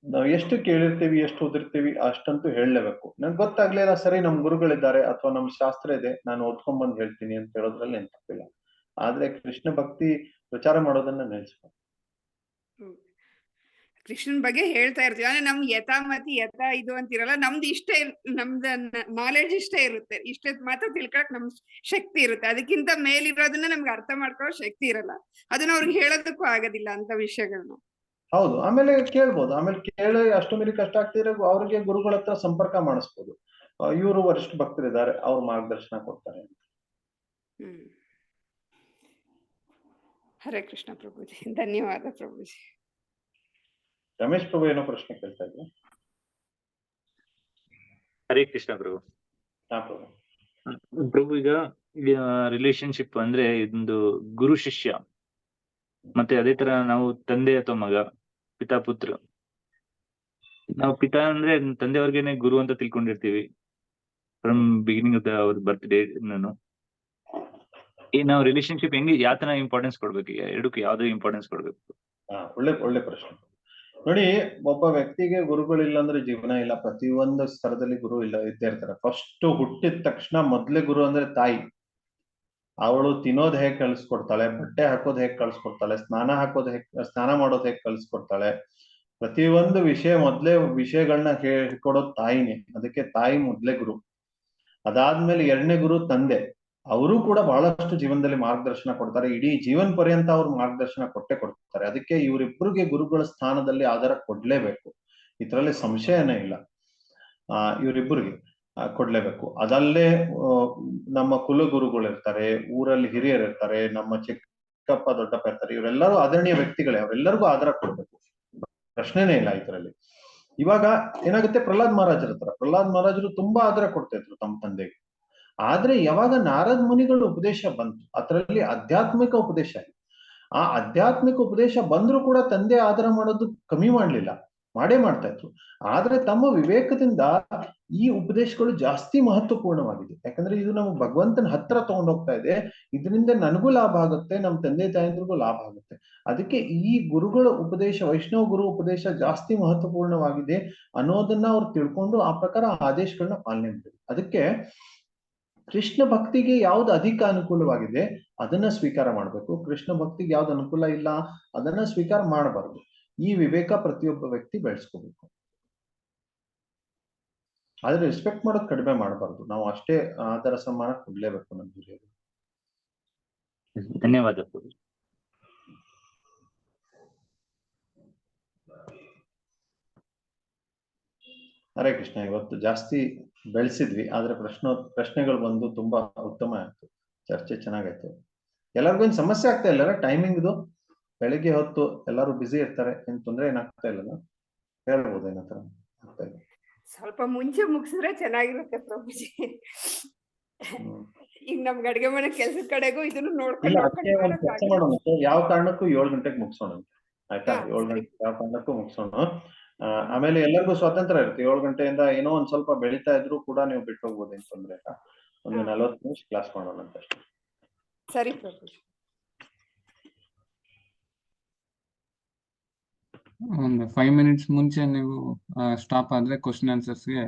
ನಾವು ಎಷ್ಟು ಕೇಳಿರ್ತೀವಿ, ಎಷ್ಟು ಓದಿರ್ತೀವಿ ಅಷ್ಟಂತೂ ಹೇಳಲೇಬೇಕು. ನನ್ಗೆ ಗೊತ್ತಾಗ್ಲಿಲ್ಲ, ಸರಿ ನಮ್ ಗುರುಗಳಿದ್ದಾರೆ ಅಥವಾ ನಮ್ ಶಾಸ್ತ್ರ ಇದೆ, ನಾನು ಓದ್ಕೊಂಡ್ ಬಂದ್ ಹೇಳ್ತೀನಿ ಅಂತ ಹೇಳೋದ್ರಲ್ಲಿ ಏನ್ ತಪ್ಪಿಲ್ಲ. ಆದ್ರೆ ಕೃಷ್ಣ ಭಕ್ತಿ ಪ್ರಚಾರ ಮಾಡೋದನ್ನ ನಿಲ್ಸ್ಬಾರ್ದು. ಕೃಷ್ಣನ್ ಬಗ್ಗೆ ಹೇಳ್ತಾ ಇರ್ತೀವಿ, ಅಂದ್ರೆ ನಮ್ಗೆ ಯಥಾಮತಿ ಇದು ಅಂತಿರಲ್ಲ. ನಮ್ದು ನಮ್ದ ನಾಲೆಡ್ಜ್ ಇಷ್ಟೇ ಇರುತ್ತೆ, ಇಷ್ಟೇ ಮಾತ್ರ ತಿಳ್ಕೊಳಕ್ ನಮ್ ಶಕ್ತಿ ಇರುತ್ತೆ. ಅದಕ್ಕಿಂತ ಮೇಲಿರೋದನ್ನ ನಮ್ಗೆ ಅರ್ಥ ಮಾಡ್ಕೊಳ್ಳೋ ಶಕ್ತಿ ಇರಲ್ಲ. ಅದನ್ನ ಅವ್ರಿಗೆ ಹೇಳೋದಕ್ಕೂ ಆಗೋದಿಲ್ಲ ಅಂತ ವಿಷಯಗಳನ್ನ. ಹೌದು, ಆಮೇಲೆ ಕೇಳ್ಬೋದು, ಆಮೇಲೆ ಕೇಳಿ ಅಷ್ಟು ಮೀರಿ ಕಷ್ಟ ಆಗ್ತಿದ್ರೆ ಅವ್ರಿಗೆ ಗುರುಗಳ ಹತ್ರ ಸಂಪರ್ಕ ಮಾಡಿಸ್ಬೋದು. ಇವರು ವರಿಷ್ಠ ಭಕ್ತರಿದ್ದಾರೆ, ಅವ್ರು ಮಾರ್ಗದರ್ಶನ ಕೊಡ್ತಾರೆ. ಹರೇ ಕೃಷ್ಣ ಪ್ರಭುಜಿ, ಧನ್ಯವಾದ ಪ್ರಭುಜಿ. ರಮೇಶ್ ಪ್ರಭು ಏನೋ ಪ್ರಶ್ನೆ ಕೇಳ್ತಾ ಇದ್ರು. ಹರೇ ಕೃಷ್ಣ ಪ್ರಭು. ಹಾ ಪ್ರಭು. ಪ್ರಭು, ಈಗ ರಿಲೇಶನ್ಶಿಪ್ ಅಂದ್ರೆ ಇದೊಂದು ಗುರು ಶಿಷ್ಯ, ಮತ್ತೆ ಅದೇ ತರ ನಾವು ತಂದೆ ಅಥವಾ ಮಗ, ಪಿತಾ ಪುತ್ರ. ನಾವು ಪಿತಾ ಅಂದ್ರೆ ತಂದೆಯವ್ರಿಗೇನೆ ಗುರು ಅಂತ ತಿಳ್ಕೊಂಡಿರ್ತೀವಿ ಫ್ರಮ್ ಬಿಗಿನಿಂಗ್ ಆಫ್ ಅವ್ರ ಬರ್ತ್ಡೇ. ನಾವು ರಿಲೇಶನ್ಶಿಪ್ ಹೆಂಗೆ ಯಾವ ತರ ಇಂಪಾರ್ಟೆನ್ಸ್ ಕೊಡ್ಬೇಕು? ಎರಡಕ್ಕೂ ಯಾವ್ದು ಇಂಪಾರ್ಟೆನ್ಸ್ ಕೊಡ್ಬೇಕು? ಒಳ್ಳೆ ಪ್ರಶ್ನೆ. ನೋಡಿ, ಒಬ್ಬ ವ್ಯಕ್ತಿಗೆ ಗುರುಗಳಿಲ್ಲ ಅಂದ್ರೆ ಜೀವನ ಇಲ್ಲ. ಪ್ರತಿಯೊಂದು ಸ್ತರದಲ್ಲಿ ಗುರು ಇದ್ದೇ ಇರ್ತಾರೆ. ಫಸ್ಟ್ ಹುಟ್ಟಿದ ತಕ್ಷಣ ಮೊದ್ಲೇ ಗುರು ಅಂದ್ರೆ ತಾಯಿ. ಅವಳು ತಿನ್ನೋದ್ ಹೇಗ್ ಕಳ್ಸಿಕೊಡ್ತಾಳೆ, ಬಟ್ಟೆ ಹಾಕೋದ್ ಹೇಗ್ ಕಳ್ಸಿಕೊಡ್ತಾಳೆ, ಸ್ನಾನ ಮಾಡೋದ್ ಹೇಗ್ ಕಳ್ಸಿಕೊಡ್ತಾಳೆ, ಪ್ರತಿಯೊಂದು ಮೊದ್ಲೇ ವಿಷಯಗಳನ್ನ ಹೇಳ್ಕೊಡೋದ್ ತಾಯಿನೇ. ಅದಕ್ಕೆ ತಾಯಿ ಮೊದ್ಲೇ ಗುರು. ಅದಾದ್ಮೇಲೆ 2ನೇ ಗುರು ತಂದೆ. ಅವರು ಕೂಡ ಬಹಳಷ್ಟು ಜೀವನದಲ್ಲಿ ಮಾರ್ಗದರ್ಶನ ಕೊಡ್ತಾರೆ, ಇಡೀ ಜೀವನ ಪರ್ಯಂತ ಅವ್ರು ಮಾರ್ಗದರ್ಶನ ಕೊಟ್ಟೆ ಕೊಡ್ತಾರೆ. ಅದಕ್ಕೆ ಇವರಿಬ್ಬರಿಗೆ ಗುರುಗಳ ಸ್ಥಾನದಲ್ಲಿ ಆಧಾರ ಕೊಡ್ಲೇಬೇಕು, ಇದರಲ್ಲಿ ಸಂಶಯನೇ ಇಲ್ಲ. ಇವರಿಬ್ಬರಿಗೆ ಕೊಡ್ಲೇಬೇಕು. ಅದಲ್ಲೇ ನಮ್ಮ ಕುಲಗುರುಗಳು ಇರ್ತಾರೆ, ಊರಲ್ಲಿ ಹಿರಿಯರು ಇರ್ತಾರೆ, ನಮ್ಮ ಚಿಕ್ಕಪ್ಪ ದೊಡ್ಡಪ್ಪ ಇರ್ತಾರೆ, ಇವರೆಲ್ಲರೂ ಆದರಣೀಯ ವ್ಯಕ್ತಿಗಳೇ, ಅವರೆಲ್ಲರಿಗೂ ಆಧಾರ ಕೊಡ್ಬೇಕು, ಪ್ರಶ್ನೆನೇ ಇಲ್ಲ ಇದರಲ್ಲಿ. ಇವಾಗ ಏನಾಗುತ್ತೆ, ಪ್ರಹ್ಲಾದ್ ಮಹಾರಾಜರ ಹತ್ರ ಪ್ರಹ್ಲಾದ್ ಮಹಾರಾಜರು ತುಂಬಾ ಆಧಾರ ಕೊಡ್ತಾ ಇದ್ರು ತಮ್ಮ ತಂದೆಗೆ. ಆದ್ರೆ ಯಾವಾಗ ನಾರದ್ ಮುನಿಗಳ ಉಪದೇಶ ಬಂತು, ಅದರಲ್ಲಿ ಆಧ್ಯಾತ್ಮಿಕ ಉಪದೇಶ, ಆ ಆಧ್ಯಾತ್ಮಿಕ ಉಪದೇಶ ಬಂದ್ರು ಕೂಡ ತಂದೆ ಆಧಾರ ಮಾಡೋದು ಕಮ್ಮಿ ಮಾಡೇ ಮಾಡ್ತಾ ಇದ್ರು. ಆದ್ರೆ ತಮ್ಮ ವಿವೇಕದಿಂದ ಈ ಉಪದೇಶಗಳು ಜಾಸ್ತಿ ಮಹತ್ವಪೂರ್ಣವಾಗಿದೆ. ಯಾಕಂದ್ರೆ ಇದು ನಮ್ಮ ಭಗವಂತನ ಹತ್ರ ತಗೊಂಡೋಗ್ತಾ ಇದೆ, ಇದರಿಂದ ನನಗೂ ಲಾಭ ಆಗುತ್ತೆ, ನಮ್ಮ ತಂದೆ ತಾಯಂದ್ರಿಗೂ ಲಾಭ ಆಗುತ್ತೆ. ಅದಕ್ಕೆ ಈ ಗುರುಗಳ ಉಪದೇಶ, ವೈಷ್ಣವ ಗುರು ಉಪದೇಶ ಜಾಸ್ತಿ ಮಹತ್ವಪೂರ್ಣವಾಗಿದೆ ಅನ್ನೋದನ್ನ ಅವ್ರು ತಿಳ್ಕೊಂಡು ಆ ಪ್ರಕಾರ ಆದೇಶಗಳನ್ನ ಪಾಲನೆ ಮಾಡಿದ್ರು. ಅದಕ್ಕೆ ಕೃಷ್ಣ ಭಕ್ತಿಗೆ ಯಾವ್ದು ಅಧಿಕ ಅನುಕೂಲವಾಗಿದೆ ಅದನ್ನ ಸ್ವೀಕಾರ ಮಾಡ್ಬೇಕು, ಕೃಷ್ಣ ಭಕ್ತಿಗೆ ಯಾವ್ದು ಅನುಕೂಲ ಇಲ್ಲ ಅದನ್ನ ಸ್ವೀಕಾರ ಮಾಡಬಾರ್ದು. ಈ ವಿವೇಕ ಪ್ರತಿಯೊಬ್ಬ ವ್ಯಕ್ತಿ ಬೆಳೆಸ್ಕೋಬೇಕು. ಆದ್ರೆ ರೆಸ್ಪೆಕ್ಟ್ ಮಾಡೋದು ಕಡಿಮೆ ಮಾಡಬಾರ್ದು, ನಾವು ಅಷ್ಟೇ ಆದರ ಸನ್ಮಾನ ಕೊಡ್ಲೇಬೇಕು ನಮ್ಮ ಹಿರಿಯರು. ಧನ್ಯವಾದ. ಹರೇ ಕೃಷ್ಣ. ಇವತ್ತು ಜಾಸ್ತಿ ಬೆಳೆಸಿದ್ವಿ, ಆದ್ರೆ ಪ್ರಶ್ನೆಗಳು ಬಂದು ತುಂಬಾ ಉತ್ತಮ ಆಯ್ತು, ಚರ್ಚೆ ಚೆನ್ನಾಗಾಯ್ತು. ಎಲ್ಲರಿಗೂ ಏನ್ ಸಮಸ್ಯೆ ಆಗ್ತಾ ಇಲ್ಲ ಟೈಮಿಂಗ್ದು? ಬೆಳಿಗ್ಗೆ ಹೊತ್ತು ಎಲ್ಲರೂ ಬ್ಯುಸಿ ಇರ್ತಾರೆ, ಏನ್ ತೊಂದ್ರೆ ಏನಾಗ್ತಾ ಇಲ್ಲ? ಹೇಳ್ಬೋದು ಏನತ್ರ ಆಗ್ತಾ ಇಲ್ಲ? ಸ್ವಲ್ಪ ಮುಂಚೆ ಮುಗಿಸಿದ್ರೆ ಚೆನ್ನಾಗಿರುತ್ತೆ ಪ್ರಭುಜಿ. ಈಗ ನಮ್ಗೆ ಅಡ್ಗೆ ಮನೆ ಕೆಲ್ಸದ ಕಡೆಗೂ ಇದನ್ನು ನೋಡ್ಕೊಂಡು ಮಾಡೋಣ. ಯಾವ ಕಾರಣಕ್ಕೂ 7 ಗಂಟೆಗೆ ಮುಗಿಸೋಣ, ಆಯ್ತಾ? 7 ಗಂಟೆ ಯಾವ ಕಾರಣಕ್ಕೂ ಮುಗಿಸೋಣ. ಆಮೇಲೆ ಎಲ್ಲರಿಗೂ ಸ್ವಾತಂತ್ರ್ಯ ಇರುತ್ತೆ. 7 ಗಂಟೆಯಿಂದ ಏನೋ ಒಂದ್ ಸ್ವಲ್ಪ ಬೆಳೀತಾ ಇದ್ರು ಕೂಡ ನೀವು ಬಿಟ್ಟು ಹೋಗ್ಬೋದು, ಏನ್ ತೊಂದ್ರೆ ಇಲ್ಲ. ಒಂದು 40 ನಿಮಿಷ ಕ್ಲಾಸ್ ಮಾಡೋಣ ಅಂತ ಅಷ್ಟೇ. ಸರಿ ಪ್ರಭು. ಒಂದು 5 ಮಿನಿಟ್ಸ್ ಮುಂಚೆ ನೀವು ಸ್ಟಾಪ್ ಆದ್ರೆ ಕ್ವಶನ್ ಆನ್ಸರ್ಸ್ಗೆ